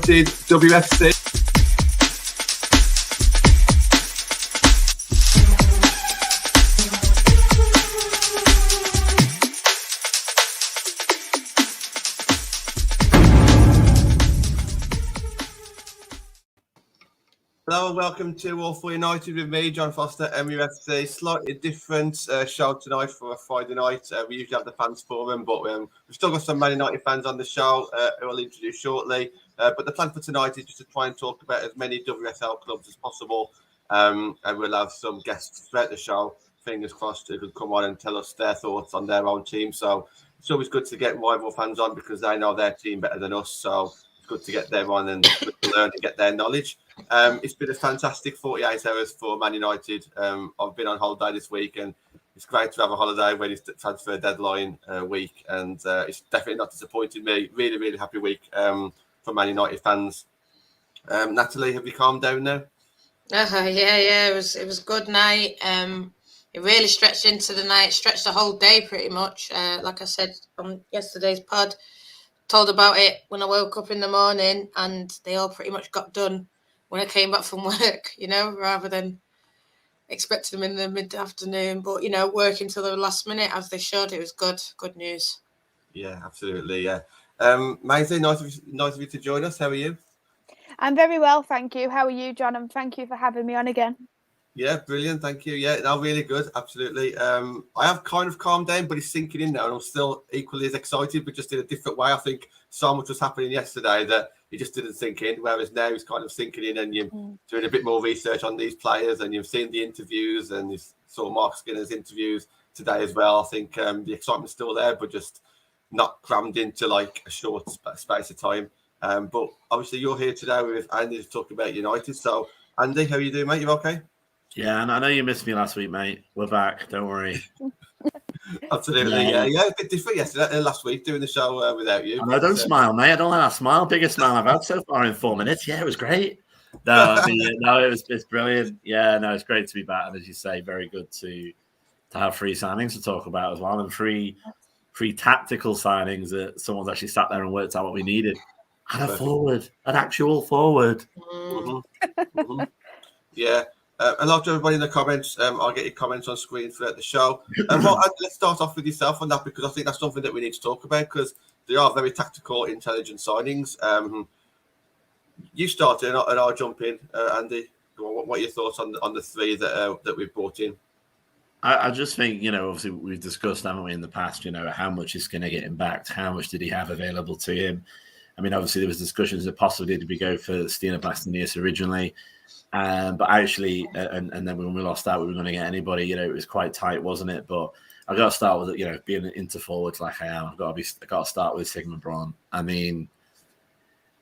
United WSL. Hello and welcome to All For United with me, John Foster, MUFC. Slightly different show tonight for a Friday night. We usually have the fans forum, but we've still got some Man United fans on the show who I'll introduce shortly. But the plan for tonight is just to try and talk about as many WSL clubs as possible. And we'll have some guests throughout the show, fingers crossed, who can come on and tell us their thoughts on their own team. So it's always good to get rival fans on because they know their team better than us. So it's good to get them on and learn and get their knowledge. It's been a fantastic 48 hours for Man United. I've been on holiday this week, and it's great to have a holiday when it's transfer deadline week, and it's definitely not disappointed me. Really, really happy week for Man United fans. Natalie, have you calmed down now? Yeah. It was a good night. It really stretched into the night, stretched the whole day pretty much. Like I said on yesterday's pod, told about it when I woke up in the morning, and they all pretty much got done when I came back from work, rather than expecting them in the mid-afternoon. But, working till the last minute as they should. It was good news. Yeah, absolutely, yeah. Maisie, nice of you to join us. How are you? I'm very well, thank you. How are you, John? And thank you for having me on again. Yeah, brilliant. Thank you. Yeah, no, really good. Absolutely. I have kind of calmed down, but it's sinking in now, and I'm still equally as excited, but just in a different way. I think so much was happening yesterday that it just didn't sink in, whereas now it's kind of sinking in, and you're doing a bit more research on these players, and you've seen the interviews, and you saw Mark Skinner's interviews today as well. I think the excitement's still there, but just not crammed into like a short space of time. But obviously you're here today with Andy to talk about United. So Andy, how are you doing, mate? You okay? Yeah, and I know you missed me last week, mate. We're back. Don't worry. Absolutely, yeah. A bit different yesterday, last week, doing the show without you. I don't smile, mate. I don't like that smile. Biggest smile I've had so far in 4 minutes. Yeah, it was great. It's brilliant. Yeah, no, it's great to be back. And as you say, very good to have free signings to talk about as well, and free tactical signings that someone's actually sat there and worked out what we needed. And an actual forward. Yeah. And love to everybody in the comments. I'll get your comments on screen throughout the show. Let's start off with yourself on that, because I think that's something that we need to talk about, because they are very tactical, intelligent signings. You started, and I'll jump in. Andy, what are your thoughts on the three that we've brought in? I just think, obviously we've discussed, haven't we, in the past, how much is going to get him back? How much did he have available to him? I mean, obviously there was discussions that possibly did we go for Stina Bastanius originally. But actually, and then when we lost out, we were going to get anybody. It was quite tight, wasn't it? But I got to start with being an inter forward like I am. I got to start with Sigmund Braun. I mean,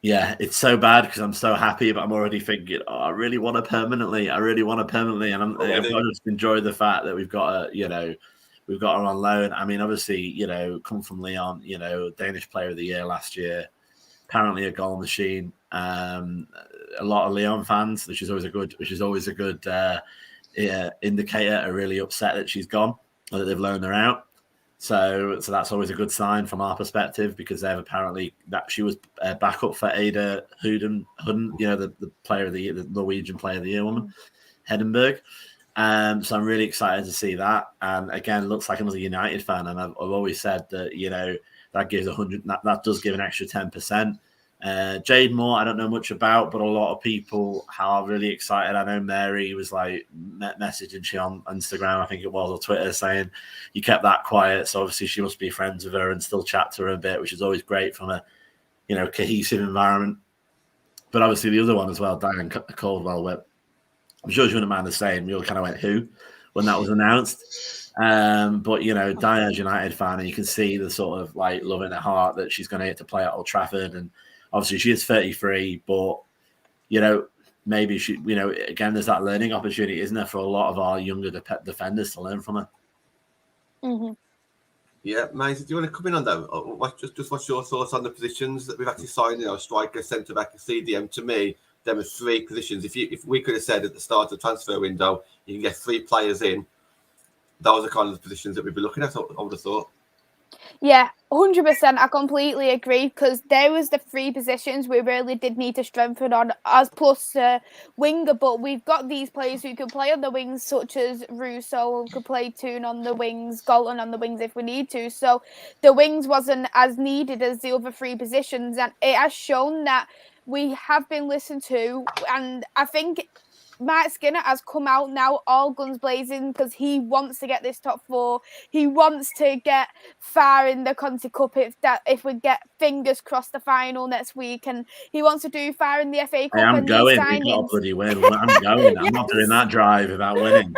yeah, it's so bad because I'm so happy, but I'm already thinking, I really want to permanently, and I'm just enjoy the fact that we've got we've got her on loan. I mean, obviously, come from Lyon, Danish Player of the Year last year, apparently a goal machine. A lot of Lyon fans, which is always a good indicator, are really upset that she's gone or that they've loaned her out. So that's always a good sign from our perspective, because they've apparently that she was back up for Ada Huden, the player of the year, the Norwegian Player of the Year woman, Hedenberg. So I'm really excited to see that. And again, looks like another United fan, and I've always said that that gives 100. That does give an extra 10%. Jade Moore, I don't know much about, but a lot of people are really excited. I know Mary was like messaging she on Instagram, I think it was, or Twitter, saying you kept that quiet, so obviously she must be friends with her and still chat to her a bit, which is always great from a cohesive environment. But obviously the other one as well, Diane Caldwell, where I'm sure she wouldn't mind the same. We all kind of went who when that was announced. But Diane's United fan, and you can see the sort of like love in her heart that she's going to get to play at Old Trafford. And obviously she is 33, but maybe she, again, there's that learning opportunity, isn't there, for a lot of our younger defenders to learn from her. Mm-hmm. Yeah, Maisie, do you want to come in on that? Just what's your thoughts on the positions that we've actually signed? Striker, centre back, and CDM. To me, there were three positions. If we could have said at the start of the transfer window, you can get three players in, those are kind of the positions that we'd be looking at, I would have thought. Yeah, 100%. I completely agree, because there was the 3 positions we really did need to strengthen on, as plus winger. But we've got these players who can play on the wings, such as Russo, who could play Toon on the wings, Galton on the wings if we need to. So the wings wasn't as needed as the other 3 positions, and it has shown that we have been listened to. And I think Matt Skinner has come out now all guns blazing, because he wants to get this top 4. He wants to get far in the Conti Cup if we get, fingers crossed, the final next week, and he wants to do far in the FA Cup. I am and going. these We've got a signings, bloody win. I'm going. I'm not doing that drive without winning.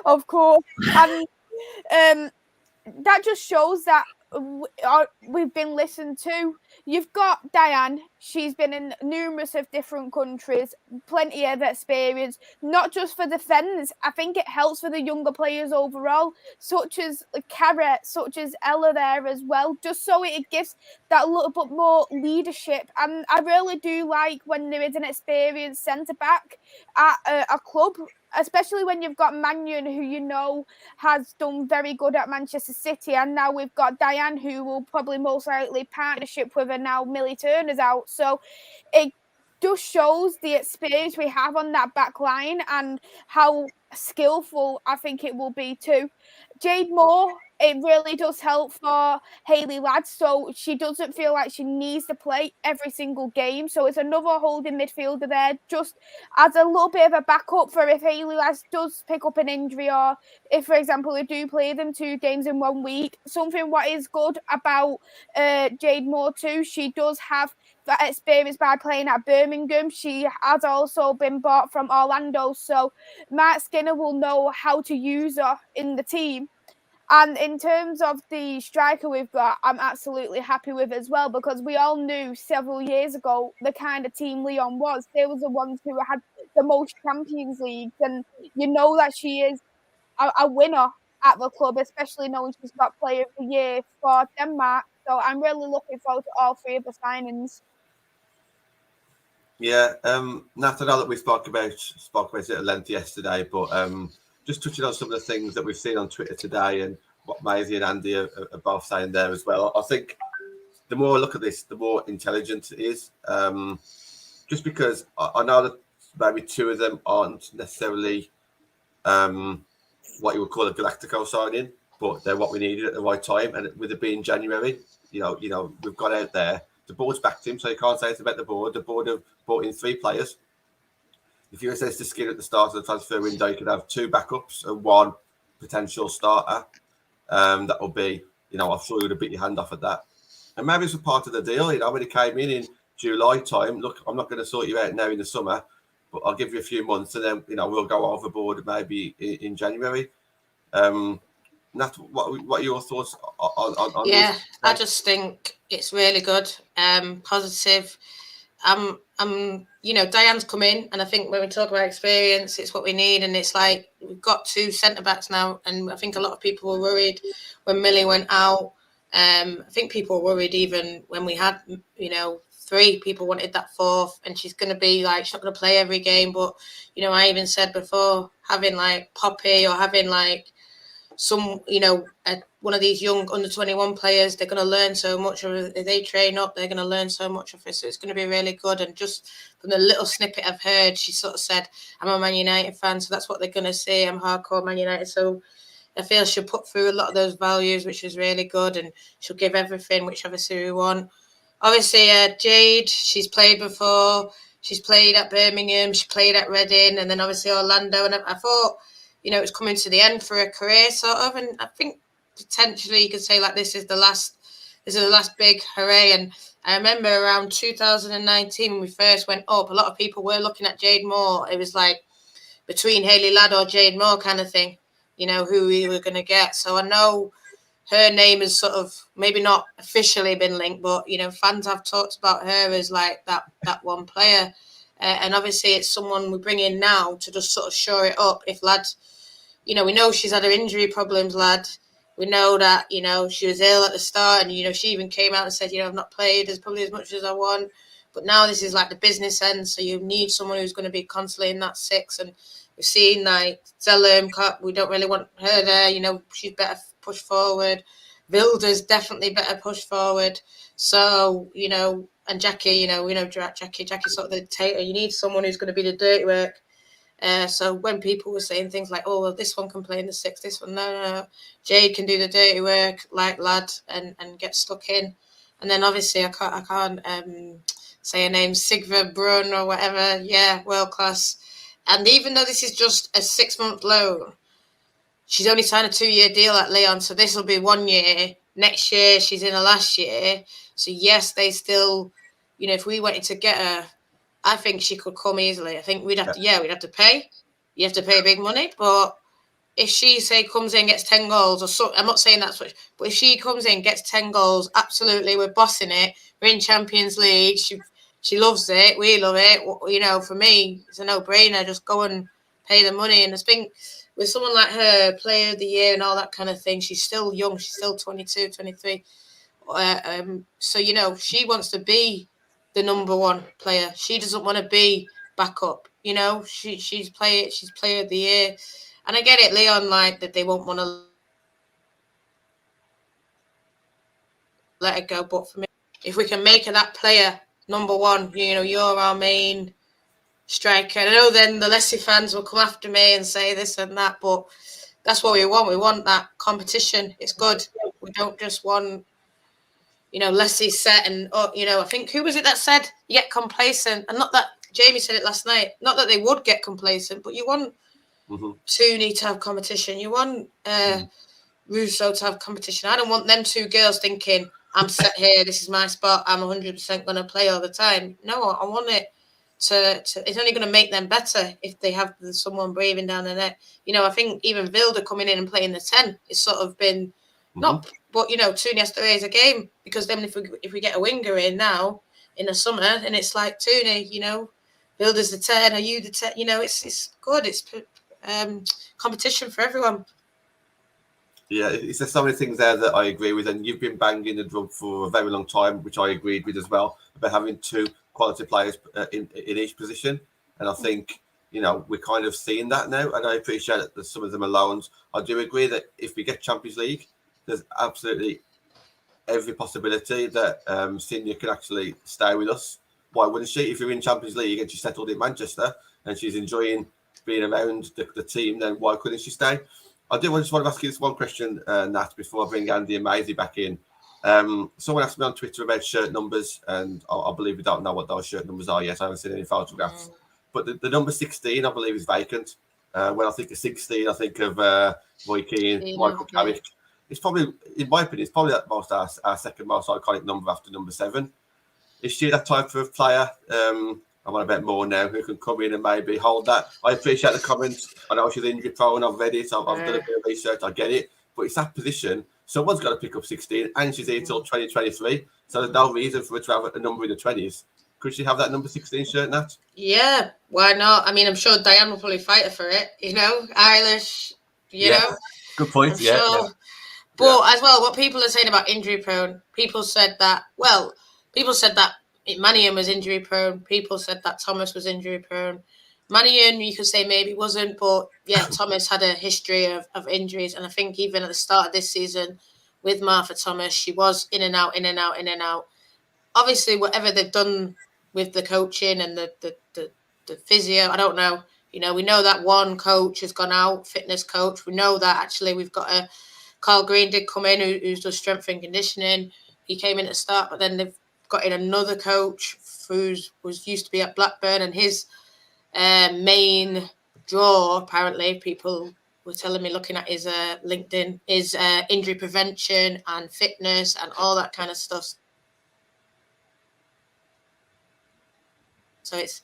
of course, and that just shows that we've been listened to. You've got Diane. She's been in numerous of different countries, plenty of experience, not just for defence. I think it helps for the younger players overall, such as Carrot, such as Ella there as well, just so it gives that little bit more leadership. And I really do like when there is an experienced centre-back at a club, especially when you've got Mannion, who you know has done very good at Manchester City, and now we've got Diane, who will probably most likely partnership with her now Millie Turner's out. So it just shows the experience we have on that back line and how skillful I think it will be too. Jade Moore, it really does help for Hayley Ladd, so she doesn't feel like she needs to play every single game. So it's another holding midfielder there, just as a little bit of a backup for if Hayley Ladd does pick up an injury, or if, for example, we do play them 2 games in 1 week. Something what is good about Jade Moore too, she does have that experience by playing at Birmingham. She has also been bought from Orlando, so Matt Skinner will know how to use her in the team. And in terms of the striker we've got, I'm absolutely happy with as well, because we all knew several years ago the kind of team Leon was. They were the ones who had the most Champions Leagues, and you know that she is a winner at the club, especially knowing she's got Player of the Year for Denmark. So I'm really looking forward to all 3 of the signings. Yeah, Nat, I know that we spoke about it at length yesterday, but just touching on some of the things that we've seen on Twitter today and what Maisie and Andy are both saying there as well. I think the more I look at this, the more intelligent it is. Just because I know that maybe 2 of them aren't necessarily what you would call a Galactico signing, but they're what we needed at the right time. And with it being January, you know, we've got out there. The board's backed him, so you can't say it's about the board. The board have brought in 3 players. If you assess the Skin at the start of the transfer window, you could have 2 backups and 1 potential starter. That will be, you know, I'm sure you would have bit your hand off at that. And maybe it's a part of the deal, you know, when he came in July time. Look, I'm not going to sort you out now in the summer, but I'll give you a few months, and then, you know, we'll go overboard maybe in January. Nat, what are your thoughts on Yeah, this? I just think it's really good, positive. You know, Diane's come in, and I think when we talk about experience, it's what we need. And it's like we've got 2 centre backs now, and I think a lot of people were worried when Millie went out. I think people were worried even when we had, you know, 3 people wanted that 4th, and she's going to be like, she's not going to play every game. But, you know, I even said before, having like Poppy or having like some, you know, one of these young under 21 players, they're going to learn so much. Or if they train up, they're going to learn so much of it. So it's going to be really good. And just from the little snippet I've heard, she sort of said, I'm a Man United fan, so that's what they're going to see. I'm hardcore Man United. So I feel she'll put through a lot of those values, which is really good. And she'll give everything, which obviously we want. Obviously, Jade, she's played before. She's played at Birmingham. She played at Reading, and then obviously Orlando. And I thought, you know, it's coming to the end for her career, sort of. And I think potentially you could say like this is the last big hooray. And I remember around 2019 when we first went up, a lot of people were looking at Jade Moore. It was like between Hayley Ladd or Jade Moore kind of thing, you know, who we were going to get. So I know her name has sort of maybe not officially been linked, but, you know, fans have talked about her as like that one player. And obviously it's someone we bring in now to just sort of shore it up. If Ladd, you know, we know she's had her injury problems, Ladd. We know that, you know, she was ill at the start, and, you know, she even came out and said, you know, I've not played as probably as much as I want. But now this is like the business end, so you need someone who's going to be constantly in that 6. And we've seen like Zellum, we don't really want her there. You know, she's better push forward. Wilder's definitely better push forward. So, and Jackie, we know Jackie's sort of the dictator. You need someone who's going to be the dirty work. So when people were saying things like, "Oh, well, this one can play in the six, this one, no, Jade can do the dirty work, like lad, and get stuck in." And then obviously I can't say her name, Sigva Brunn or whatever. Yeah, world class. And even though this is just a 6-month loan, she's only signed a 2-year deal at Lyon, so this will be 1 year. Next year she's in her last year. So yes, they still, if we wanted to get her, I think she could come easily. I think we'd have to pay. You have to pay big money, but if she comes in, gets 10 goals, or so, I'm not saying that's what, but if she comes in, gets 10 goals, absolutely, we're bossing it. We're in Champions League. She loves it. We love it. For me, it's a no-brainer. Just go and pay the money. And I think with someone like her, Player of the Year and all that kind of thing, she's still young. She's still 22, 23. So she wants to be the number one player. She doesn't want to be backup. She's Player of the Year, and I get it, Lyon, like that they won't want to let her go. But for me, if we can make her that player number one, you're our main striker. I know then the Lessie fans will come after me and say this and that, but that's what we want. We want that competition. It's good. We don't just want Leslie set and, I think, who was it that said, you get complacent? And not that, Jamie said it last night, not that they would get complacent, but you want Tooney to have competition. You want Russo to have competition. I don't want them two girls thinking, I'm set here, this is my spot, I'm 100% going to play all the time. No, I want it to it's only going to make them better if they have someone breathing down the net. I think even Wilder coming in and playing the 10, it's sort of been not, but Tooney has to raise a game, because then if we get a winger in now in the summer, and it's like Tooney, Wilder's the 10, are you the 10? It's good. It's competition for everyone. Yeah, there's so many things there that I agree with, and you've been banging the drum for a very long time, which I agreed with as well, about having 2 quality players in each position. And I think, we're kind of seeing that now, and I appreciate that some of them are loans. I do agree that if we get Champions League, there's absolutely every possibility that Senior can actually stay with us. Why wouldn't she? If you're in Champions League and she's settled in Manchester and she's enjoying being around the team, then why couldn't she stay? I do just want to ask you this one question, Nat, before I bring Andy and Maisie back in. Someone asked me on Twitter about shirt numbers, and I believe we don't know what those shirt numbers are yet. I haven't seen any photographs. But the number 16, I believe, is vacant. When I think of 16, I think of Roy Keane, Michael Carrick. It's probably, in my opinion, it's probably at most our second most iconic number after number 7. Is she that type of player? I want to bet more now who can come in and maybe hold that. I appreciate the comments. I know she's injury prone. I've read it. I've done a bit of research. I get it. But it's that position. Someone's got to pick up 16, and she's here till 2023. So there's no reason for her to have a number in the 20s. Could she have that number 16 shirt, Nat? Yeah, why not? I mean, I'm sure Diane will probably fight her for it. Eilish, you know. Good point. I'm sure. But as well, what people are saying about injury prone, people said that Mannion was injury prone. People said that Thomas was injury prone. Mannion, you could say maybe wasn't, but yeah, Thomas had a history of injuries. And I think even at the start of this season with Martha Thomas, she was in and out, in and out, in and out. Obviously, whatever they've done with the coaching and the physio, I don't know. We know that one coach has gone out, fitness coach. We know that actually we've got Carl Green did come in, who does strength and conditioning. He came in at the start, but then they've got in another coach who was used to be at Blackburn, and his main draw, apparently, people were telling me looking at his LinkedIn, is injury prevention and fitness and all that kind of stuff. So it's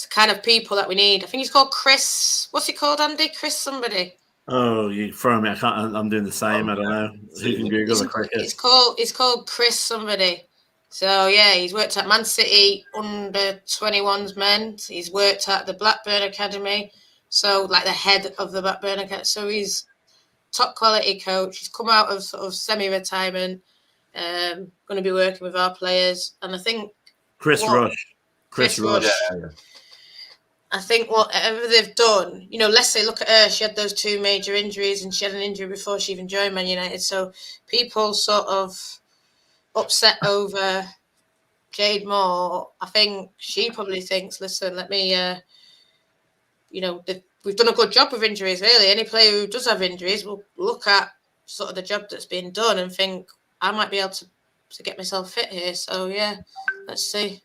the kind of people that we need. I think he's called Chris. What's he called, Andy? Chris somebody. Oh, you throw me. I can't. I'm doing the same. I don't know. You can Google the cricket. It's called Chris somebody. So yeah, he's worked at Man City under 21s men. He's worked at the Blackburn Academy. So like the head of the Blackburn Academy. So he's top quality coach. He's come out of sort of semi-retirement. Going to be working with our players, and I think Chris Rush. Yeah. I think whatever they've done, let's say, look at her. She had those 2 major injuries, and she had an injury before she even joined Man United. So people sort of upset over Jade Moore. I think she probably thinks, listen, let me, we've done a good job with injuries, really. Any player who does have injuries will look at sort of the job that's been done and think, I might be able to get myself fit here. So, yeah, let's see.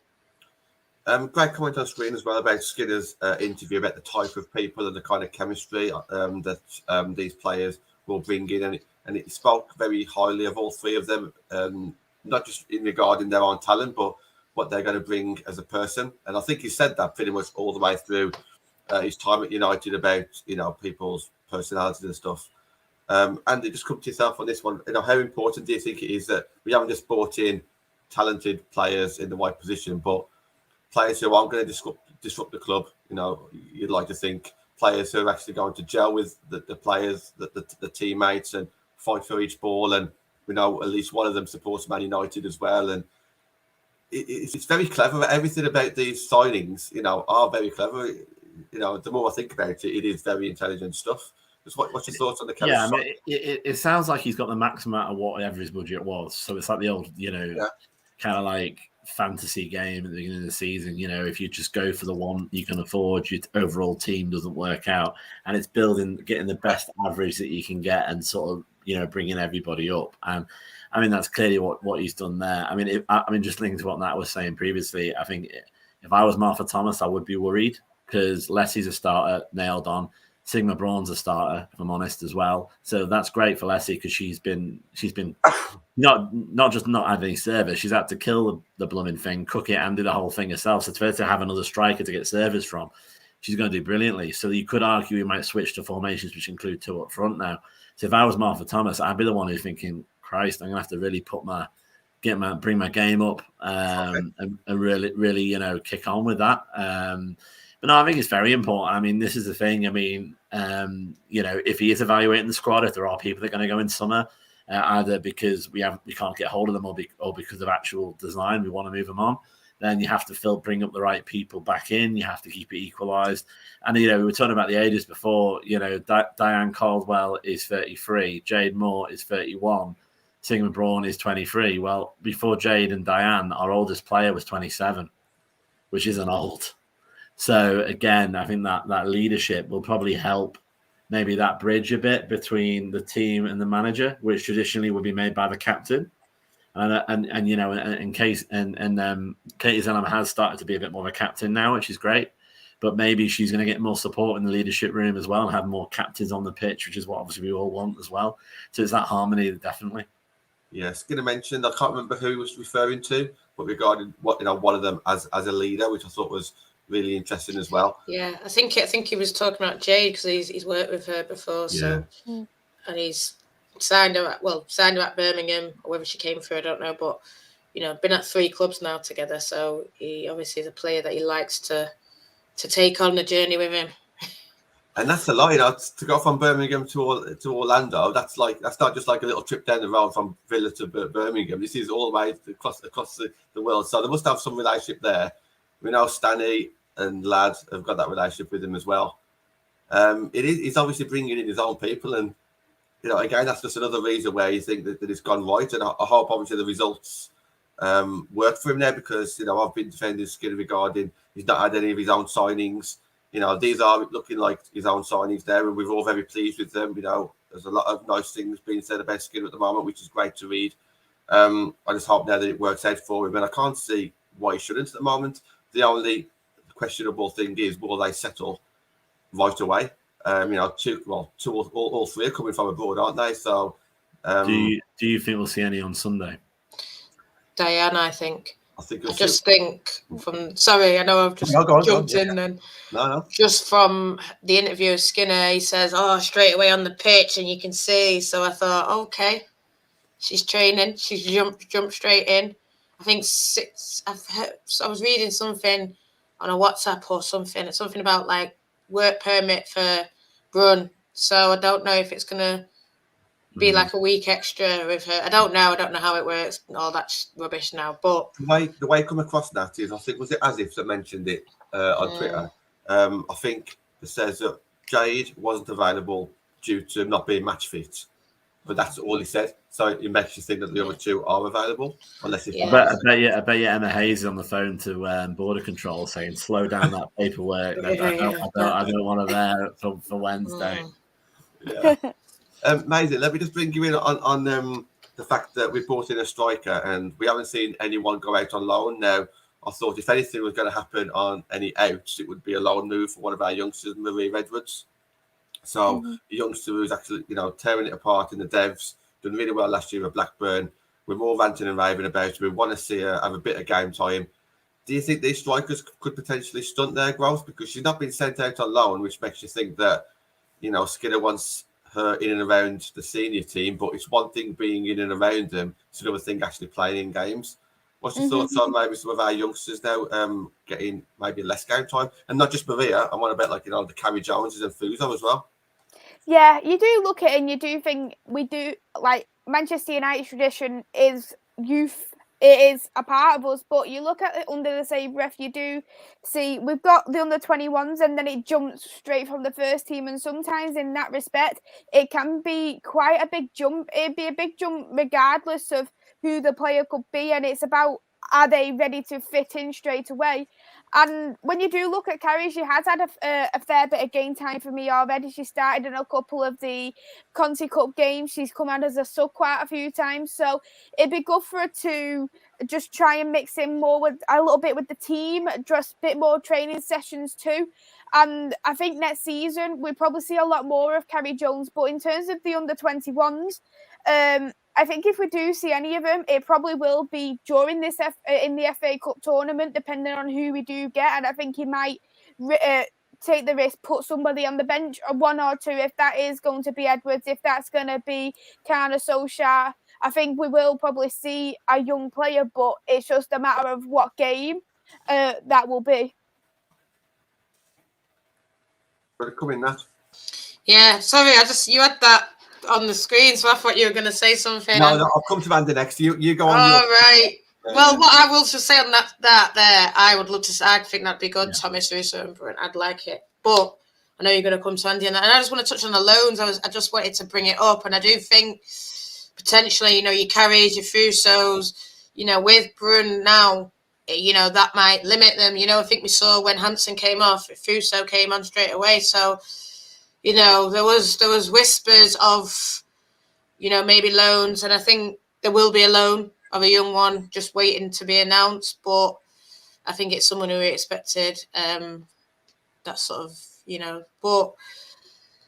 Great comment on screen as well about Skinner's interview about the type of people and the kind of chemistry that these players will bring in, and it spoke very highly of all 3 of them, not just in regarding their own talent, but what they're going to bring as a person. And I think he said that pretty much all the way through his time at United about people's personalities and stuff. And it just come to yourself on this one. How important do you think it is that we haven't just brought in talented players in the right position, but players who aren't going to disrupt the club? You'd like to think players who are actually going to gel with the players, the teammates, and fight for each ball. And we know at least one of them supports Man United as well. And it's very clever. Everything about these signings, are very clever. The more I think about it, it is very intelligent stuff. Just what's your thoughts on the chemistry? Yeah, I mean, it sounds like he's got the maximum amount of whatever his budget was. So it's like the old, kind of like fantasy game at the beginning of the season. If you just go for the one you can afford, your overall team doesn't work out, and it's getting the best average that you can get, and sort of bringing everybody up. And I mean, that's clearly what he's done there. I mean, just linking to what Nat was saying previously, I think if I was Martha Thomas, I would be worried, because Leslie's a starter, nailed on. Sigma Braun's a starter, if I'm honest, as well. So that's great for Leslie, because she's been not just not had any service. She's had to kill the blooming thing, cook it, and do the whole thing herself. So for her to have another striker to get service from, she's going to do brilliantly. So you could argue we might switch to formations which include 2 up front now. So if I was Martha Thomas, I'd be the one who's thinking, Christ, I'm going to have to really bring my game up and really kick on with that. But no, I think it's very important. I mean, this is the thing. I mean, if he is evaluating the squad, if there are people that are going to go in summer, either because we can't get hold of them, or because of actual design, we want to move them on, then you have to bring up the right people back in. You have to keep it equalised. And we were talking about the ages before. Diane Caldwell is 33, Jade Moore is 31, Sigma Braun is 23. Well, before Jade and Diane, our oldest player was 27, which isn't old. So again, I think that leadership will probably help maybe that bridge a bit between the team and the manager, which traditionally would be made by the captain. And Katie Zellum has started to be a bit more of a captain now, which is great. But maybe she's going to get more support in the leadership room as well, and have more captains on the pitch, which is what obviously we all want as well. So it's that harmony, definitely. Yeah, Skinner mentioned, I can't remember who he was referring to, but regarding one of them as a leader, which I thought was really interesting as well. Yeah, I think he was talking about Jade, because he's worked with her before. So, and he's signed her at Birmingham, or whether she came through, I don't know. But been at 3 clubs now together. So he obviously is a player that he likes to take on the journey with him. And that's a lot, to go from Birmingham to Orlando. That's not just like a little trip down the road from Villa to Birmingham. This is all the way across the world. So they must have some relationship there. We know Stanley and Ladd have got that relationship with him as well. He's obviously bringing in his own people, and again, that's just another reason where you think that it's gone right. And I hope obviously the results work for him there, because I've been defending Skinner regarding he's not had any of his own signings. These are looking like his own signings there, and we're all very pleased with them. There's a lot of nice things being said about Skinner at the moment, which is great to read. I just hope now that it works out for him, and I can't see why he shouldn't at the moment. The only questionable thing is, will they settle right away? All 3 are coming from abroad, aren't they? So, do you think we'll see any on Sunday? Diana, I think. I just think from. Sorry, I know I've just jumped in, and no. Just from the interview with Skinner, he says, straight away on the pitch, and you can see. So I thought, okay, she's training. She's jumped straight in. I think 6. I was reading something on a WhatsApp or something about like work permit for Brun. So I don't know if it's gonna be like a week extra with her. I don't know how it works. All that's rubbish now. But the way it come across that is, I think, was it Asif that mentioned it on Twitter. I think it says that Jade wasn't available due to not being match fit. But that's all he said. So it makes you think that the other two are available, unless it's Yeah. I bet you Emma Hayes is on the phone to border control saying, "Slow down that paperwork. I don't want to there for Wednesday." Yeah. Maisie, let me just bring you in on the fact that we brought in a striker and we haven't seen anyone go out on loan. Now, I thought if anything was going to happen on any outs, it would be a loan move for one of our youngsters, Marie Edwards. So the youngster who's actually, tearing it apart in the devs, done really well last year at Blackburn. We're more ranting and raving about it. We want to see her have a bit of game time. Do you think these strikers could potentially stunt their growth? Because she's not been sent out on loan, which makes you think that, Skinner wants her in and around the senior team, but it's one thing being in and around them, it's another thing actually playing in games. What's your thoughts on maybe some of our youngsters now getting maybe less game time? And not just Maria, I want to bet the Carrie Joneses and Fuso as well. Yeah, you do look at it and you do think we do, like, Manchester United's tradition is youth. It is a part of us, but you look at it under the same breath, you do see we've got the under-21s and then it jumps straight from the first team, and sometimes in that respect it can be quite a big jump. It'd be a big jump regardless of who the player could be, and it's about, are they ready to fit in straight away? And when you do look at Carrie, she has had a fair bit of game time for me already. She started in a couple of the Conti Cup games. She's come out as a sub quite a few times. So it'd be good for her to just try and mix in more with a little bit with the team, just a bit more training sessions too. And I think next season we'll probably see a lot more of Carrie Jones. But in terms of the under-21s, I think if we do see any of them, it probably will be during this in the FA Cup tournament, depending on who we do get. And I think he might take the risk, put somebody on the bench, or one or two, if that is going to be Edwards, if that's going to be kind of Solskjaer. I think we will probably see a young player, but it's just a matter of what game that will be. Better come in, Nat. Yeah, sorry, you had that on the screen, so I thought you were going to say something. No, I'll come to Andy next. You go on. All right. Well, what I will just say on that there, I would love to. I think that'd be good. Yeah. Thomas Russo and Brunt, I'd like it. But I know you're going to come to Andy, and I just want to touch on the loans. I just wanted to bring it up, and I do think potentially, your Carries, your Fusos, with Brunt now, that might limit them. I think we saw when Hansen came off, Fuso came on straight away. So, there was whispers of, maybe loans, and I think there will be a loan of a young one just waiting to be announced. But I think it's someone who we expected. That sort of, but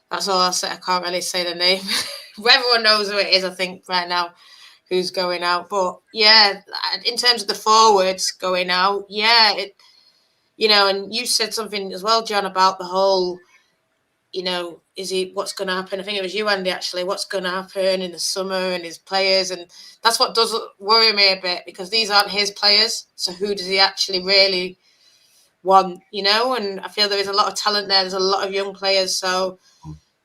that's all I'll say. I can't really say the name. Everyone knows who it is, I think, right now, who's going out. But yeah, in terms of the forwards going out, yeah, and you said something as well, John, about the whole, what's going to happen? I think it was you, Andy, actually, what's going to happen in the summer and his players. And that's what does worry me a bit, because these aren't his players. So who does he actually really want, And I feel there is a lot of talent there. There's a lot of young players. So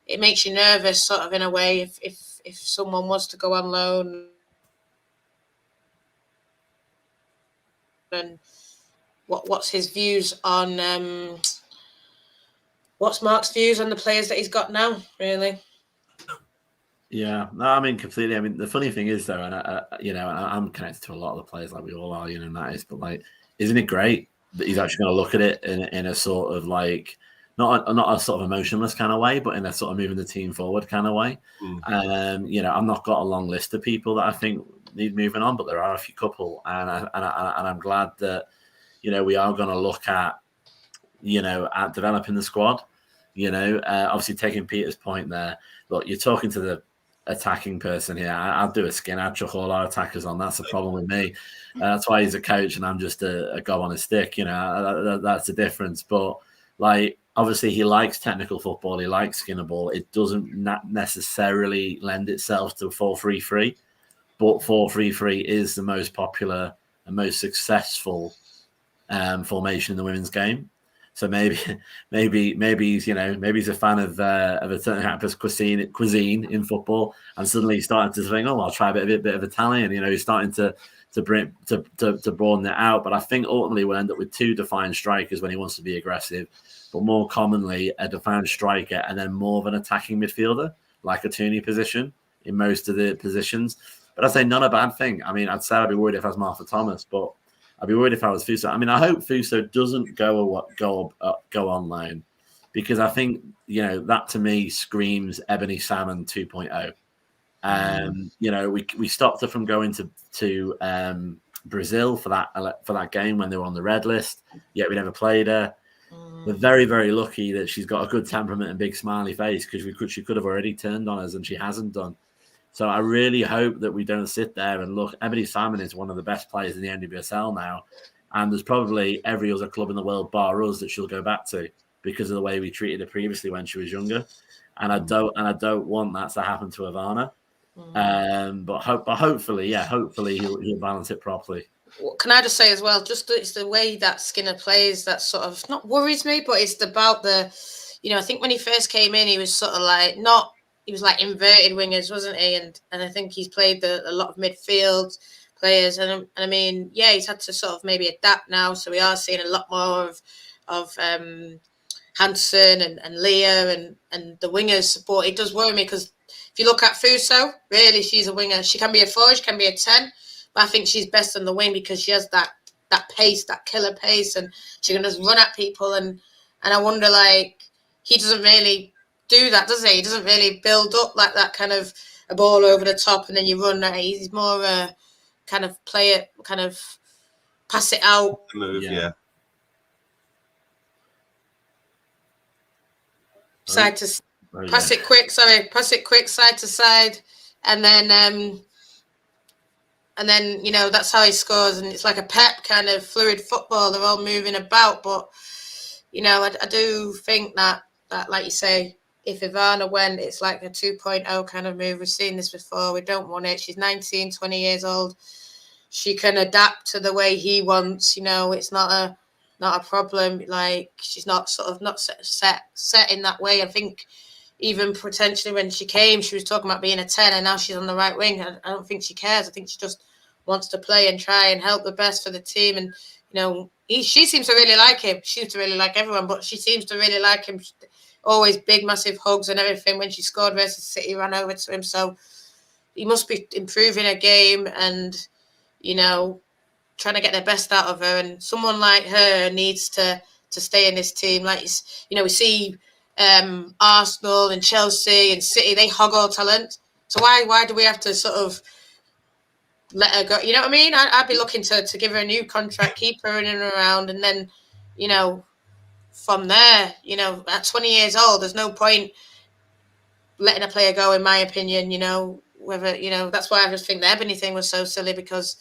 it makes you nervous, sort of, in a way, if someone was to go on loan. And what's his views on... What's Mark's views on the players that he's got now, really? Yeah, no, I mean, completely. I mean, the funny thing is, though, and I'm connected to a lot of the players, like we all are, and that is, but like, isn't it great that he's actually going to look at it in a sort of like, not a sort of emotionless kind of way, but in a sort of moving the team forward kind of way. I've not got a long list of people that I think need moving on, but there are a few couple, and I'm glad that, we are going to look at developing the squad, obviously taking Peter's point there. Look, you're talking to the attacking person here. I'll do a skin. I'd chuck all our attackers on. That's the problem with me. That's why he's a coach and I'm just a gob on a stick. That's the difference. But like, obviously he likes technical football. He likes skinner ball. It doesn't necessarily lend itself to 4-3-3, but 4-3-3 is the most popular and most successful formation in the women's game. So maybe he's maybe he's a fan of a certain type of cuisine in football, and suddenly he's starting to think, oh, I'll try a bit of Italian. He's starting to to broaden it out. But I think ultimately we'll end up with 2 defined strikers when he wants to be aggressive, but more commonly a defined striker and then more of an attacking midfielder, like a Tooney position in most of the positions. But I'd say not a bad thing. I mean, I'd say I'd be worried if I was Martha Thomas, but I'd be worried if I was Fuso. I mean, I hope Fuso doesn't go on loan, because I think, that to me screams Ebony Salmon 2.0. We stopped her from going to Brazil for that game when they were on the red list, yet we never played her. We're very, very lucky that she's got a good temperament and big smiley face, because she could have already turned on us, and she hasn't done. So I really hope that we don't sit there and look. Ebony Salmon is one of the best players in the NWSL now, and there's probably every other club in the world bar us that she'll go back to because of the way we treated her previously when she was younger. And I don't want that to happen to Ivana. But hopefully he'll balance it properly. Can I just say as well, just it's the way that Skinner plays that sort of not worries me, but it's about the, I think when he first came in, he was sort of like he was like inverted wingers, wasn't he? And I think he's played a lot of midfield players, and I mean, yeah, he's had to sort of maybe adapt now, so we are seeing a lot more of Hansen and Leah and the wingers. But it does worry me, because if you look at Fuso, really, she's a winger. She can be a 4, she can be a 10, but I think she's best on the wing because she has that pace, that killer pace, and she can just run at people. And I wonder, like, he doesn't really do that, does he? He doesn't really build up like that kind of a ball over the top and then you run. He's more a kind of play it, kind of pass it out. Move, yeah. Side to pass it quick, side to side, and then that's how he scores, and it's like a pep kind of fluid football. They're all moving about, but I do think that like you say, if Ivana went, it's like a 2.0 kind of move. We've seen this before. We don't want it. She's 19, 20 years old. She can adapt to the way he wants. It's not a problem. Like, she's not set in that way. I think even potentially when she came, she was talking about being a 10, and now she's on the right wing. I don't think she cares. I think she just wants to play and try and help the best for the team. And she seems to really like him. She seems to really like everyone, but she seems to really like him. Always big, massive hugs and everything. When she scored versus City, ran over to him. So he must be improving her game and, trying to get the best out of her. And someone like her needs to stay in this team. Like, we see Arsenal and Chelsea and City, they hog all talent. So why do we have to sort of let her go? You know what I mean? I'd be looking to give her a new contract, keep her in and around, and then, from there, at 20 years old, there's no point letting a player go, in my opinion. Whether, that's why I just think the Ebony thing was so silly, because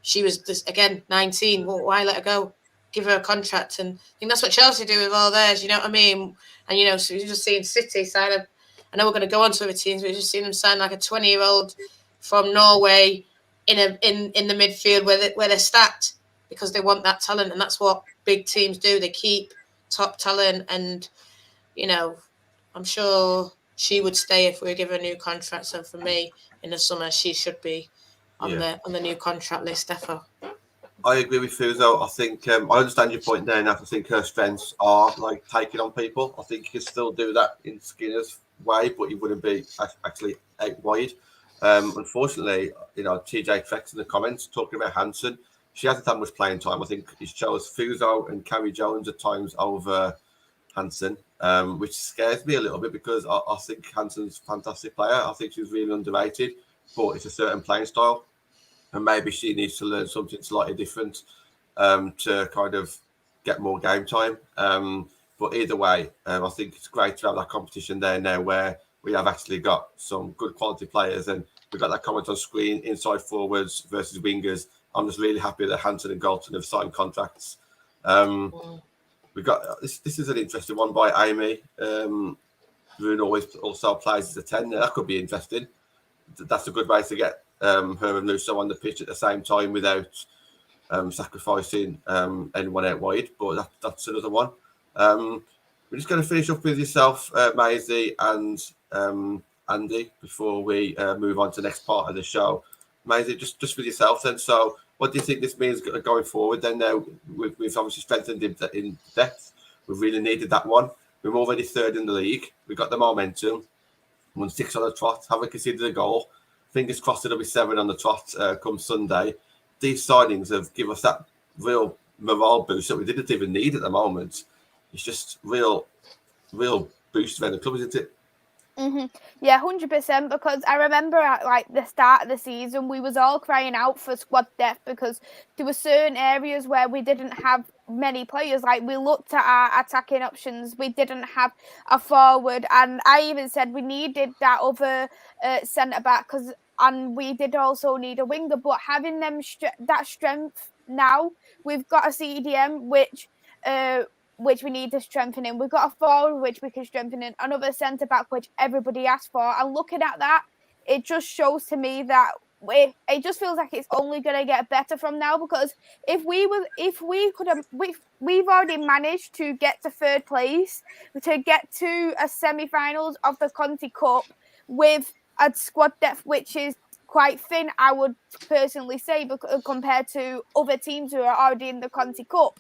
she was just, again, 19. Well, why let her go? Give her a contract. And I think that's what Chelsea do with all theirs, you know what I mean? And, so you're just seeing City sign up. I know we're going to go on to other teams, but we've just seen them sign like a 20-year-old from Norway in the midfield where they're stacked because they want that talent. And that's what big teams do. They keep top talent. And, I'm sure she would stay if we give her a new contract. So for me, in the summer, she should be on the new contract list, defo. I agree with Fuso. I think I understand your point there, Nat. I think her strengths are like taking on people. I think he could still do that in Skinner's way, but he wouldn't be actually out wide. Unfortunately, TJ Fex in the comments talking about Hansen. She hasn't had much playing time. I think he chose Fuso and Carrie Jones at times over Hansen, which scares me a little bit because I think Hansen's a fantastic player. I think she's really underrated, but it's a certain playing style. And maybe she needs to learn something slightly different to kind of get more game time. But either way, I think it's great to have that competition there now where we have actually got some good quality players. And we've got that comment on screen, inside forwards versus wingers. I'm just really happy that Hansen and Galton have signed contracts. We've got this is an interesting one by Amy. Rune always also plays as a 10. That could be interesting. That's a good way to get her and Luso on the pitch at the same time without sacrificing anyone out wide. But that's another one. We're just going to finish up with yourself, Maisie and Andy, before we move on to the next part of the show. Amazing, just for yourself then. So, what do you think this means going forward? Then now we've obviously strengthened in depth. We've really needed that one. We're already third in the league. We've got the momentum. Won 6 on the trot. Haven't conceded a goal. Fingers crossed it'll be 7 on the trot come Sunday. These signings have given us that real morale boost that we didn't even need at the moment. It's just real boost for the club, isn't it? Mm-hmm. Yeah, 100%. Because I remember at like the start of the season, we was all crying out for squad depth because there were certain areas where we didn't have many players. Like we looked at our attacking options, we didn't have a forward, and I even said we needed that other centre back and we did also need a winger. But having them that strength now, we've got a CDM which we need to strengthen in. We've got a forward which we can strengthen in, another centre back which everybody asked for. And looking at that, it just shows to me that it just feels like it's only going to get better from now. Because we've already managed to get to third place, to get to a semi-finals of the Conti Cup with a squad depth which is quite thin, I would personally say, compared to other teams who are already in the Conti Cup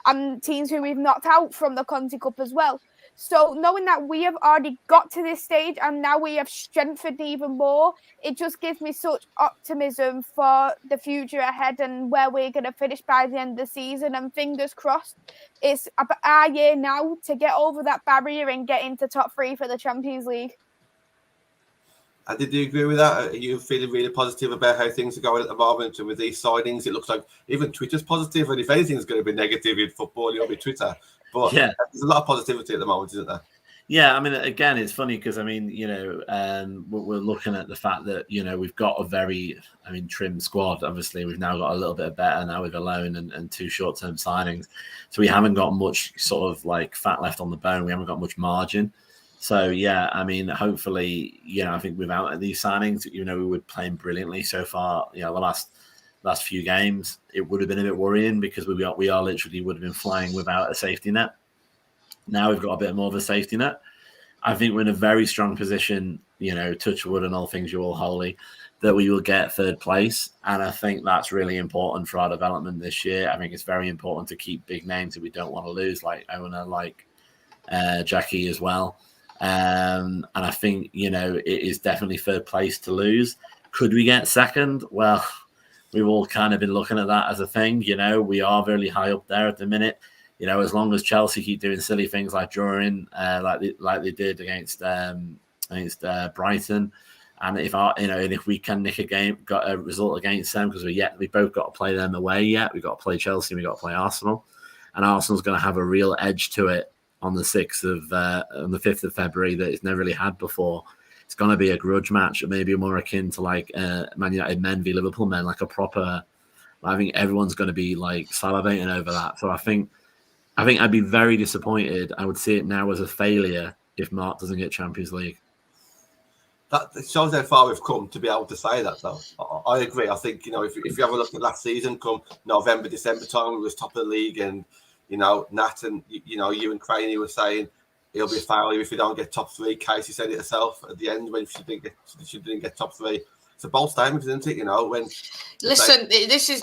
and teams who we've knocked out from the Conti Cup as well. So knowing that we have already got to this stage and now we have strengthened even more, it just gives me such optimism for the future ahead and where we're going to finish by the end of the season. And fingers crossed, it's our year now to get over that barrier and get into top 3 for the Champions League. And did you agree with that? Are you feeling really positive about how things are going at the moment? And with these signings, it looks like even Twitter's positive. And if anything's going to be negative in football, it'll be Twitter. But yeah, there's a lot of positivity at the moment, isn't there? Yeah, I mean, again, it's funny because, I mean, we're looking at the fact that, we've got a very, trim squad. Obviously, we've now got a little bit better now with a loan and 2 short-term signings. So we haven't got much sort of like fat left on the bone. We haven't got much margin. So, yeah, I mean, hopefully, I think without these signings, we were playing brilliantly so far. The last few games, it would have been a bit worrying because we are literally would have been flying without a safety net. Now we've got a bit more of a safety net. I think we're in a very strong position, touch wood and all things you all holy, that we will get third place. And I think that's really important for our development this year. I think it's very important to keep big names that we don't want to lose, like Owner, like Jackie as well. And I think, it is definitely third place to lose. Could we get second? Well, we've all kind of been looking at that as a thing. We are really high up there at the minute. As long as Chelsea keep doing silly things like drawing, like they did against Brighton, and if we can nick got a result against them, because we both got to play them away yet. We've got to play Chelsea, and we've got to play Arsenal, and Arsenal's going to have a real edge to it on the 5th of February that it's never really had before. It's going to be a grudge match, maybe more akin to like Man United men v Liverpool men, like a proper. I think everyone's going to be like salivating over that. So I think I'd be very disappointed. I would see it now as a failure if Mark doesn't get Champions League. That shows how far we've come to be able to say that, though. I agree. I think, if you have a look at last season, come November, December time, we was top of the league, and Nat and you and Craney were saying it'll be a failure if you don't get top 3. Casey said it herself at the end when she didn't get top 3. It's a bold statement, isn't it? Listen, this is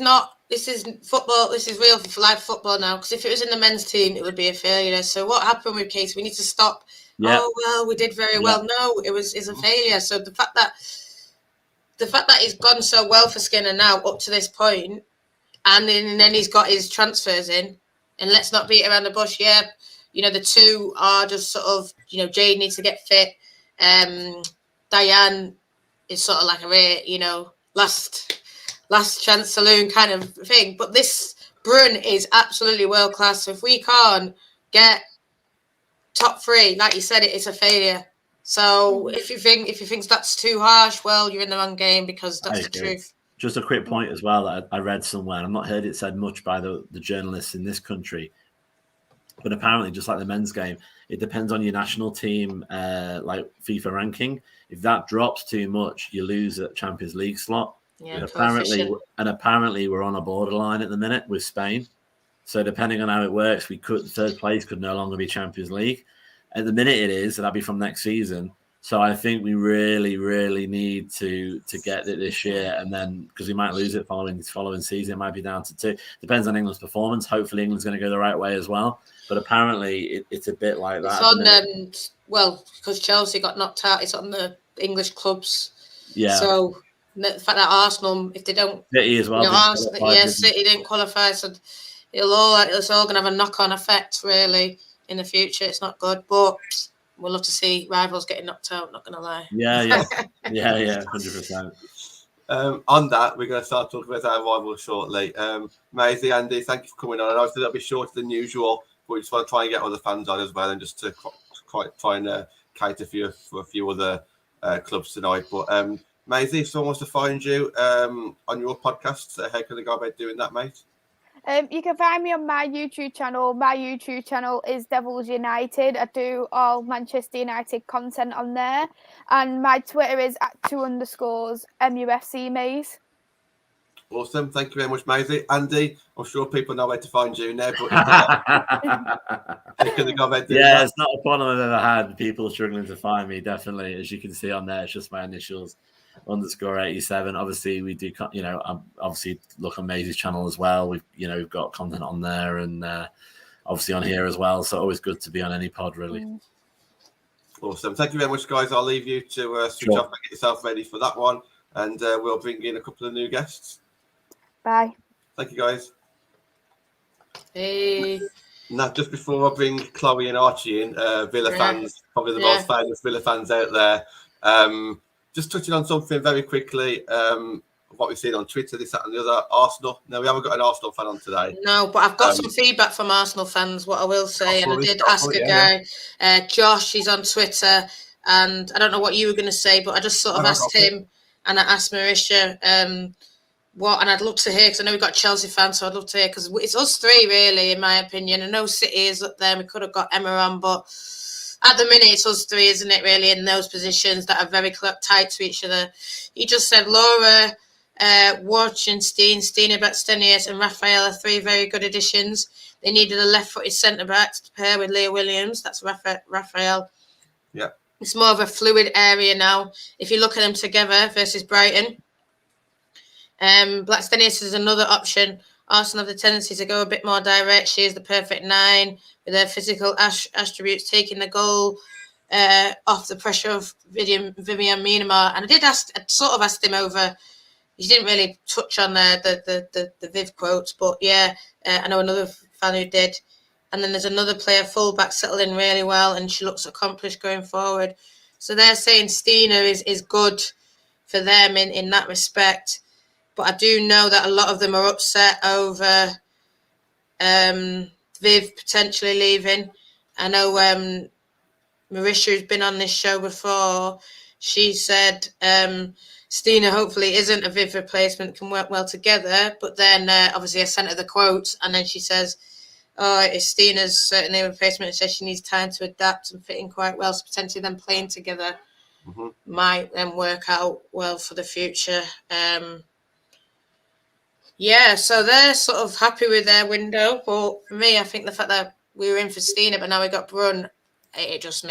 football. This is real life football now. Because if it was in the men's team, it would be a failure. So what happened with Casey? We need to stop. Yeah. Oh well, we did very well. No, it's a failure. So the fact that it's gone so well for Skinner now up to this point, and then he's got his transfers in. And let's not beat around the bush. Yeah, the 2 are just sort of, Jade needs to get fit. Diane is sort of like a last chance saloon kind of thing. But this Brun is absolutely world class. So if we can't get top 3, like you said, it's a failure. So if you think that's too harsh, well, you're in the wrong game, because that's the truth. Just a quick point as well that I read somewhere, and I've not heard it said much by the journalists in this country, but apparently, just like the men's game, it depends on your national team, like FIFA ranking. If that drops too much, you lose a Champions League slot. Yeah, apparently we're on a borderline at the minute with Spain. So depending on how it works, third place could no longer be Champions League. At the minute it is, and that'll be from next season. So I think we really, really need to get it this year, and then because we might lose it following season, it might be down to 2. Depends on England's performance. Hopefully, England's going to go the right way as well. But apparently, it's a bit like that. It's on because Chelsea got knocked out. It's on the English clubs. Yeah. So the fact that Arsenal, if they don't, City as well. City didn't qualify, so it's all going to have a knock-on effect really in the future. It's not good, but we'll love to see rivals getting knocked out, not going to lie. Yeah, 100%. On that, we're going to start talking about our rivals shortly. Maisie, Andy, thank you for coming on. And obviously, that'll be shorter than usual, but we just want to try and get other fans on as well, and just to try and cater for a few other clubs tonight. But Maisie, if someone wants to find you on your podcast, how can they go about doing that, mate? You can find me on my YouTube channel. My YouTube channel is Devils United. I do all Manchester United content on there. And my Twitter is @2_MUFC Maze. Awesome. Thank you very much, Maisie. Andy, I'm sure people know where to find you now, but how can they go about doing that? It's not a problem I've ever had. People struggling to find me, definitely. As you can see on there, it's just my initials. _87. Obviously, we do, obviously look on Maisie's channel as well. We've got content on there, and obviously on here as well. So always good to be on any pod, really. Awesome. Thank you very much, guys. I'll leave you to switch off and get yourself ready for that one, and we'll bring in a couple of new guests. Bye. Thank you, guys. Hey. Now, just before I bring Chloe and Archie in, Villa fans, probably the most famous Villa fans out there. Just touching on something very quickly, what we've seen on Twitter, this, that, and the other. Arsenal. No, we haven't got an Arsenal fan on today. No, but I've got some feedback from Arsenal fans, what I will say. And I did ask a guy, Josh, he's on Twitter, and I don't know what you were going to say, but I just sort of asked him, and I asked Marisha what, and I'd love to hear, because I know we've got Chelsea fans, so I'd love to hear, because it's us three, really, in my opinion. I know City is up there, we could have got Emma on, but at the minute, it's us three, isn't it, really, in those positions that are very tight to each other. He just said Laura, Watch and Stina Backstenius and Raphael are 3 very good additions. They needed a left-footed centre-back to pair with Leah Williams. That's Raphael. Yeah. It's more of a fluid area now. If you look at them together versus Brighton, Blackstenius is another option. Arsenal have the tendency to go a bit more direct. She is the perfect 9 with her physical attributes, taking the goal off the pressure of Vivian Miedema. And I sort of asked him over. He didn't really touch on the Viv quotes, but I know another fan who did. And then there's another player, fullback, settled in really well, and she looks accomplished going forward. So they're saying Stina is good for them in that respect. But I do know that a lot of them are upset over Viv potentially leaving. I know Marisha, who's been on this show before, she said Stina hopefully isn't a Viv replacement, can work well together. But then obviously I sent her the quotes, and then she says, it's Stina's certainly a replacement. It says she needs time to adapt and fit in quite well. So potentially them playing together might then work out well for the future. So they're sort of happy with their window. But for me, I think the fact that we were in for Stina, but now we got Brun, it just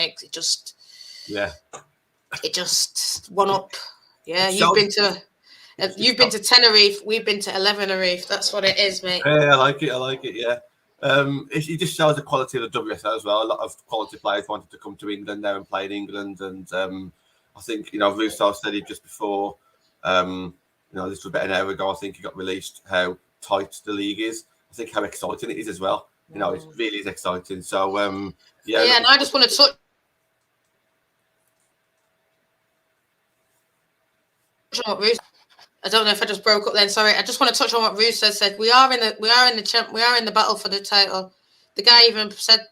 one up. Yeah, you've been to Tenerife, we've been to 11erife. That's what it is, mate. Yeah, I like it. Yeah. It just shows the quality of the WSL as well. A lot of quality players wanted to come to England now and play in England, and I think Russo said it just before. This was about an hour ago. I think he got released. How tight the league is. I think how exciting it is as well. It really is exciting. So and I just want to touch on what Russo. I don't know if I just broke up then. Sorry, I just want to touch on what Russo said. We are in the battle for the title. The guy even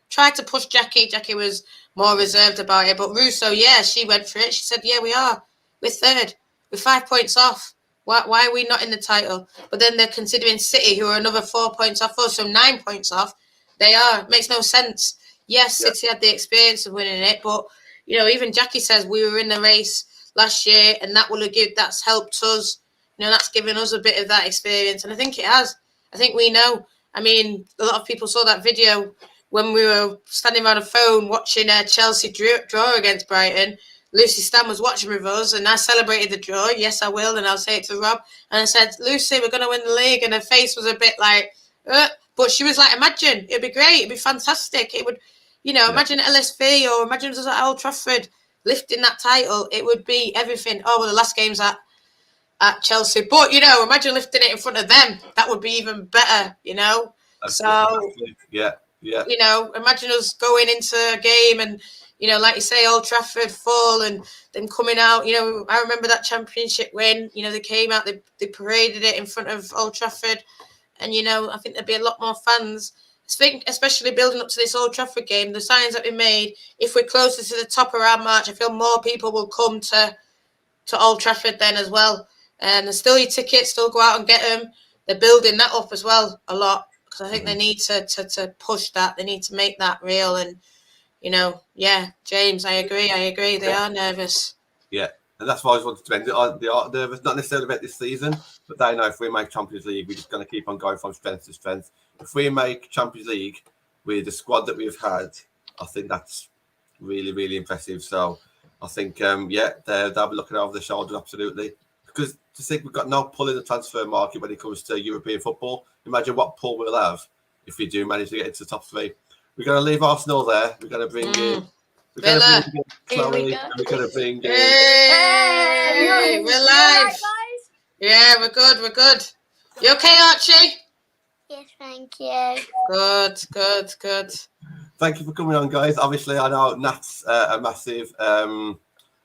tried to push Jackie. Jackie was more reserved about it, but Russo, she went for it. She said, "Yeah, we are. We're third. We're 5 points off. Why are we not in the title?" But then they're considering City, who are another 4 points off us, so 9 points off. They are. It makes no sense. Yes, City had the experience of winning it, but even Jackie says we were in the race last year, and that's helped us. That's given us a bit of that experience, and I think it has. I think we know. I mean, a lot of people saw that video when we were standing around a phone watching Chelsea draw against Brighton. Lucy Stan was watching with us, and I celebrated the draw. Yes, I will, and I'll say it to Rob. And I said, Lucy, we're going to win the league. And her face was a bit like, but she was like, imagine, it'd be great, it'd be fantastic. It would, imagine at LSV or imagine us at Old Trafford lifting that title. It would be everything. Oh, well, the last game's at Chelsea. But, imagine lifting it in front of them. That would be even better, Absolutely. Yeah. Imagine us going into a game and, like you say, Old Trafford full and then coming out. I remember that championship win. They came out, they paraded it in front of Old Trafford. And, I think there'd be a lot more fans. I think, especially building up to this Old Trafford game, the signings that we made, if we're closer to the top around March, I feel more people will come to Old Trafford then as well. And there's still your tickets, still go out and get them. They're building that up as well a lot. Because I think they need to push that. They need to make that real. And, James, I agree. They are nervous. Yeah. And that's why I just wanted to end it. They are nervous, not necessarily about this season, but they know if we make Champions League, we're just going to keep on going from strength to strength. If we make Champions League with the squad that we've had, I think that's really, really impressive. So I think, they'll be looking over the shoulder, absolutely. Because to think we've got no pull in the transfer market when it comes to European football. Imagine what pull we'll have if we do manage to get into the top three. We're going to leave Arsenal there. We're going to bring in... We're going to bring in Chloe, and we're going to bring in... Hey, we're live. Right, guys? Yeah, we're good. You okay, Archie? Yes, thank you. Good. Thank you for coming on, guys. Obviously, I know Nat's a massive... I'm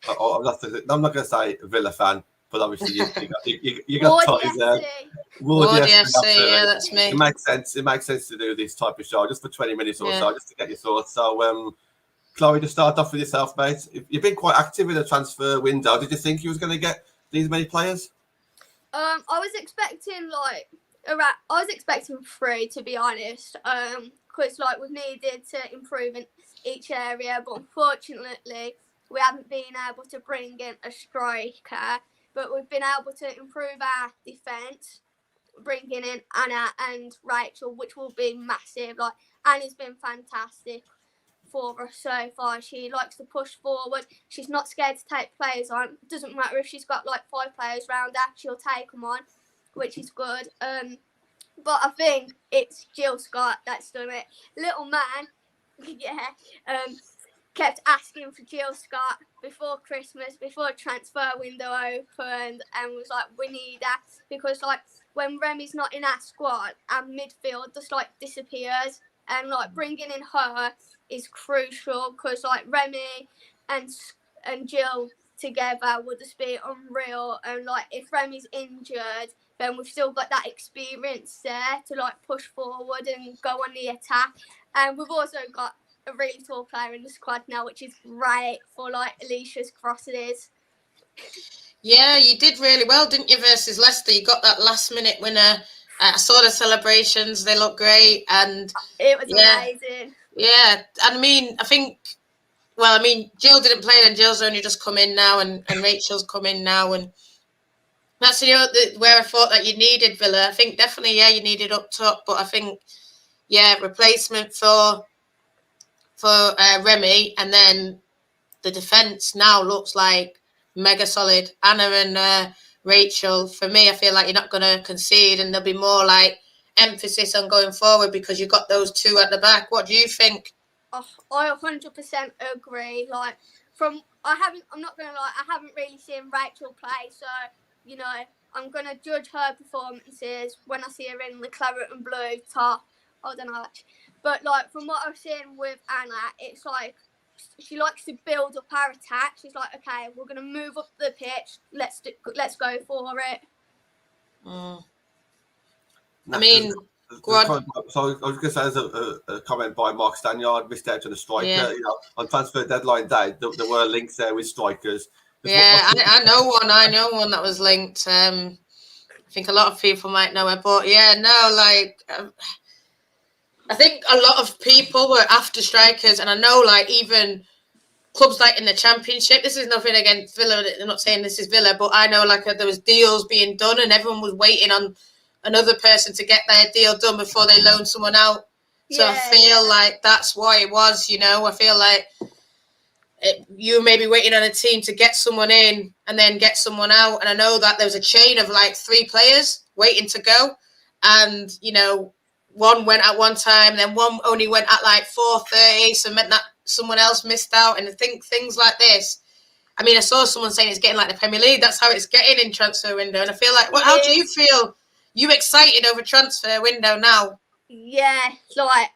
not going to say Villa fan, but obviously you got ties there. Ward FC, yeah, that's me. It makes sense to do this type of show just for 20 minutes or so, just to get your thoughts. So, Chloe, to start off with yourself, mate. You've been quite active in the transfer window. Did you think you was going to get these many players? I was expecting 3, to be honest. Because we've needed to improve in each area, but unfortunately, we haven't been able to bring in a striker. But we've been able to improve our defence, bringing in Anna and Rachel, which will be massive. Anna's been fantastic for us so far. She likes to push forward. She's not scared to take players on. Doesn't matter if she's got 5 players around her, she'll take them on, which is good. But I think it's Jill Scott that's done it. Little man, kept asking for Jill Scott before Christmas, before transfer window opened, and was like, we need her. Because when Remy's not in our squad, our midfield just disappears. And bringing in her is crucial because Remy and Jill together would just be unreal. And if Remy's injured, then we've still got that experience there to push forward and go on the attack. And we've also got a really tall player in the squad now, which is great for Alicia's crosses. Yeah, you did really well, didn't you, versus Leicester? You got that last minute winner. I saw the celebrations; they look great, and it was amazing. Yeah, and I think Jill didn't play, and Jill's only just come in now, and Rachel's come in now, and that's where I thought that you needed Villa. I think definitely, you needed up top, but I think replacement for Remy, and then the defense now looks like mega solid. Anna and Rachel, for me, I feel like you're not going to concede, and there'll be more emphasis on going forward because you've got those 2 at the back. What do you think? Oh, I 100% agree. I'm not going to lie, I haven't really seen Rachel play, so I'm going to judge her performances when I see her in the claret and blue top. I don't know, but from what I've seen with Anna, it's she likes to build up our attack. She's okay, we're going to move up the pitch. Let's go for it. Go on. So I was going to say, there's a comment by Mark Stanyard, missed out on a striker. Yeah. On transfer deadline day, there were links there with strikers. I know one that was linked. I think a lot of people might know it, but I think a lot of people were after strikers, and I know even clubs in the Championship. This is nothing against Villa. I'm not saying this is Villa, but I know there was deals being done, and everyone was waiting on another person to get their deal done before they loan someone out. So I feel that's why it was. I feel you may be waiting on a team to get someone in and then get someone out. And I know that there was a chain of like 3 players waiting to go. And, you know, one went at one time, then one only went at like 4:30. So it meant that someone else missed out. And I think things like this, I mean, I saw someone saying it's getting like the Premier League. That's how it's getting in transfer window. And I feel like, how do you feel? You excited over transfer window now? Yeah, like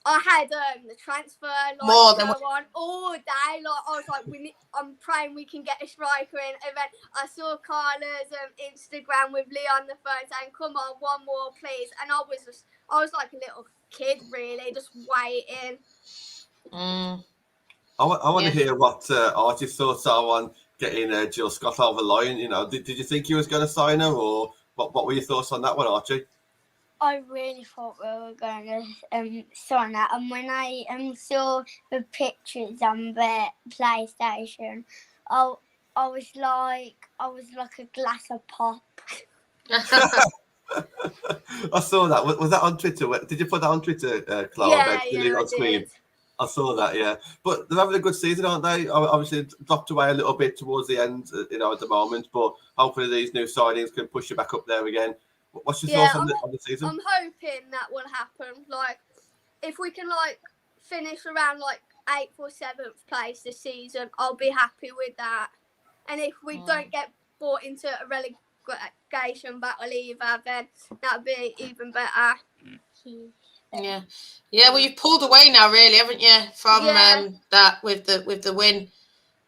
I had the transfer like More than on all day. Like I was like, I'm praying we can get a striker in. And then I saw Carla's Instagram with Leon the phone saying, "Come on, one more, please." And I was like a little kid, really, just waiting. I want to hear what Archie's thoughts are on getting Jill Scott over the line. You know, did you think he was going to sign her, or what were your thoughts on that one, Archie? I really thought we were going to sign that, and when I saw the pictures on the PlayStation, I was like a glass of pop. I saw that. Was that on Twitter? Did you put that on Twitter, Chloe? Yeah, on screen. I saw that, yeah. But they're having a good season, aren't they? Obviously, dropped away a little bit towards the end, you know, at the moment. But hopefully, these new signings can push you back up there again. What's your thoughts on the season? I'm hoping that will happen. Like, if we can like finish around like 8th or 7th place this season, I'll be happy with that. And if we don't get brought into a relegation battle either, then that'd be even better. Yeah. Well, you've pulled away now, really, haven't you, from that with the win?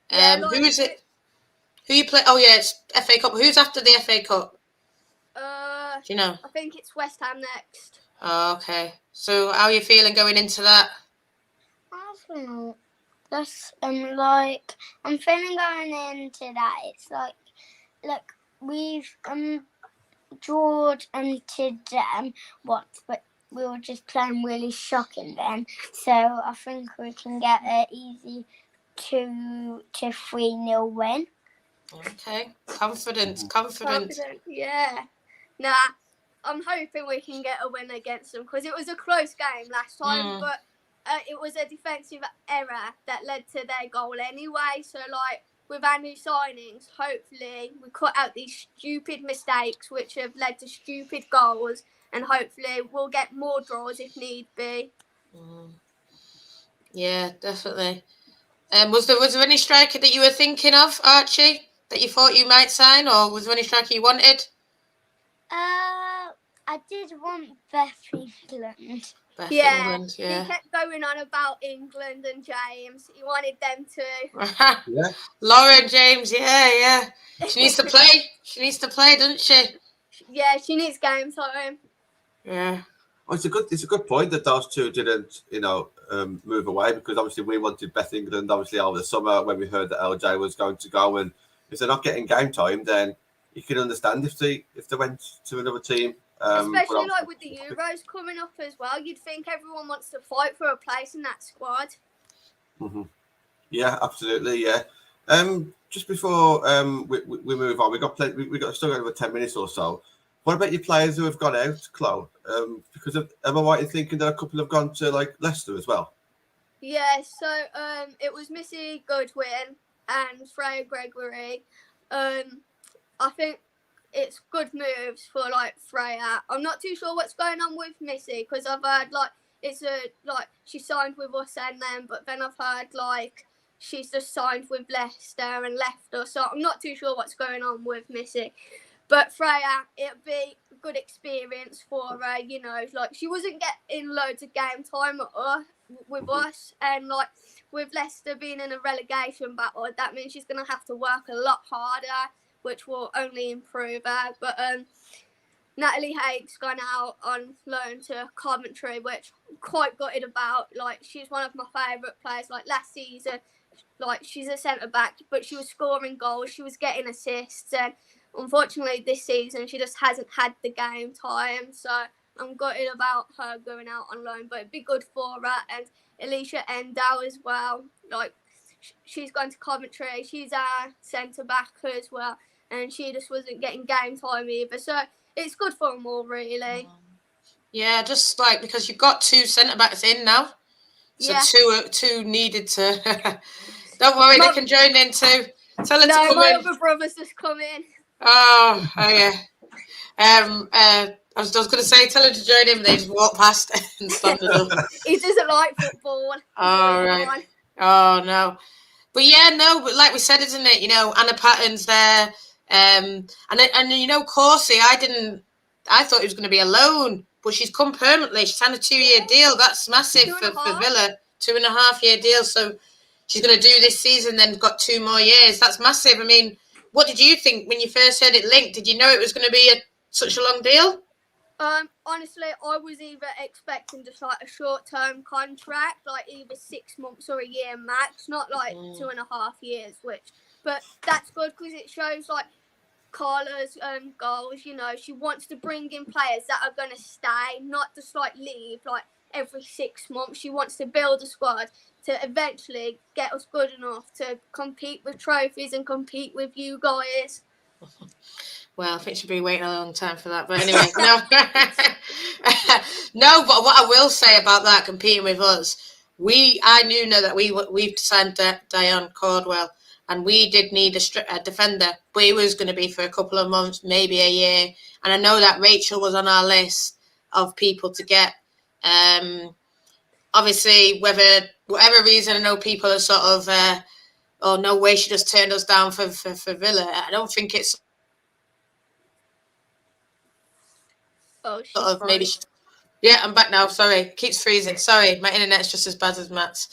Who is it? Who you play? Oh yeah, it's FA Cup. Who's after the FA Cup? Do you know? I think it's West Ham next. Oh, okay. So how are you feeling going into that? I don't know. That's like I'm feeling going into that. It's like we've drawn to them once, but we were just playing really shocking then. So I think we can get an easy 2-3-0 win. Okay, confident. Yeah. Nah, I'm hoping we can get a win against them because it was a close game last time, but it was a defensive error that led to their goal anyway. So, like, with our new signings, hopefully we cut out these stupid mistakes which have led to stupid goals, and hopefully we'll get more draws if need be. Yeah, definitely. Was there any striker that you were thinking of, Archie, that you thought you might sign, or was there any striker you wanted? I did want Beth England. England, He kept going on about England and James. He wanted them to. Yeah. Lauren James, yeah. She needs to play. She needs to play, doesn't she? Yeah, she needs game time. Yeah. Well, it's a good point that those two didn't, you know, move away, because obviously we wanted Beth England obviously over the summer when we heard that LJ was going to go, and if they're not getting game time, then you can understand if they went to another team. Especially like with the Euros coming up as well, you'd think everyone wants to fight for a place in that squad. Mm-hmm. Yeah, absolutely. Yeah. Just before we move on, we got still got over 10 minutes or so. What about your players who have gone out, Chloe? Because am I right in thinking that a couple have gone to like Leicester as well? Yeah. So it was Missy Goodwin and Freya Gregory. I think it's good moves for like Freya. I'm not too sure what's going on with Missy, because I've heard like she signed with us and them, but then I've heard like she's just signed with Leicester and left us. So I'm not too sure what's going on with Missy. But Freya, it'd be a good experience for her, you know, like she wasn't getting loads of game time with us, and like with Leicester being in a relegation battle, that means she's going to have to work a lot harder, which will only improve her. But Natalie Haig's gone out on loan to Coventry, which I'm quite gutted about. Like, she's one of my favourite players. Like, last season, like, she's a centre-back, but she was scoring goals, she was getting assists, and unfortunately this season she just hasn't had the game time. So I'm gutted about her going out on loan, but it'd be good for her. And Alicia Endow as well. Like, she's going to Coventry. She's our centre-back as well, and she just wasn't getting game time either. So it's good for them all, really. Yeah, just like because you've got 2 centre-backs in now. So yeah. two needed to Don't worry, they can join in too. Tell her to No, come my in. other brother's just come in. Oh yeah. I was going to say, tell her to join in, but they just walk past and stand it up. He doesn't like football. Oh, right. Oh, no. But yeah, no, but like we said, isn't it? You know, Anna Patton's there. And you know, Corsie, I thought he was going to be a loan, but she's come permanently. She's signed a 2-year deal. That's massive for Villa. 2.5-year deal. So she's going to do this season, then got 2 more years. That's massive. I mean, what did you think when you first heard it linked? Did you know it was going to be such a long deal? Honestly, I was either expecting just like a short-term contract, like either 6 months or a year max, not like 2.5 years. But that's good because it shows like Carla's goals. You know, she wants to bring in players that are going to stay, not just like leave like every 6 months. She wants to build a squad to eventually get us good enough to compete with trophies and compete with you guys. Well, I think she'll be waiting a long time for that. But anyway, no. No, but what I will say about that, competing with us, I knew that we've signed Diane Caldwell, and we did need a defender, but it was going to be for a couple of months, maybe a year. And I know that Rachel was on our list of people to get. Obviously, whatever reason, I know people are sort of, oh, no way, she just turned us down for Villa. I don't think it's sort of maybe. Yeah, I'm back now. Sorry, keeps freezing. Sorry, my internet's just as bad as Matt's.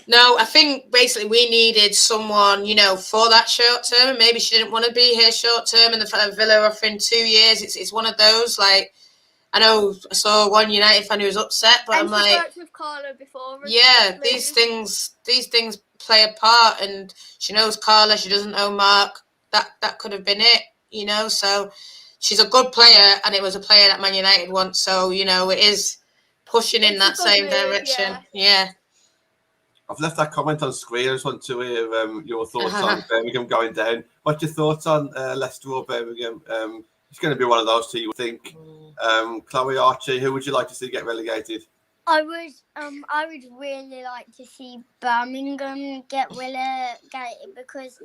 No, I think basically we needed someone, you know, for that short term. And maybe she didn't want to be here short term, and the fact that Villa are offering 2 years, it's one of those. Like, I know I saw one United fan who was upset, but and I'm like, worked with Carla before. Yeah, these things play a part, and she knows Carla. She doesn't know Mark. That could have been it, you know. So she's a good player, and it was a player that Man United wants. So, you know, it is pushing in that same direction. Yeah. I've left that comment on screen. I just want to hear your thoughts on Birmingham going down. What's your thoughts on Leicester or Birmingham? It's going to be one of those two, you would think. Chloe, Archie, who would you like to see get relegated? I would really like to see Birmingham get relegated because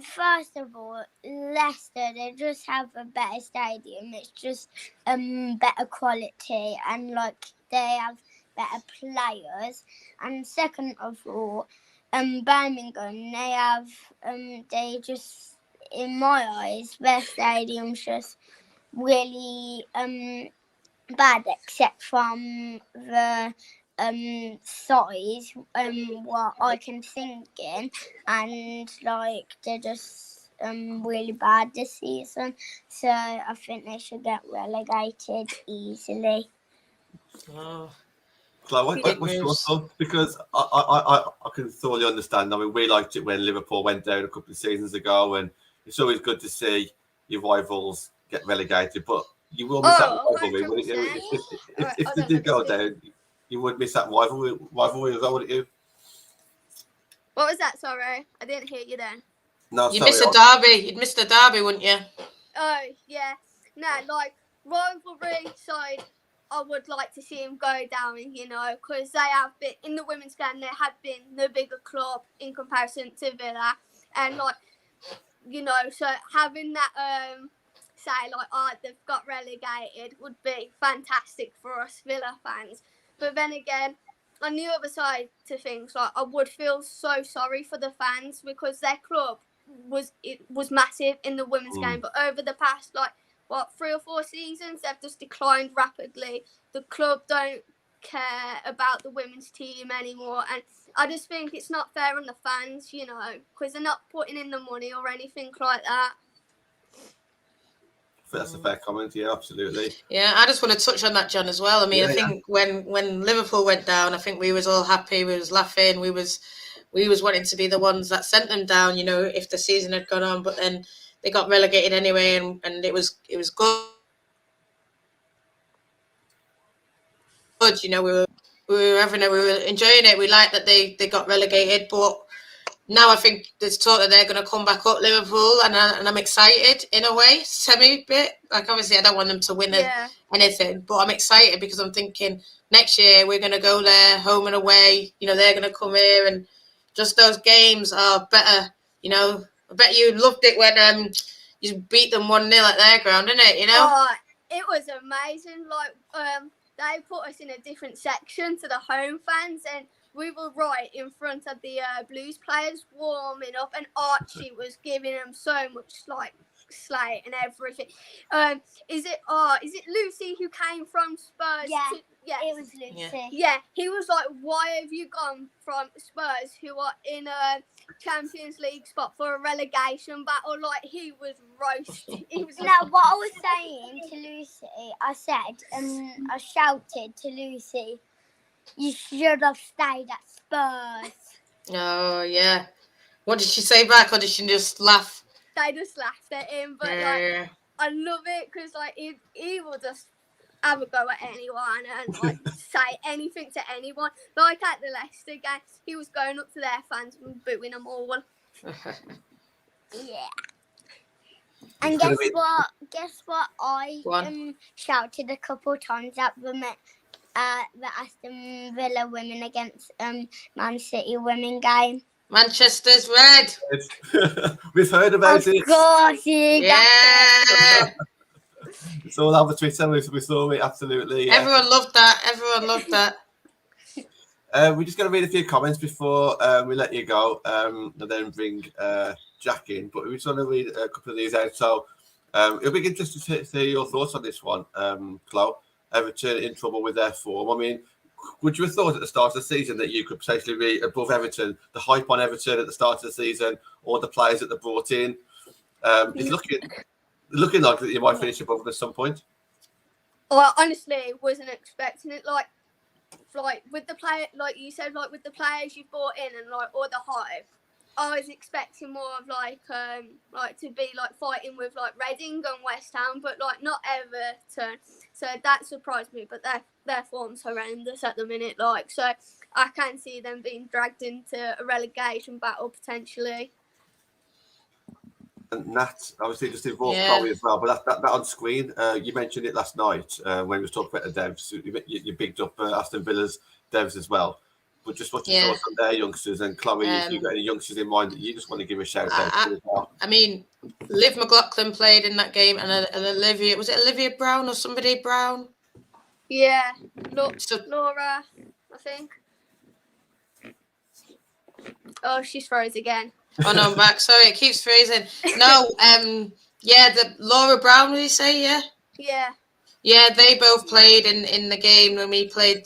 first of all, Leicester, they just have a better stadium. It's just better quality, and like they have better players. And second of all, Birmingham, they have they just, in my eyes, their stadium's just really bad, except from the size, what I can think in, and like they're just really bad this season, so I think they should get relegated easily. Chloe, what's your thought? Because I can thoroughly understand. I mean, we liked it when Liverpool went down a couple of seasons ago, and it's always good to see your rivals get relegated, but you will miss that rivalry, wouldn't you? If they did go down, you would miss that rivalry as well, wouldn't you? What was that? Sorry, I didn't hear you then. No, you'd miss a derby. You'd miss the derby, wouldn't you? Oh yeah, no, like rivalry side, I would like to see him go down, you know, because they have been in the women's game. They had been the bigger club in comparison to Villa, and like, you know, so having that say like, oh, they've got relegated would be fantastic for us Villa fans. But then again, on the other side to things, like I would feel so sorry for the fans because their club was massive in the women's game, but over the past 3 or 4 seasons, they've just declined rapidly. The club don't care about the women's team anymore, and I just think it's not fair on the fans, you know, because they're not putting in the money or anything like that. That's a fair comment. Yeah, absolutely. Yeah, I just want to touch on that, John, as well. I mean, I think when Liverpool went down, I think we was all happy. We was laughing. We was wanting to be the ones that sent them down, you know, if the season had gone on. But then they got relegated anyway, and it was good. You know, we were enjoying it. We liked that they got relegated, but now I think there's talk that they're going to come back up, Liverpool, and I'm excited in a way, semi-bit. Like, obviously, I don't want them to win anything, but I'm excited because I'm thinking next year we're going to go there, home and away. You know, they're going to come here, and just those games are better. You know, I bet you loved it when you beat them 1-0 at their ground, didn't it? You know? Oh, it was amazing. Like, they put us in a different section to the home fans, and we were right in front of the Blues players warming up, and Archie was giving them so much like slate and everything. Is it Lucy who came from Spurs? Yeah, it was Lucy. Yeah, he was like, "Why have you gone from Spurs, who are in a Champions League spot, for a relegation battle?" Like, he was roasted. He was Now, what I was saying to Lucy, I said, I shouted to Lucy, "You should have stayed at Spurs." Oh, yeah. What did she say back, or did she just laugh? They just laughed at him, but like, I love it because like he will just have a go at anyone and like say anything to anyone. Like at the Leicester game, he was going up to their fans and booing them all. Yeah. And guess what? I shouted a couple of times at the Aston Villa women against Man City women game. Manchester's red. We've heard about it. Of course, Yeah. It's all over Twitter. We saw it, absolutely. Yeah. Everyone loved that. We're just going to read a few comments before we let you go, and then bring Jack in. But we just want to read a couple of these out. So it'll be interesting to hear your thoughts on this one, Chloe. Everton in trouble with their form. I mean, would you have thought at the start of the season that you could potentially be above Everton? The hype on Everton at the start of the season, or the players that they brought in, it's looking like that you might finish above them at some point. Well, honestly, wasn't expecting it. Like with the player, like you said, like with the players you've brought in and like all the hype, I was expecting more of like to be like fighting with like Reading and West Ham, but like not Everton. So that surprised me. But their form's horrendous at the minute. Like, so I can see them being dragged into a relegation battle potentially. And Nat, obviously, just involved Chloe as well. But that on screen, you mentioned it last night when we were talking about the devs. You bigged up Aston Villa's devs as well. But just what you thought on their youngsters, and Chloe, if you've got any youngsters in mind that you just want to give a shout out to as well. I mean, Liv McLaughlin played in that game, and Olivia, was it Olivia Brown or somebody Brown? Yeah, Laura, I think. Oh, she's froze again. Oh no, I'm back. Sorry, it keeps freezing. No, the Laura Brown, did you say? Yeah, they both played in the game when we played.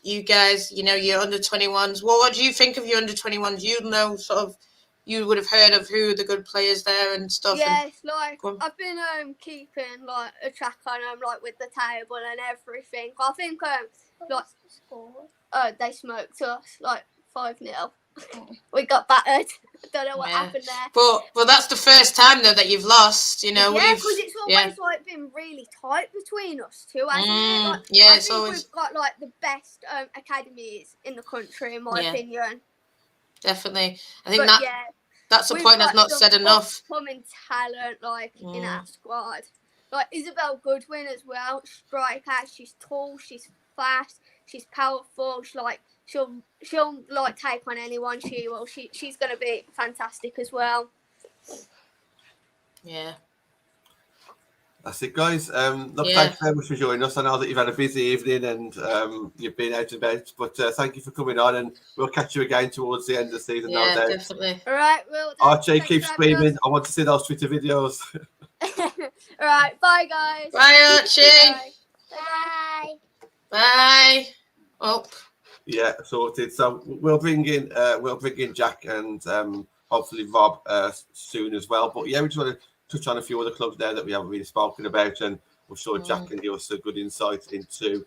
You guys, you know, your under 21s. Well, what do you think of your under 21s? You know, sort of, you would have heard of who the good players there and stuff. Yes, like I've been keeping like a track on them, like with the table and everything. I think they smoked us like 5-0. We got battered. I don't know what happened there. But that's the first time though that you've lost. You know, because it's always like been really tight between us two, hasn't it? Like, I think we've got like the best academies in the country, in my opinion. Definitely, I think that's a point I've not said enough. Upcoming talent, like in our squad, like Isabel Goodwin as well, striker. She's tall, she's fast, she's powerful. She'll like take on anyone. She's gonna be fantastic as well. Yeah. That's it, guys. Thanks very much for joining us. I know that you've had a busy evening and you've been out and about, but thank you for coming on, and we'll catch you again towards the end of the season. Yeah, definitely. All right, well, Archie, keep screaming. I want to see those Twitter videos. All right, bye, guys. Bye, Archie. Bye. Bye. Oh. Yeah, sorted. So we'll bring in Jack and hopefully Rob soon as well. But yeah, we just want to touch on a few other clubs there that we haven't really spoken about, and I'm sure Jack can give us a good insight into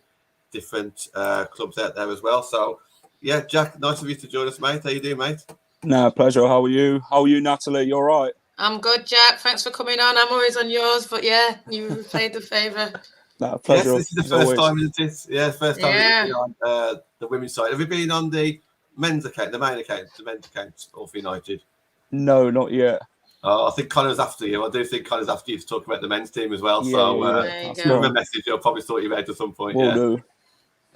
different clubs out there as well. So yeah, Jack, nice of you to join us, mate. How you doing, mate? No, pleasure. How are you? How are you, Natalie? You all right? I'm good, Jack. Thanks for coming on. I'm always on yours, but yeah, you played the favour. No, pleasure. Yes, this is the first time, isn't it? Yeah, first time you've been on the women's side. Have you been on the men's account, the main account, the men's account, all for United? No, not yet. I think Connor's after you. I do think Connor's after you to talk about the men's team as well. There you Give him go. a message. I'll probably sort you out at some point. Will do.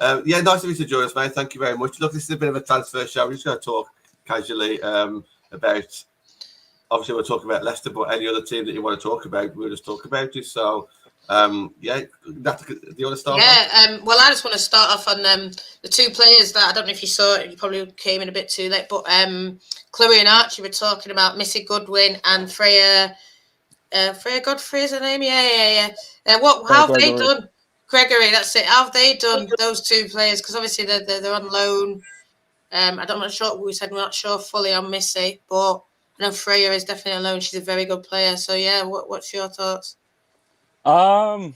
Nice of you to join us, mate. Thank you very much. Look, this is a bit of a transfer show. We're just going to talk casually about. Obviously, we're talking about Leicester, but any other team that you want to talk about, we'll just talk about it. So, do you want to start? Well, I just want to start off on the two players that I don't know if you saw it. You probably came in a bit too late, but Chloe and Archie were talking about Missy Goodwin and Freya. Freya Godfrey is her name. Yeah. How have they done? Gregory, that's it. How have they done, those two players? Because obviously they're on loan. I'm not sure. We said we're not sure fully on Missy, but I know Freya is definitely on loan. She's a very good player. So yeah, what's your thoughts? I'm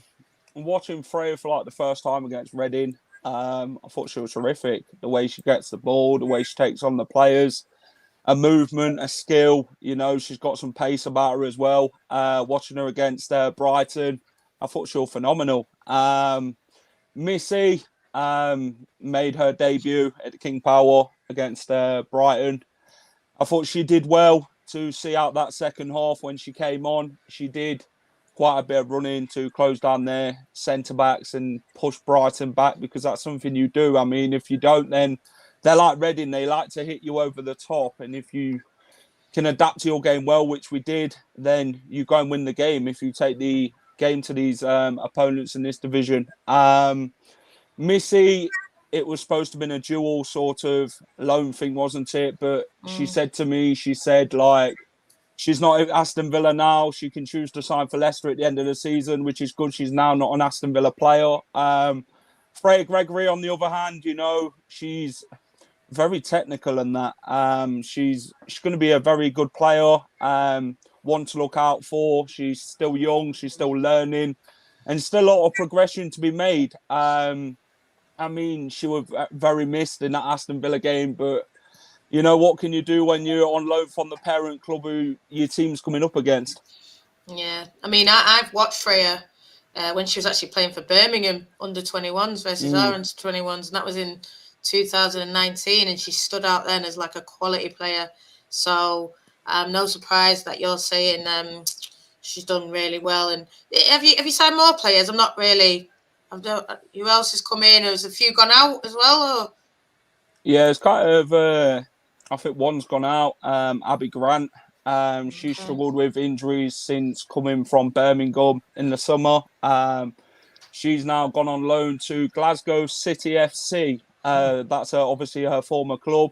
watching Freya for like the first time against Reading. I thought she was terrific. The way she gets the ball, the way she takes on the players, a movement, a skill. You know, she's got some pace about her as well. Watching her against Brighton, I thought she was phenomenal. Missy made her debut at the King Power against Brighton. I thought she did well to see out that second half when she came on. She did quite a bit of running to close down their centre-backs and push Brighton back, because that's something you do. I mean, if you don't, then they're like Reading. They like to hit you over the top. And if you can adapt to your game well, which we did, then you go and win the game if you take the game to these opponents in this division. Missy, it was supposed to have been a dual sort of loan thing, wasn't it? But she said to me, like, she's not at Aston Villa now. She can choose to sign for Leicester at the end of the season, which is good. She's now not an Aston Villa player. Freya Gregory, on the other hand, you know, she's very technical in that. She's going to be a very good player, one to look out for. She's still young. She's still learning, and still a lot of progression to be made. I mean, she was very missed in that Aston Villa game, but you know, what can you do when you're on loan from the parent club who your team's coming up against? Yeah, I mean, I've watched Freya when she was actually playing for Birmingham under-21s versus our under-21s, and that was in 2019, and she stood out then as like a quality player. So I'm no surprise that you're saying she's done really well. And have you signed more players? I'm not really. Who else has come in? Has a few gone out as well? Or? Yeah, it's kind of. I think one's gone out. Abby Grant. She struggled with injuries since coming from Birmingham in the summer. She's now gone on loan to Glasgow City FC. That's obviously her former club,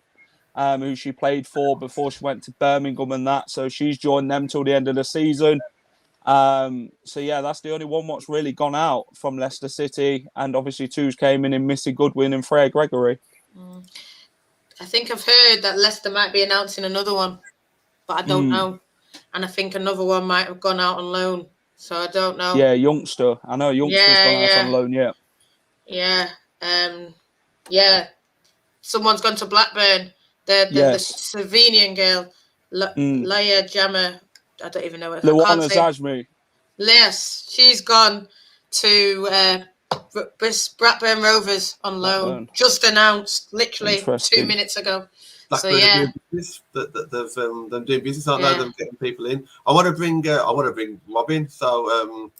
who she played for before she went to Birmingham and that. So she's joined them till the end of the season. So yeah, that's the only one what's really gone out from Leicester City. And obviously twos came in Missy Goodwin and Freya Gregory. I think I've heard that Leicester might be announcing another one, but I don't know. And I think another one might have gone out on loan. So I don't know. Yeah, youngster. I know youngster's gone out on loan, yeah. Yeah. Someone's gone to Blackburn. The Slovenian girl, Laya Jama. I don't even know what Luana Zajmi. Yes, she's gone to Blackburn Rovers on loan. Just announced, literally 2 minutes ago. Blackburn so yeah, they're doing business, aren't they? They're getting people in. I want to bring Rob in. So,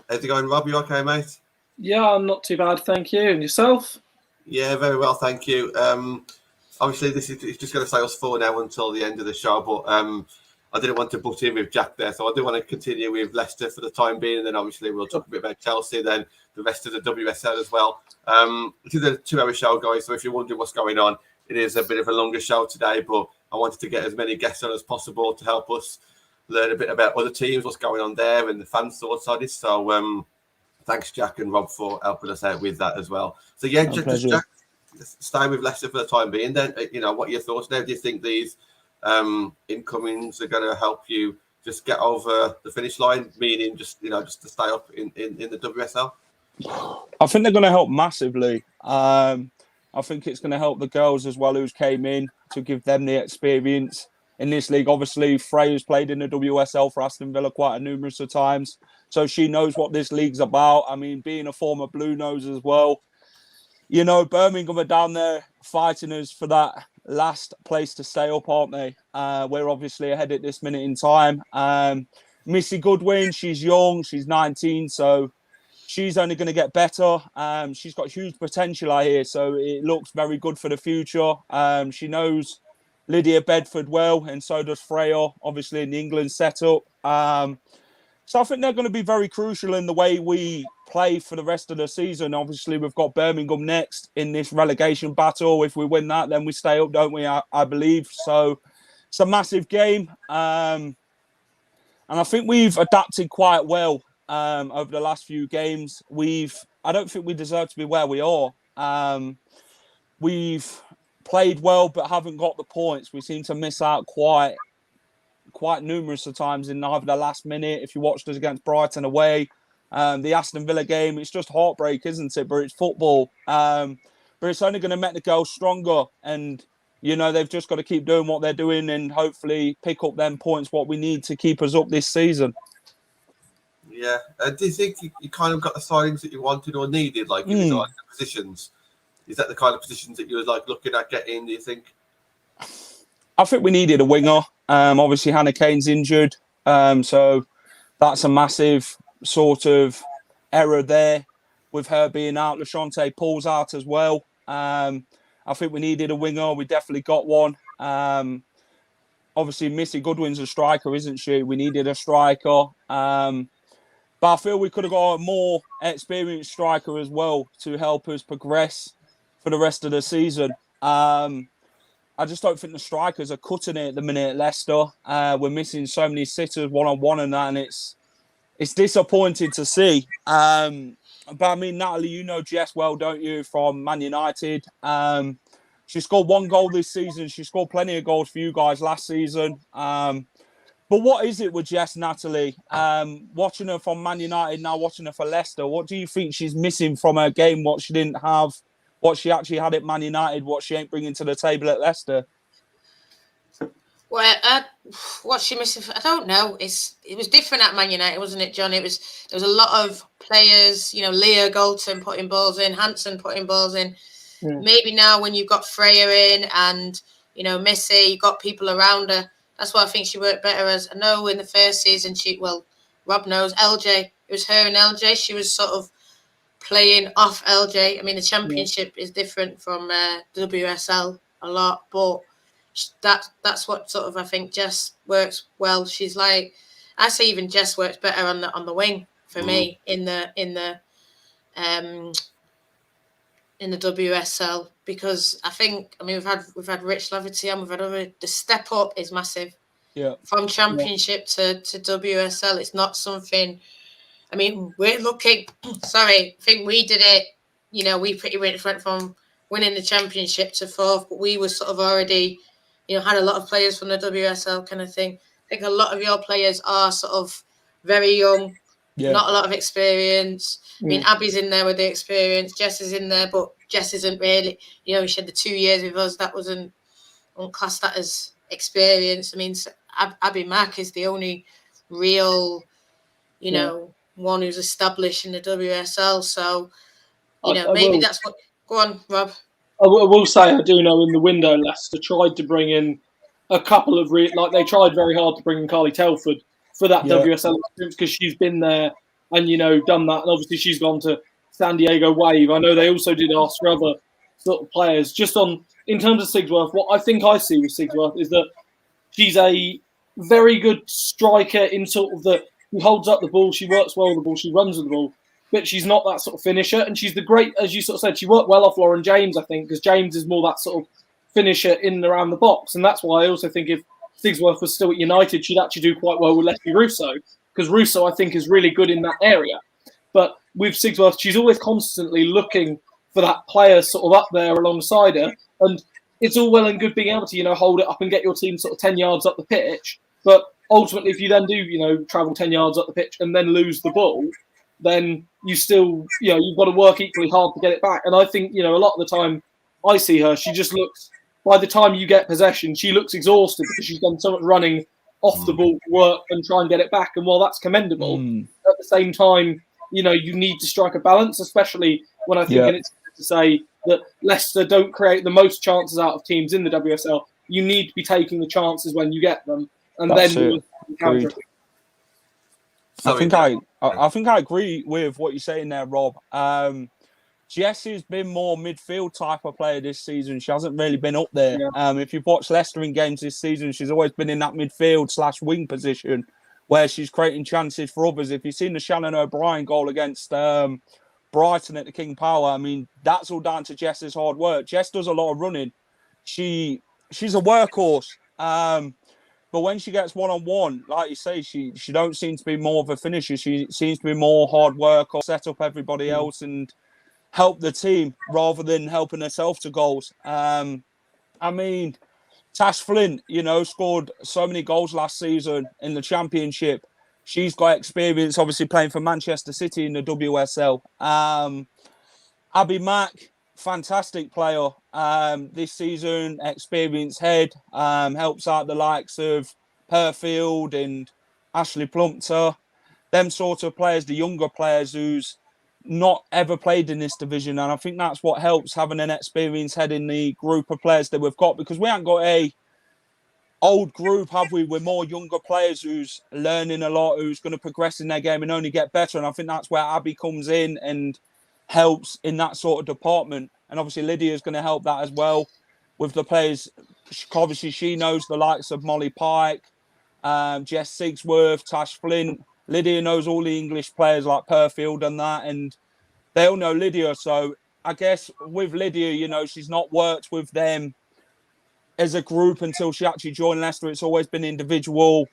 how's it going, Rob? You okay, mate? Yeah, I'm not too bad, thank you. And yourself? Yeah, very well, thank you. Obviously, it's just going to say us four now until the end of the show, but I didn't want to butt in with Jack there, so I do want to continue with Leicester for the time being, and then obviously we'll talk a bit about Chelsea, then the rest of the WSL as well. This is a 2-hour show, guys, so if you're wondering what's going on, it is a bit of a longer show today, but I wanted to get as many guests on as possible to help us learn a bit about other teams, what's going on there, and the fans' thoughts on it. So thanks, Jack and Rob, for helping us out with that as well. So yeah, just Jack, stay with Leicester for the time being. Then, what are your thoughts now? Do you think these incomings are going to help you just get over the finish line, meaning just to stay up in the WSL? I think they're going to help massively. I think it's going to help the girls as well who's came in to give them the experience in this league. Obviously, Freya's played in the WSL for Aston Villa quite a numerous of times, so she knows what this league's about. I mean, being a former Blue Nose as well, you know, Birmingham are down there fighting us for that last place to stay up, aren't they? We're obviously ahead at this minute in time. Missy Goodwin, she's young, she's 19, so she's only going to get better. She's got huge potential, I hear, so it looks very good for the future. She knows Lydia Bedford well, and so does Freya, obviously in the England setup. So I think they're going to be very crucial in the way we play for the rest of the season. Obviously, we've got Birmingham next in this relegation battle. If we win that, then we stay up, don't we? I believe. So it's a massive game. And I think we've adapted quite well over the last few games. I don't think we deserve to be where we are. We've played well, but haven't got the points. We seem to miss out quite numerous of times in either the last minute. If you watched us against Brighton away, the Aston Villa game, it's just heartbreak, isn't it? But it's football. But it's only going to make the girls stronger. And, you know, they've just got to keep doing what they're doing and hopefully pick up them points, what we need to keep us up this season. Yeah. Do you think you kind of got the signings that you wanted or needed, like in the positions? Is that the kind of positions that you were like looking at getting, do you think? I think we needed a winger. Obviously, Hannah Kane's injured. So that's a massive sort of error there with her being out. Lashante Paul's out as well. I think we needed a winger. We definitely got one. Obviously, Missy Goodwin's a striker, isn't she? We needed a striker. But I feel we could have got a more experienced striker as well to help us progress for the rest of the season. I just don't think the strikers are cutting it at the minute at Leicester. We're missing so many sitters one-on-one and that, and it's disappointing to see. But I mean, Natalie, you know Jess well, don't you, from Man United? She scored 1 goal this season. She scored plenty of goals for you guys last season. But what is it with Jess, Natalie? Watching her from Man United, now watching her for Leicester, what do you think she's missing from her game, what she didn't have, what she actually had at Man United, what she ain't bringing to the table at Leicester? Well, what's she missing? I don't know. It was different at Man United, wasn't it, John? There was a lot of players, you know, Leah Galton putting balls in, Hansen putting balls in. Yeah. Maybe now when you've got Freya in and, you know, Missy, you've got people around her. That's why I think she worked better. As I know in the first season, Rob knows, LJ, it was her and LJ. She was sort of playing off LJ. I mean, the championship is different from WSL a lot, but that's what sort of I think Jess works well. She's like, I say even Jess works better on the wing for me in the WSL, because I think, I mean, we've had Rich Laverty and we've had the step up is massive. Yeah. From championship to WSL, it's not something. I mean, we're looking. Sorry, I think we did it. You know, we pretty much went from winning the championship to 4th, but we were sort of already, you know, had a lot of players from the WSL kind of thing. I think a lot of your players are sort of very young, not a lot of experience. I mean, Abby's in there with the experience. Jess is in there, but Jess isn't really. You know, she had the 2 years with us. That wasn't classed that as experience. I mean, Abby Mack is the only real, you know, one who's established in the WSL. So, you know, maybe that's what. Go on, Rob. I will say I do know in the window Leicester tried to bring in a couple of they tried very hard to bring in Carly Telford for that WSL experience, because she's been there and, you know, done that, and obviously she's gone to San Diego Wave. I know they also did ask for other sort of players. Just in terms of Sigsworth, what I think I see with Sigsworth is that she's a very good striker in sort of the, who holds up the ball, she works well with the ball, she runs with the ball, but she's not that sort of finisher. And she's the great, as you sort of said, she worked well off Lauren James, I think, because James is more that sort of finisher in and around the box. And that's why I also think if Sigsworth was still at United, she'd actually do quite well with Leslie Russo, because Russo, I think, is really good in that area. But with Sigsworth, she's always constantly looking for that player sort of up there alongside her. And it's all well and good being able to, you know, hold it up and get your team sort of 10 yards up the pitch. But ultimately, if you then do, you know, travel 10 yards up the pitch and then lose the ball, then you still, you know, you've got to work equally hard to get it back. And I think, you know, a lot of the time I see her, she just looks, by the time you get possession, she looks exhausted because she's done so much running off the ball to work and try and get it back. And while that's commendable, at the same time, you know, you need to strike a balance, especially when I think it's to say that Leicester don't create the most chances out of teams in the WSL. You need to be taking the chances when you get them, and That's then it. counter. Agreed. I think I agree with what you're saying there, Rob. Jessie's been more midfield type of player this season. She hasn't really been up there. Yeah. If you've watched Leicester in games this season, she's always been in that midfield/wing position where she's creating chances for others. If you've seen the Shannon O'Brien goal against Brighton at the King Power, I mean, that's all down to Jess's hard work. Jess does a lot of running. She's a workhorse. But when she gets one-on-one, like you say, she don't seem to be more of a finisher. She seems to be more hard work or set up everybody else and help the team rather than helping herself to goals. I mean, Tash Flint, scored so many goals last season in the Championship. She's got experience, obviously, playing for Manchester City in the WSL. Abby Mack, fantastic player this season, experienced head, helps out the likes of Perfield and Ashley Plumpter. Them sort of players, the younger players who's not ever played in this division, and I think that's what helps, having an experienced head in the group of players that we've got, because we haven't got a old group, have we? We're more younger players who's learning a lot, who's going to progress in their game and only get better, and I think that's where Abby comes in and helps in that sort of department. And obviously Lydia's going to help that as well with the players. Obviously she knows the likes of Molly Pike, Jess Sigsworth, Tash Flint. Lydia knows all the English players like Perfield and that, and they all know Lydia. So I guess with Lydia, she's not worked with them as a group until she actually joined Leicester. It's always been individual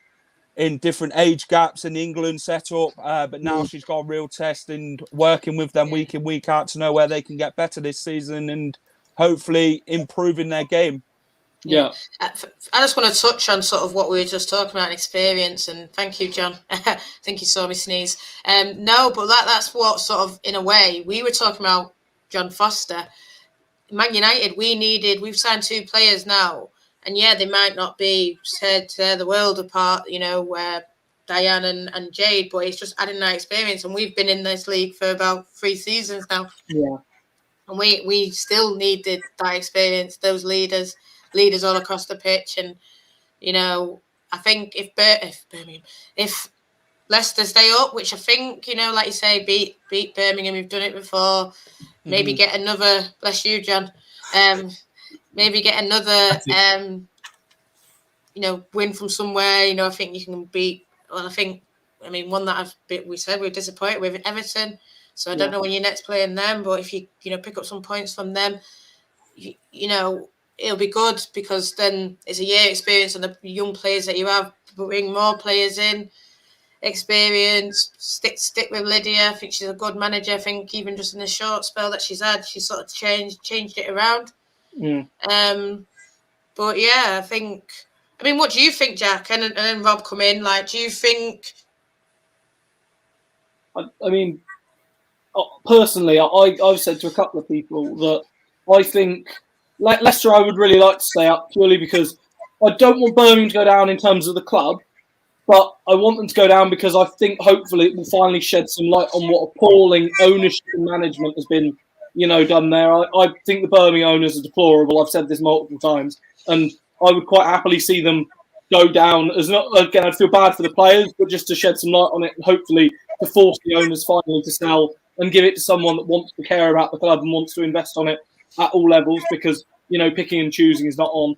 in different age gaps in the England setup. But now she's got a real test and working with them week in, week out to know where they can get better this season and hopefully improving their game. Yeah. I just want to touch on sort of what we were just talking about, experience, and thank you, John. I think you saw me sneeze. No, but that's what sort of, in a way, we were talking about John Foster. Man United, we've signed 2 players now, and yeah, they might not be tear the world apart, where Diane and Jade, but it's just adding that experience, and we've been in this league for about 3 seasons now. Yeah. And we still needed that experience, those leaders all across the pitch. And I think if Leicester stay up, which I think, like you say, beat Birmingham, we've done it before, maybe get another, bless you, John, maybe get another win from somewhere. I think you can beat, one that we said we're disappointed with, Everton. So I don't know when you're next playing them, but if you pick up some points from them, it'll be good, because then it's a year experience on the young players that you have. Bring more players in, experience. Stick with Lydia. I think she's a good manager. I think even just in the short spell that she's had, she sort of changed it around. But yeah, I think. What do you think, Jack? And then Rob come in. Like, do you think? Personally, I've said to a couple of people that I think Leicester, I would really like to stay up, purely because I don't want Birmingham to go down in terms of the club, but I want them to go down because I think hopefully it will finally shed some light on what appalling ownership and management has been, done there. I think the Birmingham owners are deplorable. I've said this multiple times, and I would quite happily see them go down. I'd feel bad for the players, but just to shed some light on it and hopefully to force the owners finally to sell and give it to someone that wants to care about the club and wants to invest on it at all levels, because picking and choosing is not on.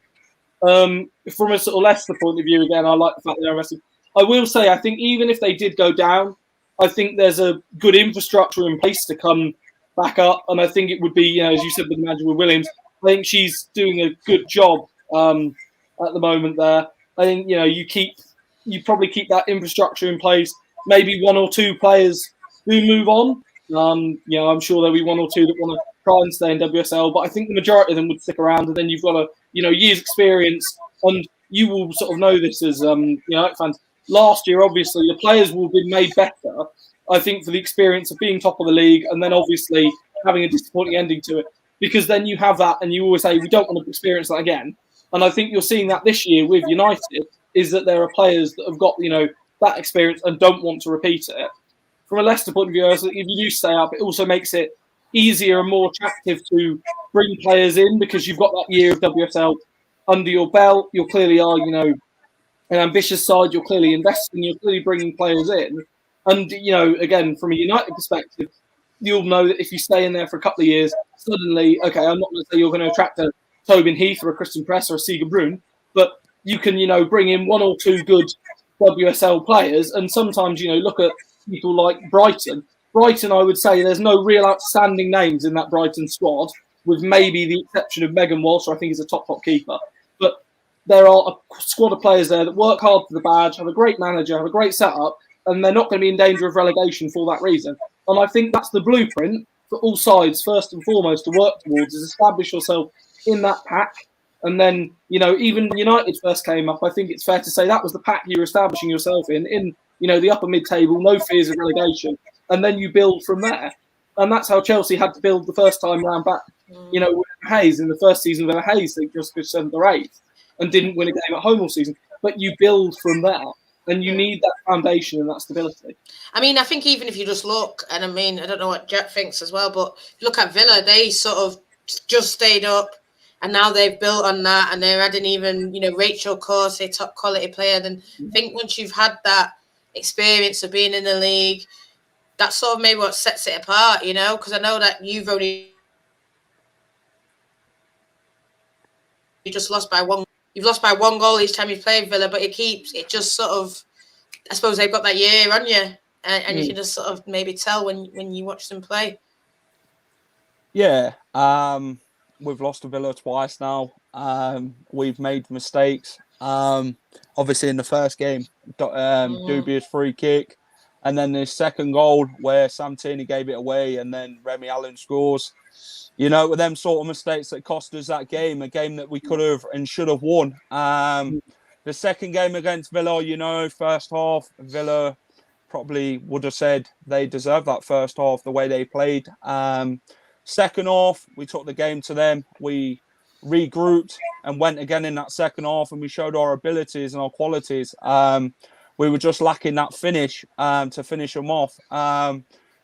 From a sort of Leicester point of view, again, I like the fact they're invested. I will say, I think even if they did go down, I think there's a good infrastructure in place to come back up, and I think it would be, as you said, with the manager with Williams, I think she's doing a good job at the moment there. I think you probably keep that infrastructure in place. Maybe 1 or 2 players do move on. I'm sure there'll be 1 or 2 that want to try and stay in WSL, but I think the majority of them would stick around, and then you've got a year's experience, and you will sort of know this as fans. Last year, obviously, the players will be made better, I think, for the experience of being top of the league, and then obviously having a disappointing ending to it, because then you have that, and you always say we don't want to experience that again. And I think you're seeing that this year with United, is that there are players that have got that experience and don't want to repeat it. From a Leicester point of view, if you do stay up, it also makes it easier and more attractive to bring players in because you've got that year of WSL under your belt. You clearly are, you know, an ambitious side. You're clearly investing. You're clearly bringing players in. And, you know, again, from a United perspective, you'll know that if you stay in there for a couple of years, suddenly, okay, I'm not going to say you're going to attract a Tobin Heath or a Kristen Press or a Siga Brun, but you can, you know, bring in one or two good WSL players. And sometimes, you know, look at people like Brighton. Brighton, I would say there's no real outstanding names in that Brighton squad, with maybe the exception of Megan Walsh, who I think is a top keeper. But there are a squad of players there that work hard for the badge, have a great manager, have a great setup, and they're not going to be in danger of relegation for that reason. And I think that's the blueprint for all sides, first and foremost, to work towards, is establish yourself in that pack. And then, you know, even when United first came up, I think it's fair to say that was the pack you were establishing yourself in, you know, the upper mid-table, no fears of relegation. And then you build from there. And that's how Chelsea had to build the first time round back, you know, with Hayes in the first season with Hayes, they just got 7th or 8th and didn't win a game at home all season. But you build from there. And you need that foundation and that stability. I mean, I think even if you just look, and I mean, I don't know what Jack thinks as well, but look at Villa, they sort of just stayed up and now they've built on that and they're adding even, you know, Rachel Corsie, top quality player. Then I think once you've had that experience of being in the league, that's sort of maybe what sets it apart, you know, because I know that you just lost by one. You've lost by one goal each time you've played Villa, but it just sort of, I suppose they've got that year on you, and you can just sort of maybe tell when you watch them play. Yeah, we've lost to Villa twice now. We've made mistakes. Obviously in the first game, dubious free kick, and then the second goal where Sam Tierney gave it away, and then Remy Allen scores. You know, with them sort of mistakes that cost us that game, a game that we could have and should have won. The second game against Villa, you know, first half, Villa probably would have said they deserved that first half, the way they played. Second half, we took the game to them. We regrouped and went again in that second half, and we showed our abilities and our qualities. We were just lacking that finish to finish them off.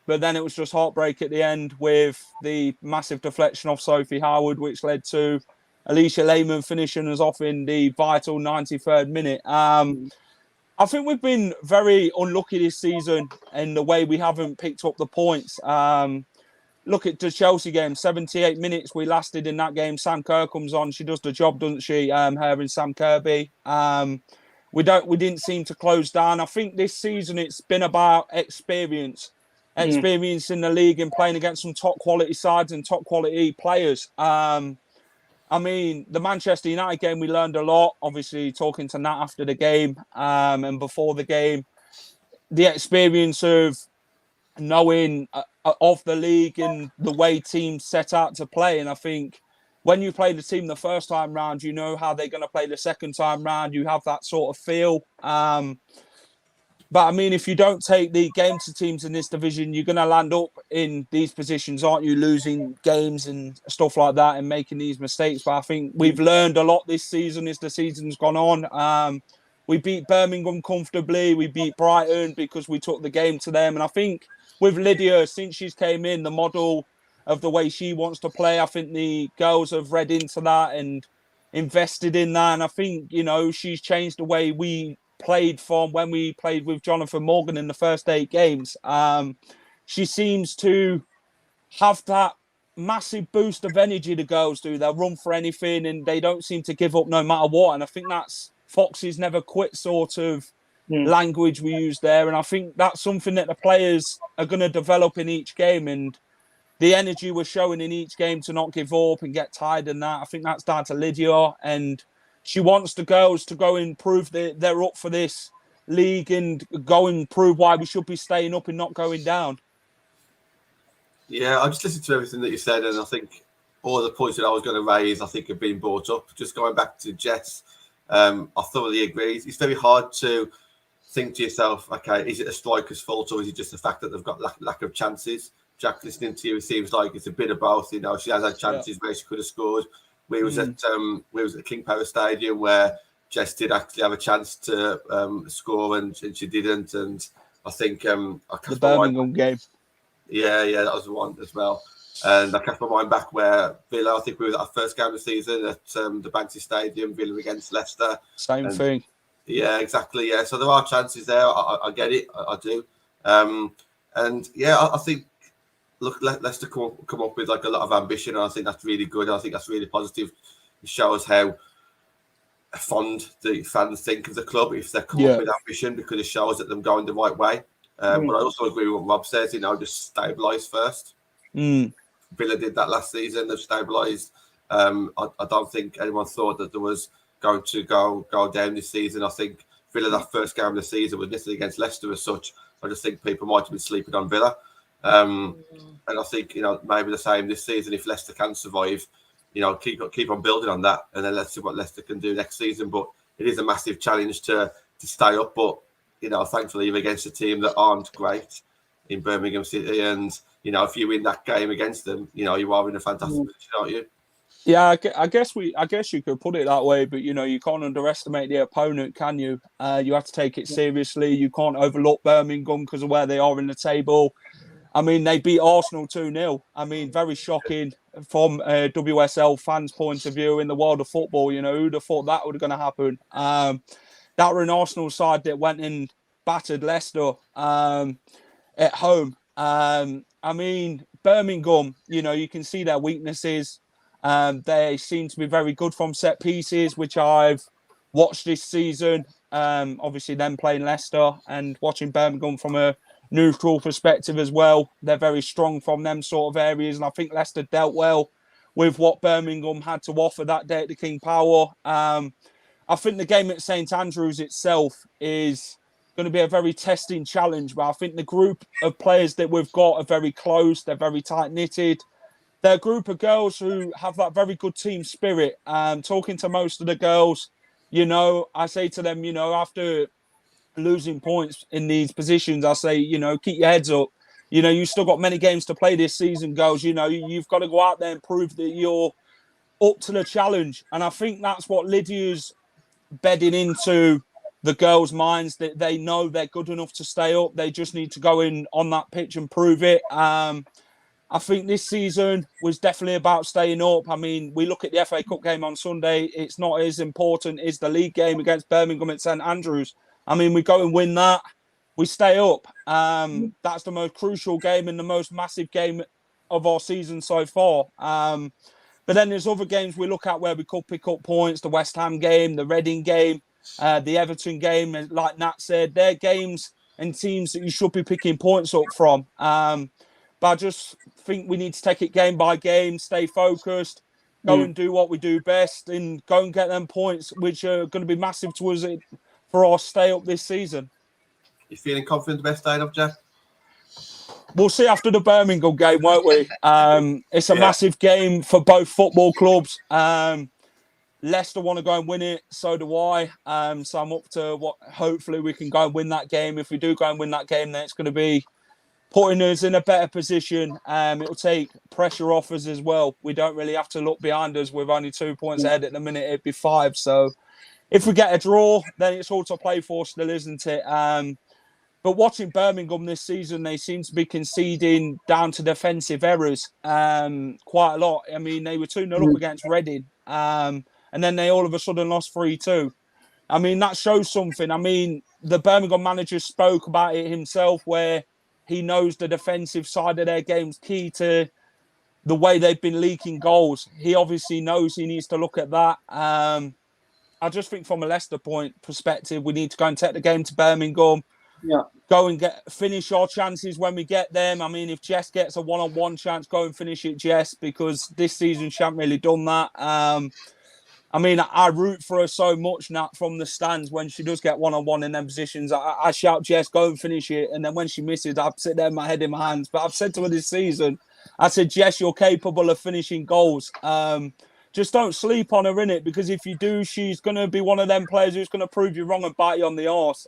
But then it was just heartbreak at the end with the massive deflection of Sophie Howard, which led to Alicia Lehman finishing us off in the vital 93rd minute. I think we've been very unlucky this season in the way we haven't picked up the points. Look at the Chelsea game, 78 minutes we lasted in that game. Sam Kerr comes on. She does the job, doesn't she? Her and Sam Kirby. We didn't seem to close down. I think this season it's been about experience in the league and playing against some top quality sides and top quality players. I mean, the Manchester United game, we learned a lot. Obviously, talking to Nat after the game and before the game, the experience of knowing of the league and the way teams set out to play. And I think when you play the team the first time round, you know how they're going to play the second time round. You have that sort of feel. But I mean, if you don't take the game to teams in this division, you're going to land up in these positions, aren't you? Losing games and stuff like that and making these mistakes. But I think we've learned a lot this season as the season's gone on. We beat Birmingham comfortably. We beat Brighton because we took the game to them. And I think with Lydia, since she's came in, the model of the way she wants to play, I think the girls have read into that and invested in that. And I think, you know, she's changed the way we played from when we played with Jonathan Morgan in the first 8 games. She seems to have that massive boost of energy the girls do. They'll run for anything and they don't seem to give up no matter what. And I think that's Fox's never quit sort of language we use there. And I think that's something that the players are going to develop in each game. And the energy we're showing in each game to not give up and get tired and that, I think that's down to Lydia. And she wants the girls to go and prove that they're up for this league and go and prove why we should be staying up and not going down. Yeah, I just listened to everything that you said, and I think all the points that I was going to raise, I think, have been brought up. Just going back to Jets, I thoroughly agree. It's very hard to think to yourself, okay, is it a striker's fault or is it just the fact that they've got lack of chances? Jack, listening to you, it seems like it's a bit of both. You know, she has had chances where she could have scored. We was at King Power Stadium where Jess did actually have a chance to score and she didn't. And I think the Birmingham game. Yeah, that was the one as well. And I cast my mind back where Villa, I think we were at our first game of the season at the Banksy Stadium, Villa against Leicester. Same thing. Yeah, exactly. Yeah, so there are chances there. I get it. I do. And yeah, I think, look, Leicester come up with like a lot of ambition, and I think that's really good. I think that's really positive. It shows how fond the fans think of the club if they come up with ambition, because it shows that them going the right way. But I also agree with what Rob says. Just stabilise first. Villa did that last season. They've stabilised. I don't think anyone thought that there was going to go down this season. I think Villa, that first game of the season, was listed against Leicester as such. I just think people might have been sleeping on Villa. And I think, maybe the same this season. If Leicester can survive, keep on building on that, and then let's see what Leicester can do next season. But it is a massive challenge to stay up. But thankfully, you're against a team that aren't great in Birmingham City, and if you win that game against them, you are in a fantastic position, aren't you? Yeah, I guess you could put it that way, but you can't underestimate the opponent, can you? You have to take it seriously. You can't overlook Birmingham because of where they are in the table. I mean, they beat Arsenal 2-0. I mean, very shocking from a WSL fans' point of view in the world of football. Who'd have thought that would going to happen? That were an Arsenal side that went and battered Leicester at home. I mean, Birmingham, you can see their weaknesses. They seem to be very good from set pieces, which I've watched this season. Obviously, them playing Leicester and watching Birmingham from a neutral perspective as well. They're very strong from them sort of areas, and I think Leicester dealt well with what Birmingham had to offer that day at the King Power. I think the game at St Andrews itself is going to be a very testing challenge, but I think the group of players that we've got are very close. They're very tight-knitted. They're a group of girls who have that very good team spirit. Talking to most of the girls, I say to them, after losing points in these positions, I say, keep your heads up. You still got many games to play this season, girls. You've got to go out there and prove that you're up to the challenge. And I think that's what Lydia's bedding into the girls' minds, that they know they're good enough to stay up. They just need to go in on that pitch and prove it. I think this season was definitely about staying up. I mean, we look at the FA Cup game on Sunday. It's not as important as the league game against Birmingham at St Andrews. I mean, we go and win that. We stay up. That's the most crucial game and the most massive game of our season so far. But then there's other games we look at where we could pick up points. The West Ham game, the Reading game, the Everton game. Like Nat said, they're games and teams that you should be picking points up from. But I just think we need to take it game by game, stay focused, go and do what we do best, and go and get them points, which are going to be massive to us for our stay up this season. You feeling confident the best staying up, Jeff? We'll see after the Birmingham game, won't we? It's a massive game for both football clubs. Leicester want to go and win it, so do I. So I'm up to what hopefully we can go and win that game. If we do go and win that game, then it's going to be putting us in a better position. It'll take pressure off us as well. We don't really have to look behind us. We're only 2 points ahead at the minute. It'd be 5. So if we get a draw, then it's all to play for still, isn't it? But watching Birmingham this season, they seem to be conceding down to defensive errors quite a lot. I mean, they were 2-0 up against Reading, and then they all of a sudden lost 3-2. I mean, that shows something. I mean, the Birmingham manager spoke about it himself, where he knows the defensive side of their game's key to the way they've been leaking goals. He obviously knows he needs to look at that. I just think from a Leicester perspective, we need to go and take the game to Birmingham. Yeah. Go and finish our chances when we get them. I mean, if Jess gets a one-on-one chance, go and finish it, Jess, because this season she hasn't really done that. I mean, I root for her so much now from the stands when she does get one-on-one in them positions. I shout, Jess, go and finish it. And then when she misses, I sit there with my head in my hands. But I've said to her this season, I said, Jess, you're capable of finishing goals. Just don't sleep on her, innit? Because if you do, she's going to be one of them players who's going to prove you wrong and bite you on the arse.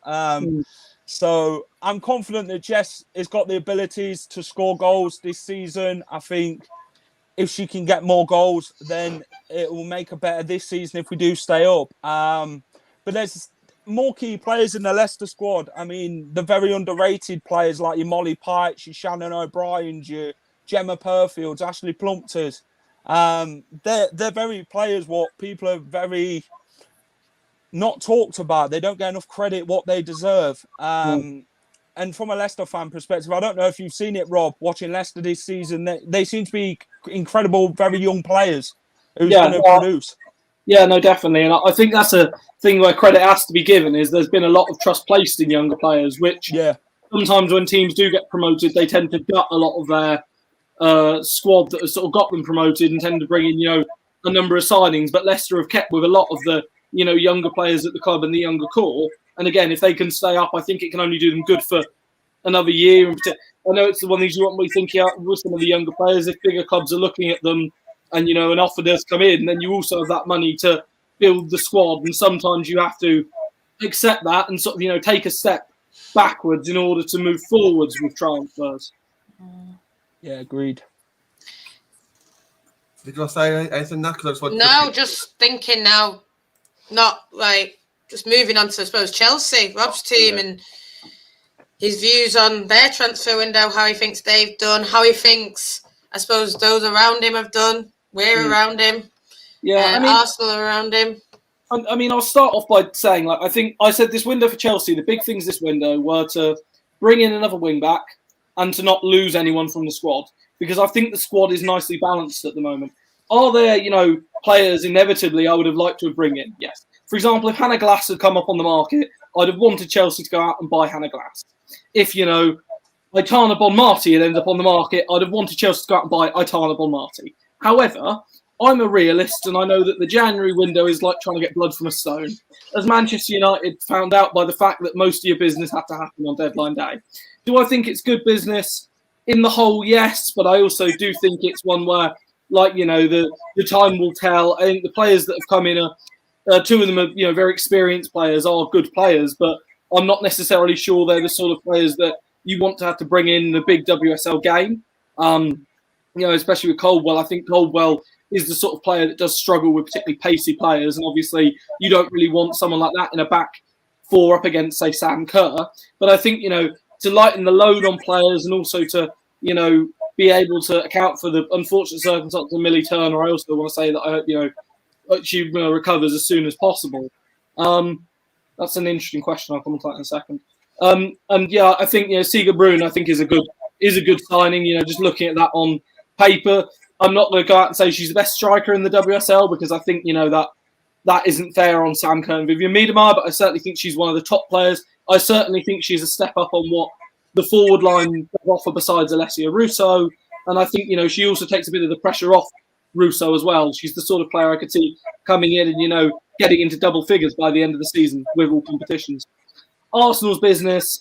So I'm confident that Jess has got the abilities to score goals this season. I think if she can get more goals, then it will make her better this season if we do stay up. But there's more key players in the Leicester squad. I mean, the very underrated players like your Molly Pikes, your Shannon O'Briens, your Gemma Perfields, Ashley Plumpters. They're very players what people are very not talked about. They don't get enough credit what they deserve. And from a Leicester fan perspective, I don't know if you've seen it, Rob, watching Leicester this season, they seem to be incredible, very young players who's going to produce. Yeah, no, definitely. And I think that's a thing where credit has to be given, is there's been a lot of trust placed in younger players, which sometimes when teams do get promoted, they tend to gut a lot of their squad that has sort of got them promoted and tend to bring in, a number of signings. But Leicester have kept with a lot of the, younger players at the club and the younger core. And again, if they can stay up, I think it can only do them good for another year. I know it's the one thing you want me thinking out with some of the younger players. If bigger clubs are looking at them and, an offer does come in, then you also have that money to build the squad. And sometimes you have to accept that and sort of, take a step backwards in order to move forwards with transfers. Yeah, agreed. Did you want to say anything, Nat? No, just thinking now, not like just moving on to, I suppose, Chelsea, Rob's team, and his views on their transfer window, how he thinks they've done, how he thinks, I suppose, those around him have done. We're around him. Yeah, Arsenal are around him. I mean, I'll start off by saying, I think I said this window for Chelsea, the big things this window were to bring in another wing back and to not lose anyone from the squad, because I think the squad is nicely balanced at the moment. Are there, players inevitably I would have liked to have bring in? Yes. For example, if Hannah Glass had come up on the market, I'd have wanted Chelsea to go out and buy Hannah Glass. If, Aitana Bonmati had ended up on the market, I'd have wanted Chelsea to go out and buy Aitana Bonmati. However, I'm a realist, and I know that the January window is like trying to get blood from a stone. As Manchester United found out by the fact that most of your business had to happen on deadline day. Do I think it's good business? In the whole, yes, but I also do think it's one where, the time will tell. I think the players that have come in two of them are, very experienced players, are good players, but I'm not necessarily sure they're the sort of players that you want to have to bring in the big WSL game. Especially with Coldwell. I think Coldwell is the sort of player that does struggle with particularly pacey players, and obviously you don't really want someone like that in a back four up against, say, Sam Kerr. But I think, to lighten the load on players and also to, be able to account for the unfortunate circumstances of Millie Turner, I also want to say that I hope, she recovers as soon as possible. That's an interesting question. I'll comment on that in a second. I think Siga Brun, I think is a good signing. Just looking at that on paper, I'm not going to go out and say she's the best striker in the WSL, because I think that isn't fair on Sam Kerr and Vivian Miedemar. But I certainly think she's one of the top players. I certainly think she's a step up on what the forward line offer besides Alessia Russo, and I think she also takes a bit of the pressure off Russo as well. She's the sort of player I could see coming in and getting into double figures by the end of the season with all competitions. Arsenal's business,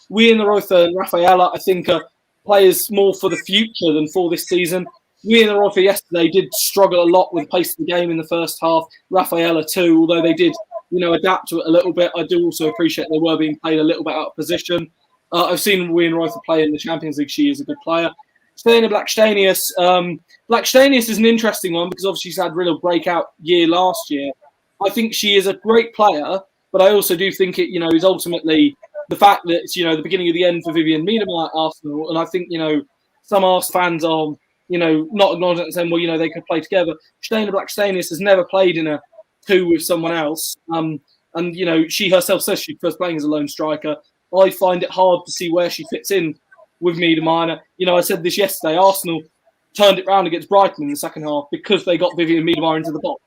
we in the Rother and Rafaela, I think, are players more for the future than for this season. We in the Rother yesterday did struggle a lot with the pace of the game in the first half. Rafaela too, although they did adapt to it a little bit. I do also appreciate they were being played a little bit out of position. I've seen Wien Rother play in the Champions League. She is a good player. Stena Blackstenius. Blackstenius is an interesting one because obviously she's had a real breakout year last year. I think she is a great player, but I also do think it, is ultimately the fact that it's, the beginning of the end for Vivian Miedemar at Arsenal. And I think, some Arsenal fans are, not acknowledging it, saying, well, they could play together. Stena Blackstenius has never played in a two with someone else. And, she herself says she's first playing as a lone striker. I find it hard to see where she fits in with Miedemar. I said this yesterday, Arsenal turned it round against Brighton in the second half because they got Vivian Miedemar into the box.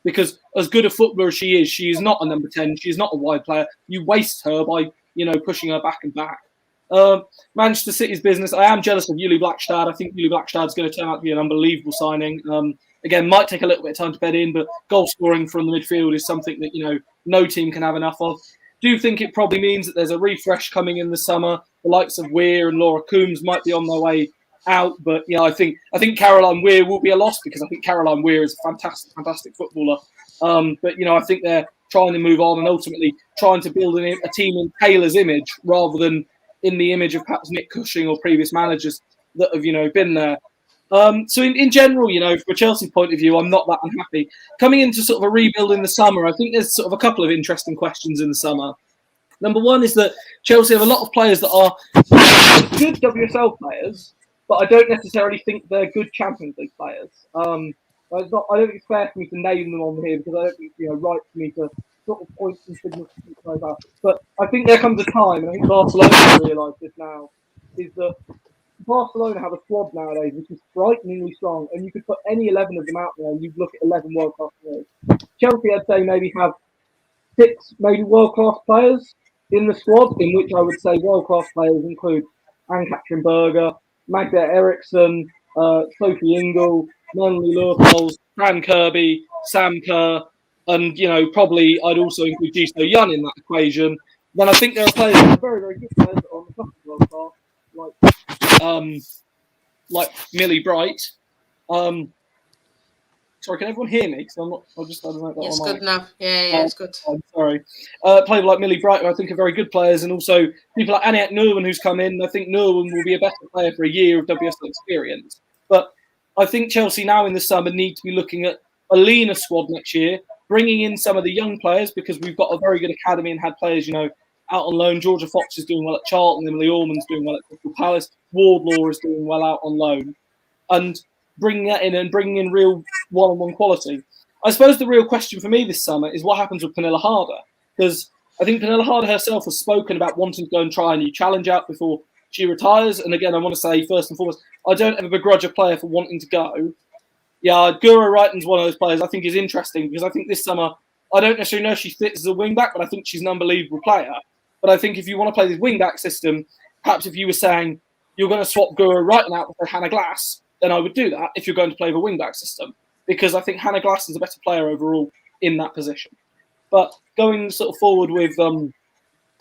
Because as good a footballer as she is not a number 10. She is not a wide player. You waste her by, pushing her back and back. Manchester City's business, I am jealous of Yuli Blackstad. I think Yuli Blackstad's going to turn out to be an unbelievable signing. Again, might take a little bit of time to bed in, but goal scoring from the midfield is something that, no team can have enough of. Do think it probably means that there's a refresh coming in the summer. The likes of Weir and Laura Coombs might be on their way out, but I think Caroline Weir will be a loss because I think Caroline Weir is a fantastic footballer. But I think they're trying to move on and ultimately trying to build a team in Taylor's image rather than in the image of perhaps Nick Cushing or previous managers that have been there. So in general, from a Chelsea point of view, I'm not that unhappy. Coming into sort of a rebuild in the summer, I think there's sort of a couple of interesting questions in the summer. Number one is that Chelsea have a lot of players that are good WSL players, but I don't necessarily think they're good Champions League players. It's not, I don't think it's fair for me to name them on here because I don't think it's right for me to sort of point some significant players out. But I think there comes a time, and I think Barcelona realise this now, is that Barcelona have a squad nowadays which is frighteningly strong, and you could put any 11 of them out there and you'd look at 11 world-class players. Chelsea, I'd say, maybe have 6 maybe world-class players in the squad, in which I would say world-class players include Ann-Katrin Berger, Magda Eriksson, Sophie Ingle, Melanie Leupolz, Fran Kirby, Sam Kerr, and probably I'd also include Ji So-yun in that equation. Then I think there are players that are very, very good players on the top of the world class, like Millie Bright. Sorry, can everyone hear me? Because I don't know that It's one good now. Yeah, it's good. I'm sorry. Players like Millie Bright, who I think are very good players, and also people like Aniek Nurwen, who's come in. I think Nurwen will be a better player for a year of WSL experience. But I think Chelsea now in the summer need to be looking at a leaner squad next year, bringing in some of the young players because we've got a very good academy and had players, out on loan. Georgia Fox is doing well at Charlton, Emily Orman's doing well at Crystal Palace, Wardlaw is doing well out on loan. And bringing that in and bringing in real one-on-one quality. I suppose the real question for me this summer is what happens with Pernilla Harder, because I think Pernilla Harder herself has spoken about wanting to go and try a new challenge out before she retires. And again, I want to say first and foremost, I don't ever begrudge a player for wanting to go. Yeah, Guro Reiten's one of those players I think is interesting because I think this summer, I don't necessarily know if she fits as a wing-back, but I think she's an unbelievable player. But I think if you want to play this wing-back system, perhaps if you were saying you're going to swap Guro Reiten out for Hannah Glass, then I would do that if you're going to play the wing-back system, because I think Hannah Glass is a better player overall in that position. But going sort of forward with sort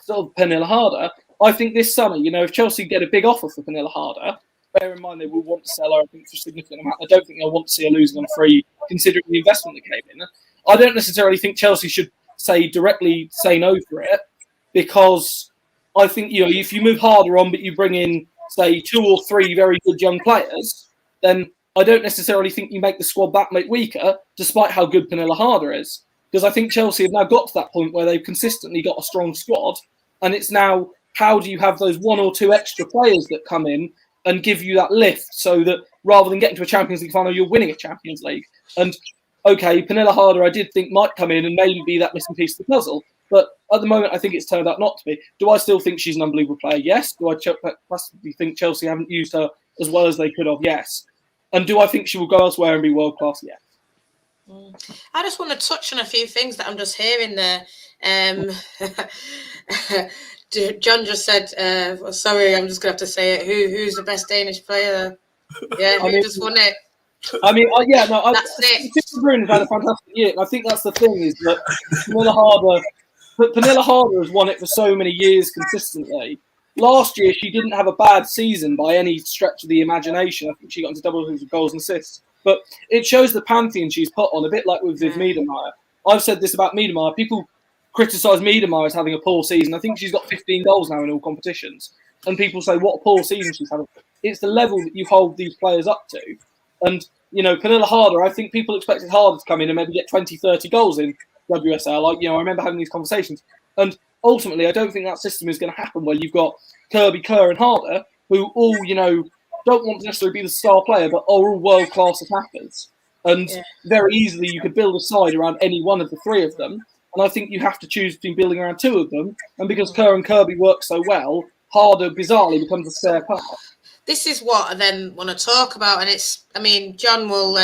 of Pernilla Harder, I think this summer, if Chelsea get a big offer for Pernilla Harder, bear in mind they will want to sell her, I think, for a significant amount. I don't think they'll want to see her losing on free, considering the investment that came in. I don't necessarily think Chelsea should directly say no for it, because I think, if you move Harder on, but you bring in, say, 2 or 3 very good young players, then I don't necessarily think you make the squad that much weaker, despite how good Pernilla Harder is. Because I think Chelsea have now got to that point where they've consistently got a strong squad, and it's now, how do you have those 1 or 2 extra players that come in and give you that lift so that rather than getting to a Champions League final, you're winning a Champions League? And, okay, Pernilla Harder I did think might come in and maybe be that missing piece of the puzzle, but at the moment I think it's turned out not to be. Do I still think she's an unbelievable player? Yes. Do I possibly think Chelsea haven't used her as well as they could have? Yes. And do I think she will go elsewhere and be world class? Yeah. I just want to touch on a few things that I'm just hearing there. John just said, well, sorry, I'm just going to have to say it. Who's the best Danish player? Yeah, who just won it? I mean, that's it. Tim Brune has had a fantastic year. And I think that's the thing is that Pernilla Harder has won it for so many years consistently. Last year, she didn't have a bad season by any stretch of the imagination. I think she got into double digits of goals and assists. But it shows the pantheon she's put on, a bit like with Viv Miedemeier. I've said this about Miedemeier. People criticise Miedemeier as having a poor season. I think she's got 15 goals now in all competitions. And people say, what a poor season she's having. It's the level that you hold these players up to. And, Pernilla Harder, I think people expected Harder to come in and maybe get 20, 30 goals in WSL. I remember having these conversations. And ultimately, I don't think that system is going to happen where you've got Kirby, Kerr and Harder, who all, don't want to necessarily be the star player, but are all world-class attackers. And very easily you could build a side around any one of the 3 of them. And I think you have to choose between building around 2 of them. And because Kerr and Kirby work so well, Harder bizarrely becomes a spare part. This is what I then want to talk about. And John will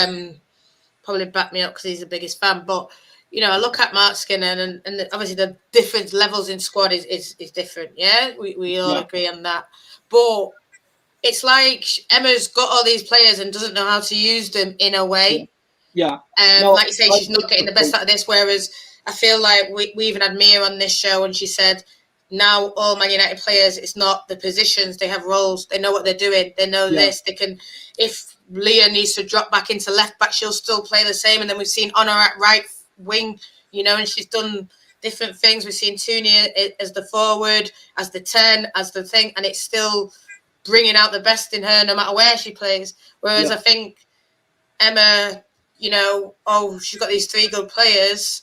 probably back me up because he's the biggest fan. But, I look at Mark Skinner and obviously the different levels in squad is different. Yeah, we all agree on that. But it's like Emma's got all these players and doesn't know how to use them in a way. Yeah. Like you say, she's not getting the best out of this. Whereas I feel like we even had Mia on this show and she said, now all Man United players, it's not the positions, they have roles, they know what they're doing, they know this, they can, if Leah needs to drop back into left back, she'll still play the same. And then we've seen Honor at right wing, and she's done different things. We've seen Tunia as the forward, as the 10, as the thing, and it's still bringing out the best in her no matter where she plays. Whereas I think Emma, she's got these 3 good players,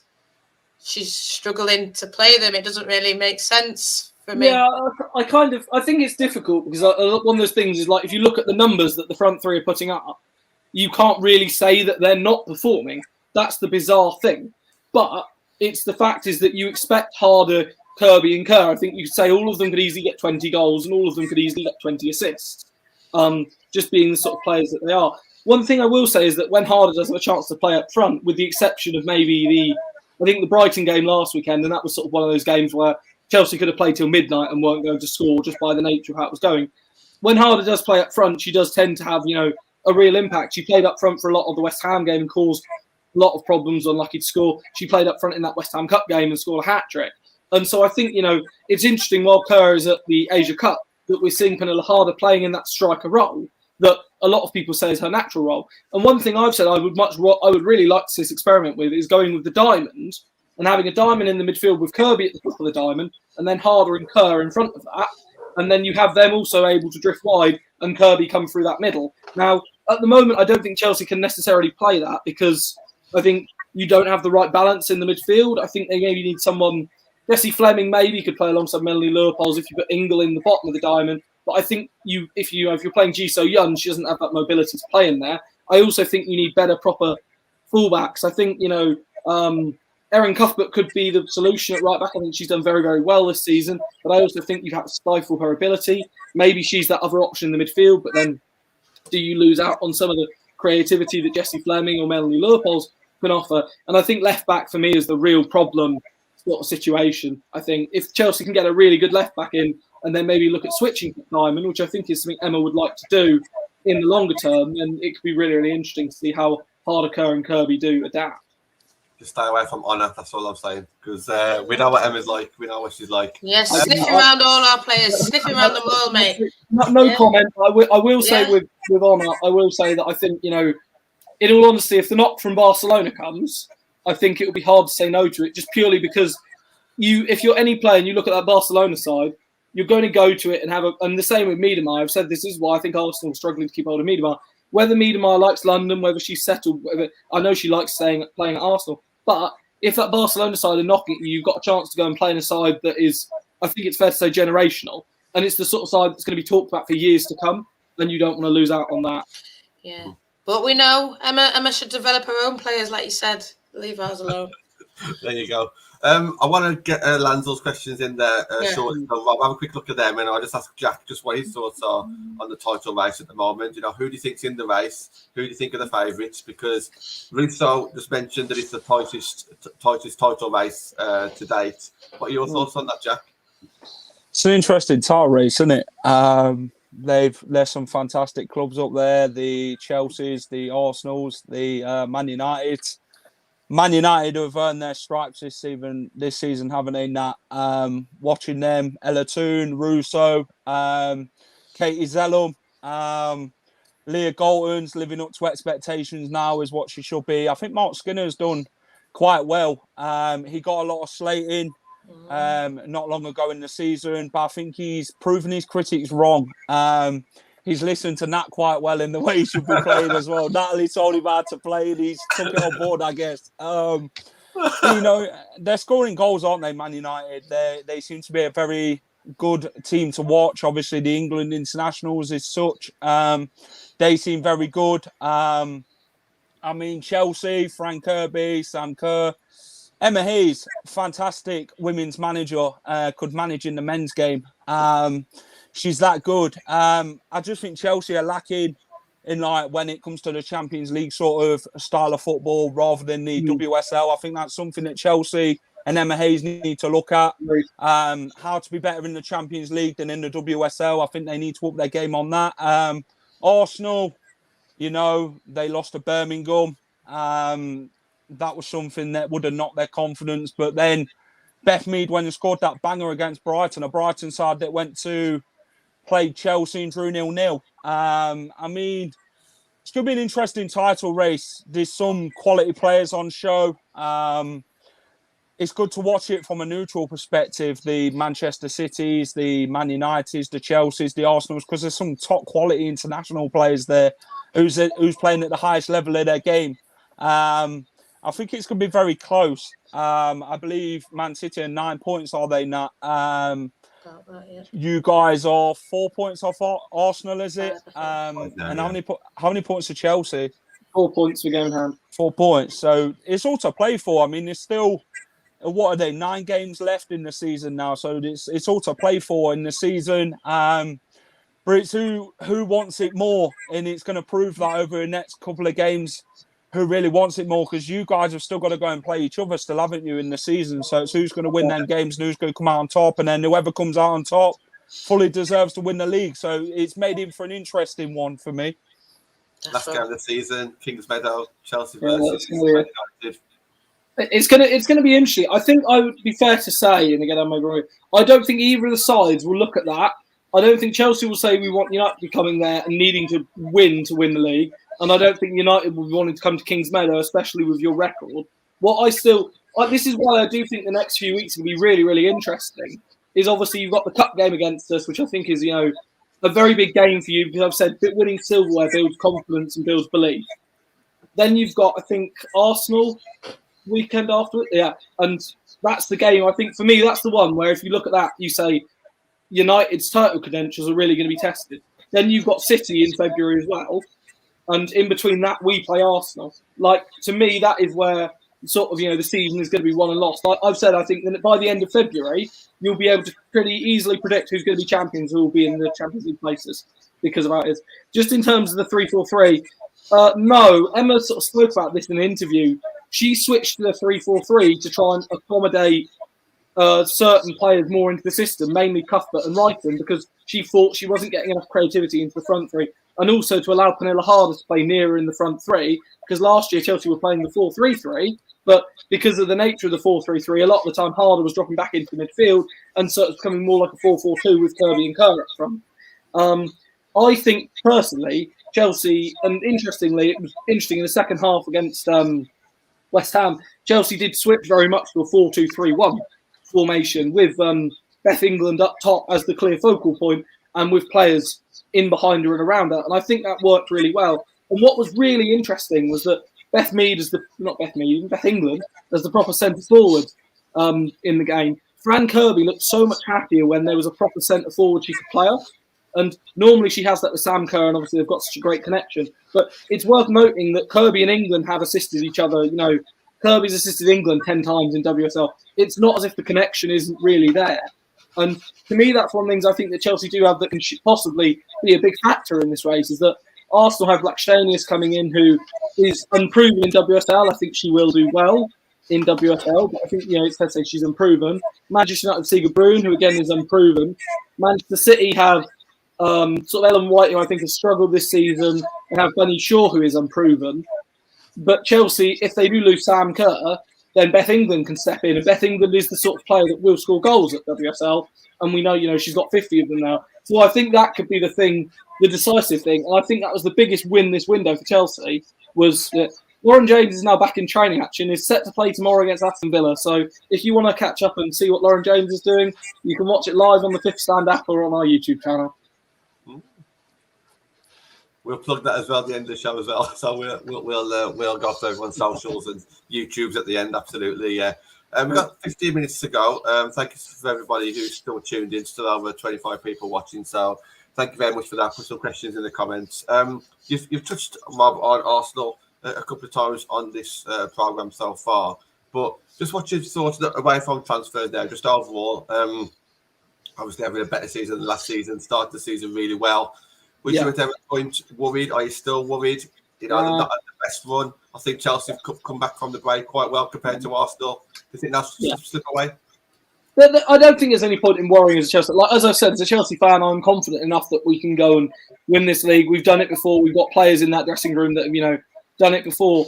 she's struggling to play them. It doesn't really make sense for me. Yeah, I think it's difficult because one of those things is like if you look at the numbers that the front three are putting up, you can't really say that they're not performing. That's the bizarre thing. But it's the fact is that you expect Harder, Kirby, and Kerr. I think you could say all of them could easily get 20 goals and all of them could easily get 20 assists. Just being the sort of players that they are. One thing I will say is that when Harder does have a chance to play up front, with the exception of maybe the Brighton game last weekend, and that was sort of one of those games where Chelsea could have played till midnight and weren't going to score just by the nature of how it was going. When Harder does play up front, she does tend to have, a real impact. She played up front for a lot of the West Ham game and caused a lot of problems, unlucky to score. She played up front in that West Ham Cup game and scored a hat-trick. And so I think, it's interesting while Kerr is at the Asia Cup that we're seeing Pernilla Harder playing in that striker role that a lot of people say is her natural role. And one thing I've said I would really like to see this experiment with is going with the diamond and having a diamond in the midfield with Kirby at the top of the diamond and then Harder and Kerr in front of that. And then you have them also able to drift wide and Kirby come through that middle. Now, at the moment, I don't think Chelsea can necessarily play that because I think you don't have the right balance in the midfield. I think they maybe need someone. Jessie Fleming maybe could play alongside Melanie Leupolz if you put Ingle in the bottom of the diamond. But I think if you're playing Ji So Yun, she doesn't have that mobility to play in there. I also think you need better proper fullbacks. I think Erin Cuthbert could be the solution at right back. I think she's done very, very well this season. But I also think you have to stifle her ability. Maybe she's that other option in the midfield, but then do you lose out on some of the creativity that Jessie Fleming or Melanie Leupolz can offer? And I think left back for me is the real problem sort of situation. I think if Chelsea can get a really good left back in and then maybe look at switching to Diamond, which I think is something Emma would like to do in the longer term, then it could be really, really interesting to see how Harder, Kerr and Kirby do adapt. Just stay away from Honor, that's all I'm saying. Because we know what Emma's like. We know what she's like. Yes, sniffing around all our players. Sniffing around them all, mate. No comment. I will say with Honor, I will say that I think, in all honesty, if the knock from Barcelona comes, I think it will be hard to say no to it, just purely because if you're any player and you look at that Barcelona side, you're going to go to it and and the same with Miedemar. I've said this is why I think Arsenal are struggling to keep hold of Miedemar. Whether Miedemar likes London, whether she's settled, I know she likes playing at Arsenal. But if that Barcelona side are knocking you, you've got a chance to go and play in a side that is, I think it's fair to say, generational. And it's the sort of side that's going to be talked about for years to come. And you don't want to lose out on that. Yeah. But we know Emma should develop her own players, like you said. Leave ours alone. There you go. I want to get Lanzel's questions in there shortly. So I'll have a quick look at them and I'll just ask Jack just what his thoughts are on the title race at the moment. Who do you think's in the race? Who do you think are the favourites? Because Russo just mentioned that it's the tightest title race to date. What are your thoughts on that, Jack? It's an interesting title race, isn't it? There's some fantastic clubs up there. The Chelseas, the Arsenals, the Man United. Man United have earned their stripes this season, haven't they, Nat? Watching them, Ella Toon, Russo, Katie Zellum, Leah Galton's living up to expectations now is what she should be. I think Mark Skinner's done quite well. He got a lot of slating not long ago in the season, but I think he's proven his critics wrong. He's listened to Nat quite well in the way he should be playing as well. Natalie told him how to play and he's took it on board, I guess. They're scoring goals, aren't they, Man United? They seem to be a very good team to watch. Obviously, the England internationals is such. They seem very good. Chelsea, Frank Kirby, Sam Kerr. Emma Hayes, fantastic women's manager, could manage in the men's game. She's that good. I just think Chelsea are lacking in when it comes to the Champions League sort of style of football rather than the WSL. I think that's something that Chelsea and Emma Hayes need to look at. How to be better in the Champions League than in the WSL. I think they need to up their game on that. Arsenal, they lost to Birmingham. That was something that would have knocked their confidence. But then Beth Mead went and scored that banger against Brighton, a Brighton side that went to play Chelsea and drew 0-0. It's going to be an interesting title race. There's some quality players on show. It's good to watch it from a neutral perspective. The Manchester Cities, the Man Uniteds, the Chelseas, the Arsenals, because there's some top quality international players there who's playing at the highest level of their game. I think it's going to be very close. I believe Man City are 9 points, are they not? Got that, yeah. You guys are 4 points off Arsenal, is it? Five, And how many points are Chelsea? 4 points for game in hand. 4 points. So it's all to play for. I mean, there's still, what are they, 9 games left in the season now. So it's all to play for in the season. But it's who wants it more. And it's going to prove that over the next couple of games, who really wants it more, because you guys have still got to go and play each other still, haven't you, in the season? So it's who's going to win them games and who's going to come out on top. And then whoever comes out on top fully deserves to win the league. So it's made him for an interesting one for me. Last game of the season, Kings Meadow, Chelsea Yeah, versus that's Man United. It's gonna be interesting. I think I would be fair to say, and again I may be wrong, I don't think either of the sides will look at that. I don't think Chelsea will say we want United to be coming there and needing to win the league, and I don't think United will be wanting to come to Kings Meadow, especially with your record. This is why I do think the next few weeks will be really, really interesting. Is obviously you've got the cup game against us, which I think is a very big game for you, because I've said winning silverware builds confidence and builds belief. Then you've got, I think, Arsenal weekend after it. Yeah, and that's the game. I think for me, that's the one where if you look at that, you say United's title credentials are really going to be tested. Then you've got City in February as well, and in between that, we play Arsenal. Like, to me, that is where sort of the season is going to be won and lost. Like I've said, I think that by the end of February, you'll be able to pretty easily predict who's going to be champions, who will be in the Champions League places, because of how it is. Just in terms of the 3-4-3, no, Emma sort of spoke about this in an interview. She switched to the 3-4-3 to try and accommodate certain players more into the system, mainly Cuthbert and Wrighton, because she thought she wasn't getting enough creativity into the front three, and also to allow Pernilla Harder to play nearer in the front three, because last year Chelsea were playing the 4-3-3, but because of the nature of the 4-3-3, a lot of the time Harder was dropping back into midfield, and so it's becoming more like a 4-4-2 with Kirby and Kerr up front. I think, personally, Chelsea, and interestingly, it was interesting in the second half against West Ham, Chelsea did switch very much to a 4-2-3-1 formation with Beth England up top as the clear focal point, and with players in behind her and around her. And I think that worked really well. And what was really interesting was that Beth England as the proper centre forward in the game. Fran Kirby looked so much happier when there was a proper centre forward she could play off. And normally she has that with Sam Kerr, and obviously they've got such a great connection. But it's worth noting that Kirby and England have assisted each other. Kirby's assisted England 10 times in WSL. It's not as if the connection isn't really there. And to me, that's one of the things I think that Chelsea do have that can possibly be a big factor in this race, is that Arsenal have Blackstenius coming in, who is unproven in WSL. I think she will do well in WSL, but I think it's fair to say she's unproven. Manchester United have Siga Brun, who again is unproven. Manchester City have sort of Ellen White, who I think has struggled this season, and have Bunny Shaw, who is unproven. But Chelsea, if they do lose Sam Kerr, then Beth England can step in, and Beth England is the sort of player that will score goals at WSL, and we know she's got 50 of them now. So I think that could be the decisive thing. And I think that was the biggest win this window for Chelsea, was that Lauren James is now back in training action, is set to play tomorrow against Aston Villa. So if you want to catch up and see what Lauren James is doing, you can watch it live on the Fifth Stand app or on our YouTube channel. We'll plug that as well at the end of the show as well. So we'll go through everyone's socials and YouTubes at the end. Absolutely, yeah. We've got 15 minutes to go. Thank you for everybody who's still tuned in. Still over 25 people watching. So thank you very much for that. Put some questions in the comments. You've touched on Arsenal a couple of times on this program so far, but just what you've thought away from transfers now, just overall. Obviously having a better season than last season. Started the season really well. Was you at any point worried? Are you still worried? Not at the best run. I think Chelsea have come back from the break quite well compared to Arsenal. Do you think that's slip away? I don't think there's any point in worrying as a Chelsea. Like, as I said, as a Chelsea fan, I'm confident enough that we can go and win this league. We've done it before. We've got players in that dressing room that have, done it before.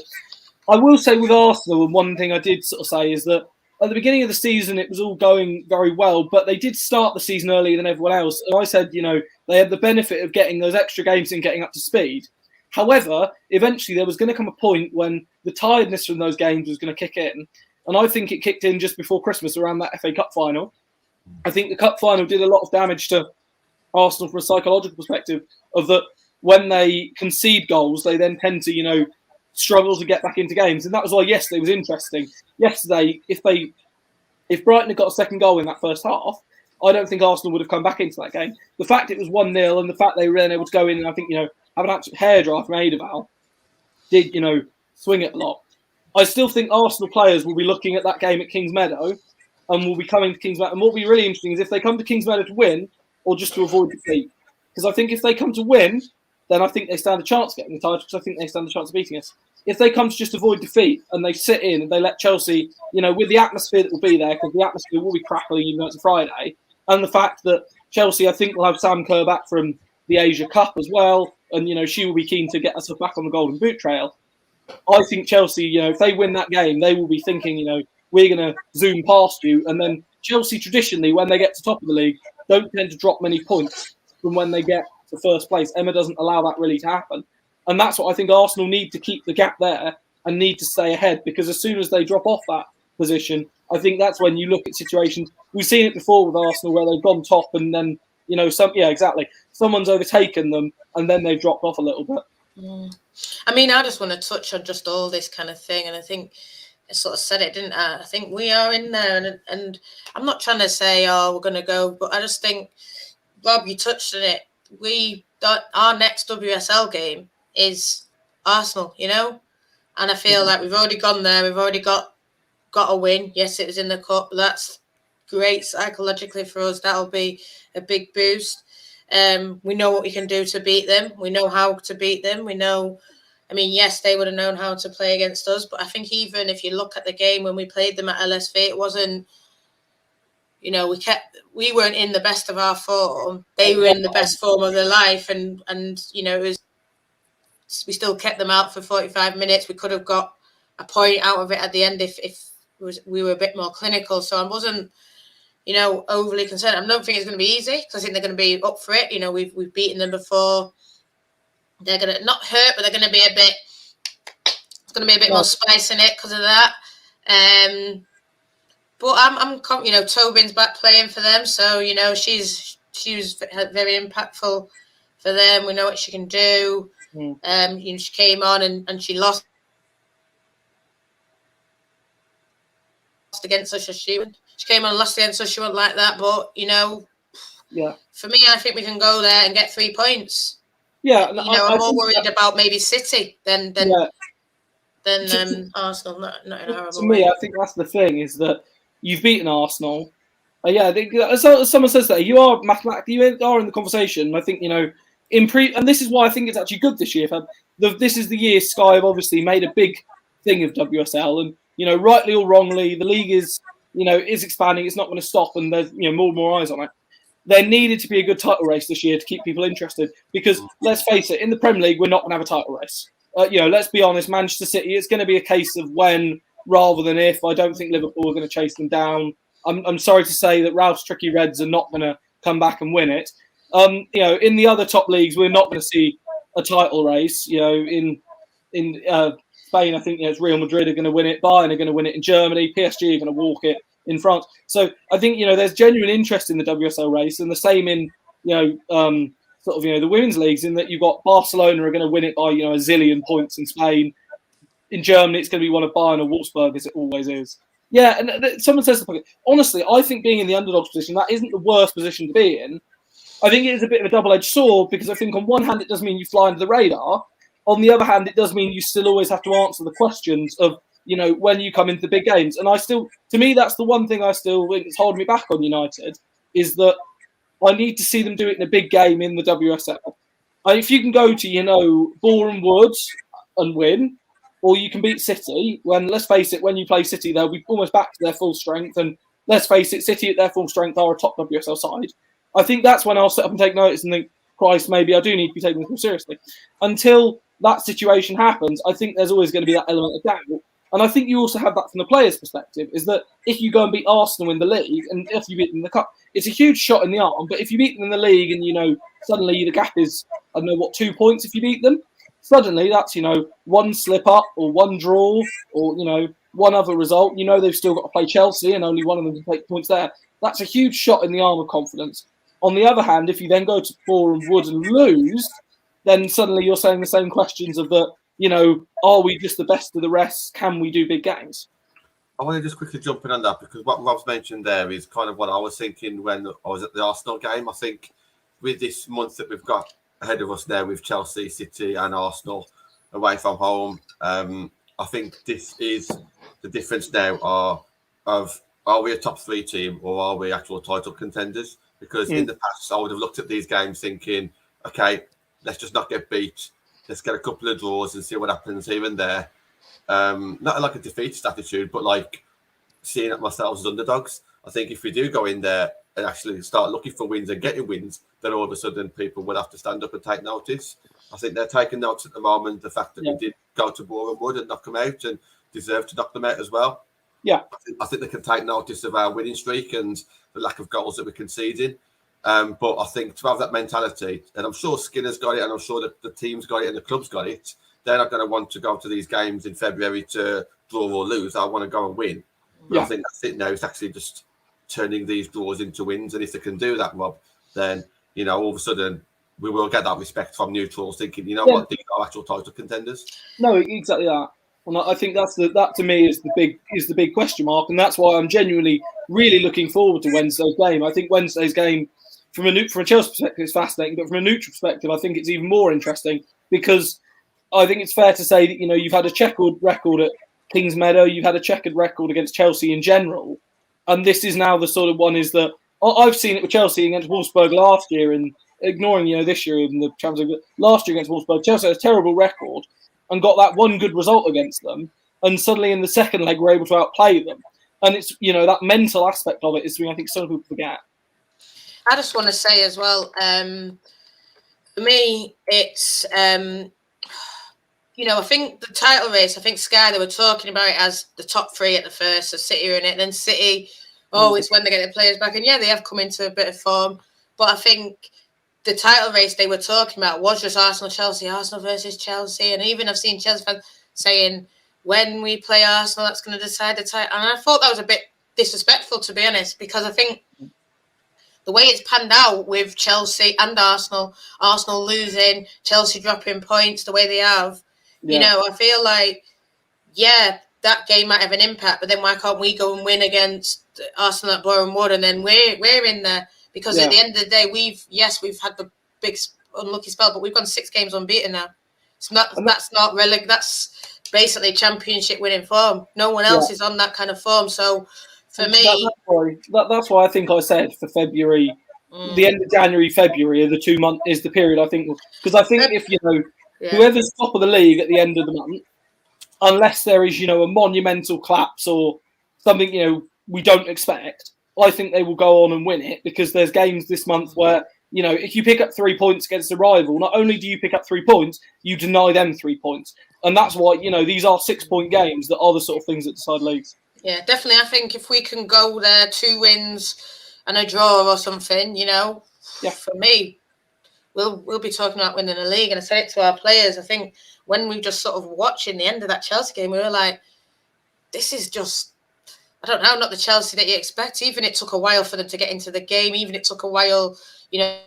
I will say with Arsenal, and one thing I did sort of say is that at the beginning of the season, it was all going very well, but they did start the season earlier than everyone else. And I said, they had the benefit of getting those extra games and getting up to speed. However, eventually there was going to come a point when the tiredness from those games was going to kick in. And I think it kicked in just before Christmas around that FA Cup final. I think the Cup final did a lot of damage to Arsenal from a psychological perspective, of that when they concede goals, they then tend to, struggle to get back into games. And that was why yesterday was interesting. Yesterday, if Brighton had got a second goal in that first half, I don't think Arsenal would have come back into that game. The fact it was 1-0 and the fact they were then able to go in and I think, have an absolute hairdryer from Edeval did, swing it a lot. I still think Arsenal players will be looking at that game at Kings Meadow and will be coming to Kings Meadow. And what will be really interesting is if they come to Kings Meadow to win or just to avoid defeat. Because I think if they come to win, then I think they stand a chance of getting the title because I think they stand a chance of beating us. If they come to just avoid defeat and they sit in and they let Chelsea, with the atmosphere that will be there, because the atmosphere will be crackling even though it's a Friday, and the fact that Chelsea, I think, will have Sam Kerr back from the Asia Cup as well, and, she will be keen to get herself back on the Golden Boot trail. I think Chelsea, if they win that game, they will be thinking, we're going to zoom past you. And then Chelsea, traditionally, when they get to top of the league, don't tend to drop many points from when they get to first place. Emma doesn't allow that really to happen. And that's what I think Arsenal need to keep the gap there and need to stay ahead, because as soon as they drop off that position, I think that's when you look at situations. We've seen it before with Arsenal where they've gone top and then, someone's overtaken them and then they've dropped off a little bit. I mean, I just want to touch on just all this kind of thing. And I think I sort of said it, didn't I? I think we are in there. And I'm not trying to say, we're going to go. But I just think, Rob, you touched on it. Our next WSL game is Arsenal, And I feel like we've already gone there. We've already got a win. Yes, it was in the cup. But that's great psychologically for us. That'll be a big boost. We know what we can do to beat them. We know how to beat them. We know, yes, they would have known how to play against us. But I think even if you look at the game when we played them at LSV, it wasn't, we weren't in the best of our form. They were in the best form of their life. And we still kept them out for 45 minutes. We could have got a point out of it at the end if we were a bit more clinical. So I wasn't, overly concerned. I don't think it's going to be easy because I think they're going to be up for it. We've beaten them before. They're going to not hurt, but they're going to be a bit. It's going to be a bit more spice in it because of that. But I'm Tobin's back playing for them, so she was very impactful for them. We know what she can do. She came on and she lost against us. She came on and lost against us. She wasn't like that, but for me, I think we can go there and get 3 points. Yeah, I'm more worried about maybe City than Arsenal. Not in a horrible way. To me, I think that's the thing is that you've beaten Arsenal. As someone says that you are mathematically, you are in the conversation. I think and this is why I think it's actually good this year. This is the year Sky have obviously made a big thing of WSL, and rightly or wrongly, the league is expanding. It's not going to stop, and there's more and more eyes on it. There needed to be a good title race this year to keep people interested, because let's face it, in the Premier League, we're not going to have a title race. Let's be honest, Manchester City, it's going to be a case of when rather than if. I don't think Liverpool are going to chase them down. I'm sorry to say that Ralph's Tricky Reds are not going to come back and win it. In the other top leagues, we're not going to see a title race. In Spain, I think it's Real Madrid are going to win it. Bayern are going to win it in Germany. PSG are going to walk it in France. So I think there's genuine interest in the WSL race, and the same in the women's leagues, in that you've got Barcelona are going to win it by a zillion points in Spain. In Germany, it's going to be one of Bayern or Wolfsburg, as it always is. Yeah, and someone says, honestly, I think being in the underdog position, that isn't the worst position to be in. I think it is a bit of a double-edged sword, because I think on one hand it does mean you fly under the radar. On the other hand, it does mean you still always have to answer the questions of, when you come into the big games. And to me, that's the one thing I still think is holding me back on United, is that I need to see them do it in a big game in the WSL. If you can go to, Boreham Wood and win, or you can beat City, when, let's face it, when you play City, they'll be almost back to their full strength. And let's face it, City at their full strength are a top WSL side. I think that's when I'll sit up and take notice and think, Christ, maybe I do need to be taking this more seriously. Until that situation happens, I think there's always going to be that element of doubt. And I think you also have that from the player's perspective, is that if you go and beat Arsenal in the league, and if you beat them in the cup, it's a huge shot in the arm. But if you beat them in the league and, suddenly the gap is, 2 points if you beat them, suddenly that's, one slip up or one draw or, one other result. They've still got to play Chelsea and only one of them can take points there. That's a huge shot in the arm of confidence. On the other hand, if you then go to Boreham Wood and lose, then suddenly you're saying the same questions of the, are we just the best of the rest? Can we do big games? I want to just quickly jump in on that because what Rob's mentioned there is kind of what I was thinking when I was at the Arsenal game. I think with this month that we've got ahead of us now with Chelsea, City and Arsenal away from home, I think this is the difference now are we a top 3 team or are we actual title contenders? Because in the past, I would have looked at these games thinking, okay, let's just not get beat. Let's get a couple of draws and see what happens here and there. Not like a defeatist attitude, but like seeing it ourselves as underdogs. I think if we do go in there and actually start looking for wins and getting wins, then all of a sudden people will have to stand up and take notice. I think they're taking notice at the moment, the fact that we did go to Boreham Wood and knock them out and deserve to knock them out as well. Yeah. I think they can take notice of our winning streak and the lack of goals that we're conceding. But I think to have that mentality, and I'm sure Skinner's got it, and I'm sure that the team's got it and the club's got it, they're not going to want to go to these games in February to draw or lose. I want to go and win. But I think that's it now. It's actually just turning these draws into wins. And if they can do that, Rob, then, all of a sudden we will get that respect from neutrals thinking, what, these are actual title contenders. No, exactly that. And I think that to me is the big question mark. And that's why I'm genuinely really looking forward to Wednesday's game. I think Wednesday's game, from a Chelsea perspective, is fascinating. But from a neutral perspective, I think it's even more interesting because I think it's fair to say that, you've had a checkered record at Kingsmeadow, you've had a checkered record against Chelsea in general. And this is now the sort of one is that I've seen it with Chelsea against Wolfsburg last year and ignoring, this year in the Champions League. Last year against Wolfsburg, Chelsea had a terrible record and got that one good result against them. And suddenly in the second leg, we're able to outplay them. And it's, that mental aspect of it is something I think some people forget. I just want to say as well, for me, it's, I think the title race, I think Sky, they were talking about it as the top 3 at the first, so City are in it, and then City, it's when they get the players back. And yeah, they have come into a bit of form, but I think the title race they were talking about was just Arsenal versus Chelsea. And even I've seen Chelsea fans saying, when we play Arsenal, that's going to decide the title. And I thought that was a bit disrespectful, to be honest, because I think the way it's panned out with Chelsea and Arsenal losing, Chelsea dropping points the way they have, I feel like, that game might have an impact, but then why can't we go and win against Arsenal at Boreham Wood and then we're in there? Because at the end of the day, we've had the big unlucky spell, but we've gone 6 games unbeaten now. That's not really, that's basically championship winning form. No one else is on that kind of form. So for me, that's why I think I said for February, the end of January, February, the 2 month is the period I think, because I think if whoever's top of the league at the end of the month, unless there is a monumental collapse or something we don't expect, I think they will go on and win it because there's games this month where, if you pick up 3 points against a rival, not only do you pick up 3 points, you deny them 3 points. And that's why, these are 6-point games that are the sort of things that decide leagues. Yeah, definitely. I think if we can go there 2 wins and a draw or something, for me, we'll be talking about winning the league. And I said it to our players. I think when we just sort of watching the end of that Chelsea game, we were like, this is just, I don't know, not the Chelsea that you expect. Even it took a while for them to get into the game. Even it took a while, Is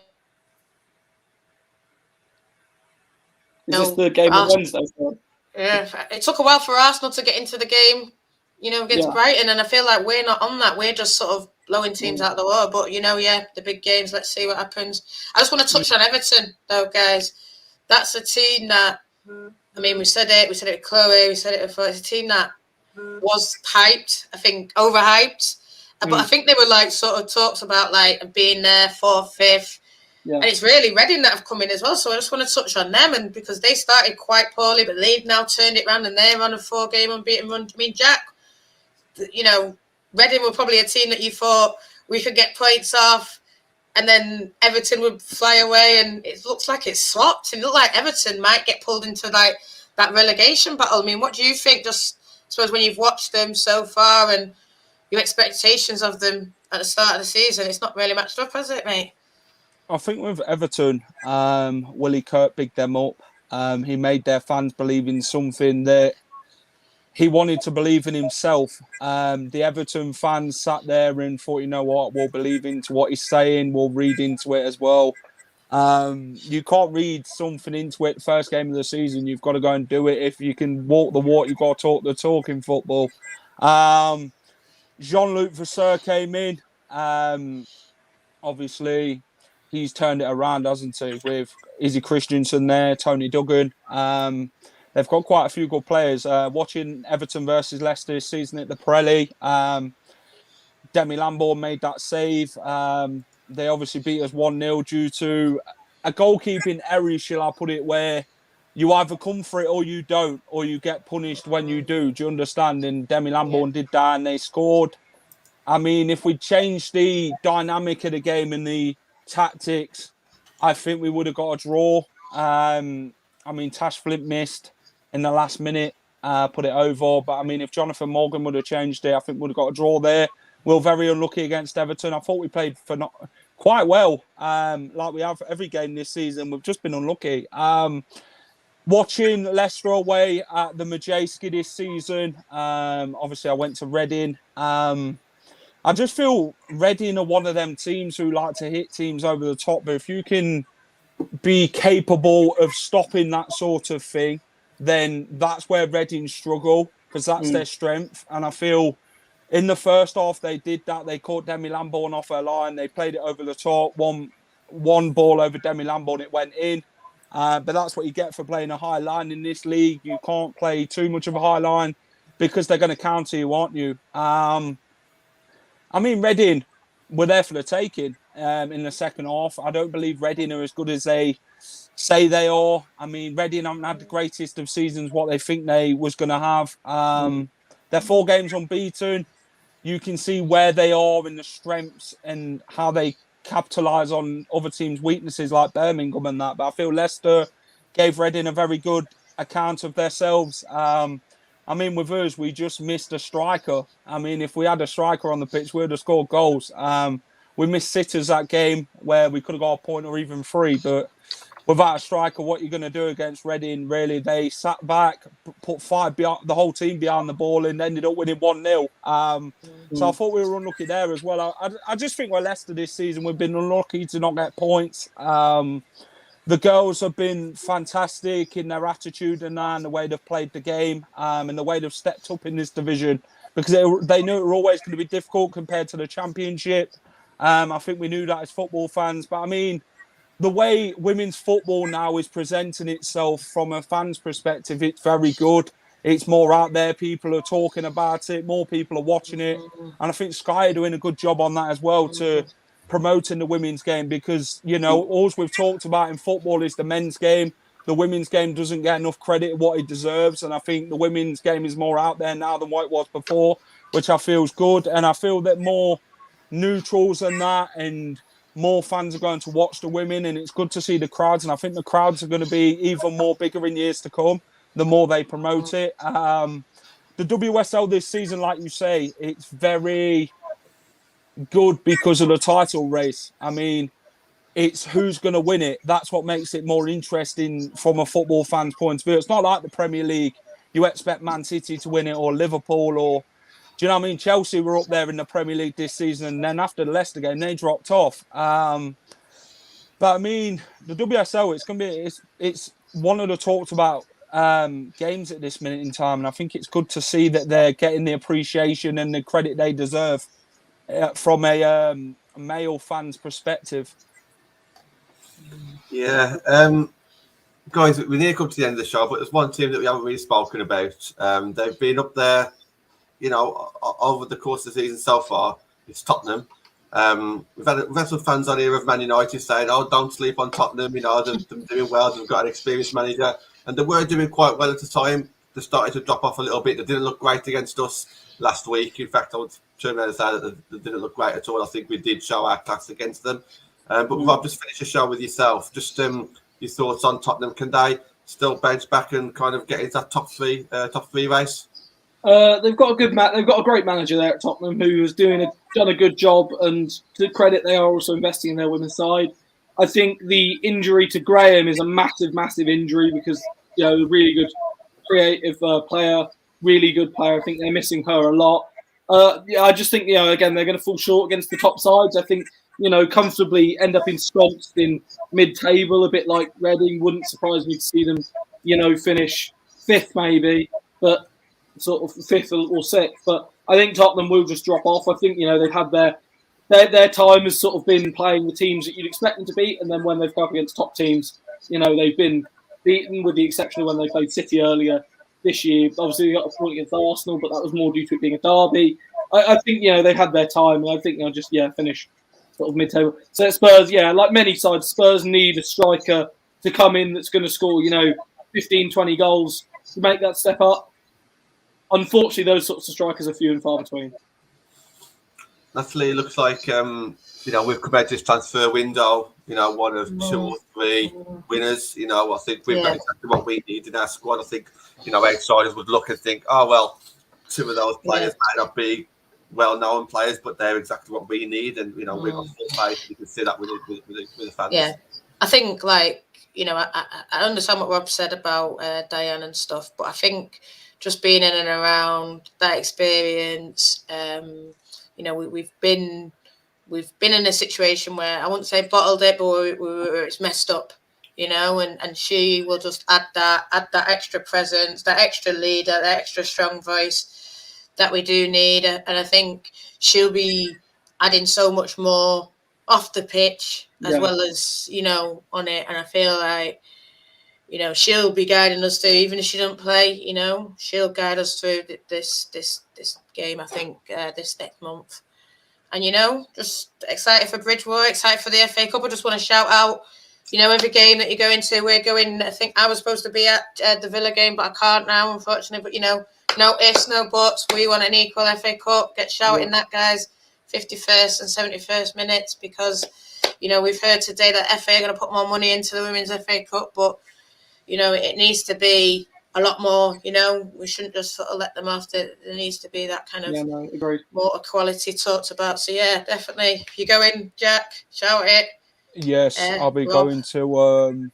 this the game on Wednesday? Yeah, it took a while for Arsenal to get into the game, against Brighton. And I feel like we're not on that. We're just sort of blowing teams out of the water. But, the big games, let's see what happens. I just want to touch on Everton, though, guys. That's a team that, we said it with Chloe, we said it before. It's a team that was hyped, I think overhyped, but I think they were like sort of talks about like being there 4th, 5th, and it's really Reading that have come in as well. So I just want to touch on them, and because they started quite poorly, but they've now turned it around and they're on a 4-game unbeaten run. I mean, Jack, Reading were probably a team that you thought we could get points off, and then Everton would fly away, and it looks like it's swapped. And it looks like Everton might get pulled into like that relegation battle. I mean, what do you think? Just I suppose when you've watched them so far and your expectations of them at the start of the season, it's not really matched up, has it, mate? I think with Everton, Willie Kirk bigged them up. He made their fans believe in something that he wanted to believe in himself. The Everton fans sat there and thought, you know what, we'll believe into what he's saying, we'll read into it as well. You can't read something into it the first game of the season. You've got to go and do it. If you can walk the walk, you've got to talk the talk in football. Jean-Luc Vasseur came in. Obviously, he's turned it around, hasn't he? With Izzy Christensen there, Tony Duggan. They've got quite a few good players. Watching Everton versus Leicester this season at the Pirelli, Demi Lambourne made that save. They obviously beat us 1-0 due to a goalkeeping error, shall I put it, where you either come for it or you don't, or you get punished when you do. Do you understand? And Demi Lambourne did that and they scored. I mean, if we changed the dynamic of the game and the tactics, I think we would have got a draw. I mean, Tash Flint missed in the last minute, put it over. But I mean, if Jonathan Morgan would have changed it, I think we would have got a draw there. We were very unlucky against Everton. I thought we played quite well, like we have every game this season. We've just been unlucky. Watching Leicester away at the Majeski this season, obviously I went to Reading. I just feel Reading are one of them teams who like to hit teams over the top. But if you can be capable of stopping that sort of thing, then that's where Reading struggle, because that's their strength. And I feel in the first half they did that. They caught Demi Lambourne off her line. They played it over the top. One ball over Demi Lambourne, it went in. But that's what you get for playing a high line in this league. You can't play too much of a high line because they're going to counter you, aren't you? I mean, Reading were there for the taking in the second half. I don't believe Reading are as good as they say they are. I mean, Reading haven't had the greatest of seasons what they think they was going to have. They're 4 games unbeaten. You can see where they are in the strengths and how they capitalise on other teams' weaknesses like Birmingham and that. But I feel Leicester gave Reading a very good account of themselves. I mean, with us, we just missed a striker. I mean, if we had a striker on the pitch, we would have scored goals. We missed sitters that game where we could have got a point or even 3. But without a striker, what you're going to do against Reading, really, they sat back, put 5 behind, the whole team behind the ball and ended up winning 1-0. So I thought we were unlucky there as well. I just think we're Leicester this season. We've been unlucky to not get points. The girls have been fantastic in their attitude and the way they've played the game and the way they've stepped up in this division, because they knew it were always going to be difficult compared to the Championship. I think we knew that as football fans. But, I mean, the way women's football now is presenting itself from a fan's perspective, it's very good. It's more out there. People are talking about it. More people are watching it. And I think Sky are doing a good job on that as well to promoting the women's game, because, you know, all we've talked about in football is the men's game. The women's game doesn't get enough credit what it deserves, and I think the women's game is more out there now than what it was before, which I feel is good. And I feel that more neutrals and that, and more fans are going to watch the women, and it's good to see the crowds. And I think the crowds are going to be even more bigger in years to come, the more they promote it. The WSL this season, like you say, it's very good because of the title race. I mean, it's who's going to win it. That's what makes it more interesting from a football fan's point of view. It's not like the Premier League. You expect Man City to win it, or Liverpool, or, do you know what I mean? Chelsea were up there in the Premier League this season, and then after the Leicester game, they dropped off. But I mean, the WSL, it's going to be, it's one of the talked about games at this minute in time, and I think it's good to see that they're getting the appreciation and the credit they deserve from a male fan's perspective. Yeah, guys, we need to come to the end of the show, but there's one team that we haven't really spoken about. They've been up there, you know, over the course of the season so far. It's Tottenham. We've had some fans on here of Man United saying, "Oh, don't sleep on Tottenham." You know, they're doing well. They've got an experienced manager, and they were doing quite well at the time. They started to drop off a little bit. They didn't look great against us last week. In fact, I would turn around and say that they didn't look great at all. I think we did show our class against them. But Rob, just finish the show with yourself. Just your thoughts on Tottenham. Can they still bounce back and kind of get into that top three race? They've got a great manager there at Tottenham who has done a good job, and to credit, they are also investing in their women's side. I think the injury to Graham is a massive injury, because, you know, a really good creative player, really good player. I think they're missing her a lot. I just think, you know, again, they're going to fall short against the top sides. I think, you know, comfortably end up ensconced in mid-table, a bit like Reading. Wouldn't surprise me to see them, you know, finish 5th maybe. But sort of 5th or 6th. But I think Tottenham will just drop off. I think, they've had their time has sort of been playing the teams that you'd expect them to beat, and then when they've come up against top teams, they've been beaten, with the exception of when they played City earlier this year. Obviously, they got a point against Arsenal, but that was more due to it being a derby. I think, they've had their time, and I think they'll just, finish sort of mid-table. So Spurs, like many sides, Spurs need a striker to come in that's going to score, 15, 20 goals to make that step up. Unfortunately, those sorts of strikers are few and far between. Natalie, it looks like, we've come out this transfer window, one of 2 or 3 winners. I think we've got exactly what we need in our squad. I think, outsiders would look and think, oh, well, 2 of those players might not be well-known players, but they're exactly what we need. And, we've got 4 players. You can see that with the fans. Yeah, I think, I understand what Rob said about Diane and stuff, but I think just being in and around that experience, we've been in a situation where I wouldn't say bottled it, but it's messed up, and she will just add that extra presence, that extra leader, that extra strong voice that we do need. And I think she'll be adding so much more off the pitch as well as, on it. And I feel like, she'll be guiding us through, even if she doesn't play, she'll guide us through this game, I think, this next month. And, just excited for Bridgewater, excited for the FA Cup. I just want to shout out, every game that you go into, we're going, I think I was supposed to be at the Villa game, but I can't now, unfortunately. But, no ifs, no buts. We want an equal FA Cup. Get shouting that, guys, 51st and 71st minutes, because, we've heard today that FA are going to put more money into the Women's FA Cup, but, it needs to be a lot more, we shouldn't just sort of let them off. There needs to be that kind of more equality talked about. So, definitely. If you go in, Jack, shout it. Yes, I'll be going to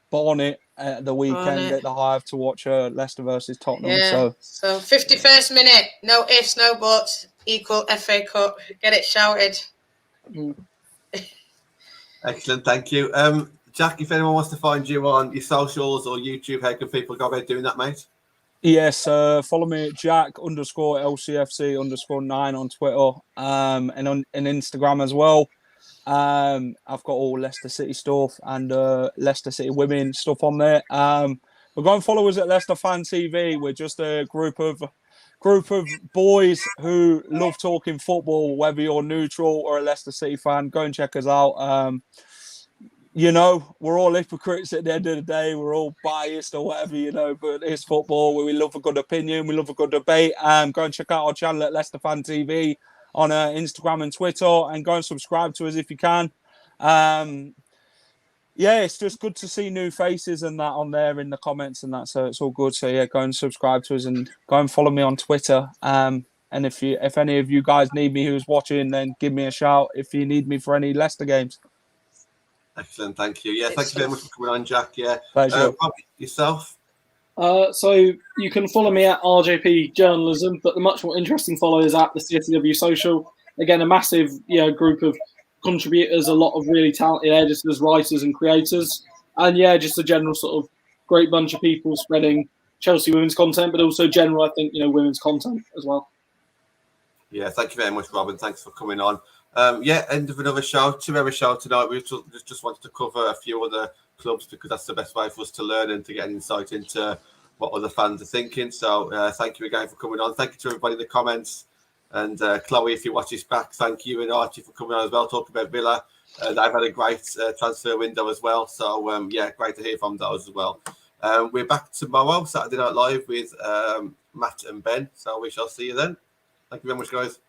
Barnet at the weekend at the Hive to watch Leicester versus Tottenham. Yeah. So 51st minute, no ifs, no buts, equal FA Cup. Get it shouted. Excellent, thank you. Jack, if anyone wants to find you on your socials or YouTube, how can people go about doing that, mate? Yes, follow me at Jack_LCFC_9 on Twitter and on Instagram as well. I've got all Leicester City stuff and Leicester City women stuff on there. We're going to follow us at Leicester Fan TV. We're just a group of boys who love talking football, whether you're neutral or a Leicester City fan. Go and check us out. We're all hypocrites at the end of the day. We're all biased or whatever, but it's football. We love a good opinion. We love a good debate. Go and check out our channel at Leicester Fan TV on Instagram and Twitter, and go and subscribe to us if you can. It's just good to see new faces and that on there in the comments and that, so it's all good. So go and subscribe to us and go and follow me on Twitter. And if any of you guys need me who's watching, then give me a shout if you need me for any Leicester games. Excellent, thank you. Thank you very much for coming on, Jack. Pleasure. Rob, yourself? So you can follow me at RJP Journalism, but the much more interesting follow is at the CSW Social. Again, a massive group of contributors, a lot of really talented editors, writers and creators. And just a general sort of great bunch of people spreading Chelsea women's content, but also general, I think, women's content as well. Yeah, thank you very much, Robin. Thanks for coming on. End of another show. 2-hour show tonight. We just wanted to cover a few other clubs because that's the best way for us to learn and to get an insight into what other fans are thinking. So thank you again for coming on. Thank you to everybody in the comments. And Chloe, if you watch this back, thank you. And Archie for coming on as well, talking about Villa. They've had a great transfer window as well. So, great to hear from those as well. We're back tomorrow, Saturday Night Live with Matt and Ben. So we shall see you then. Thank you very much, guys.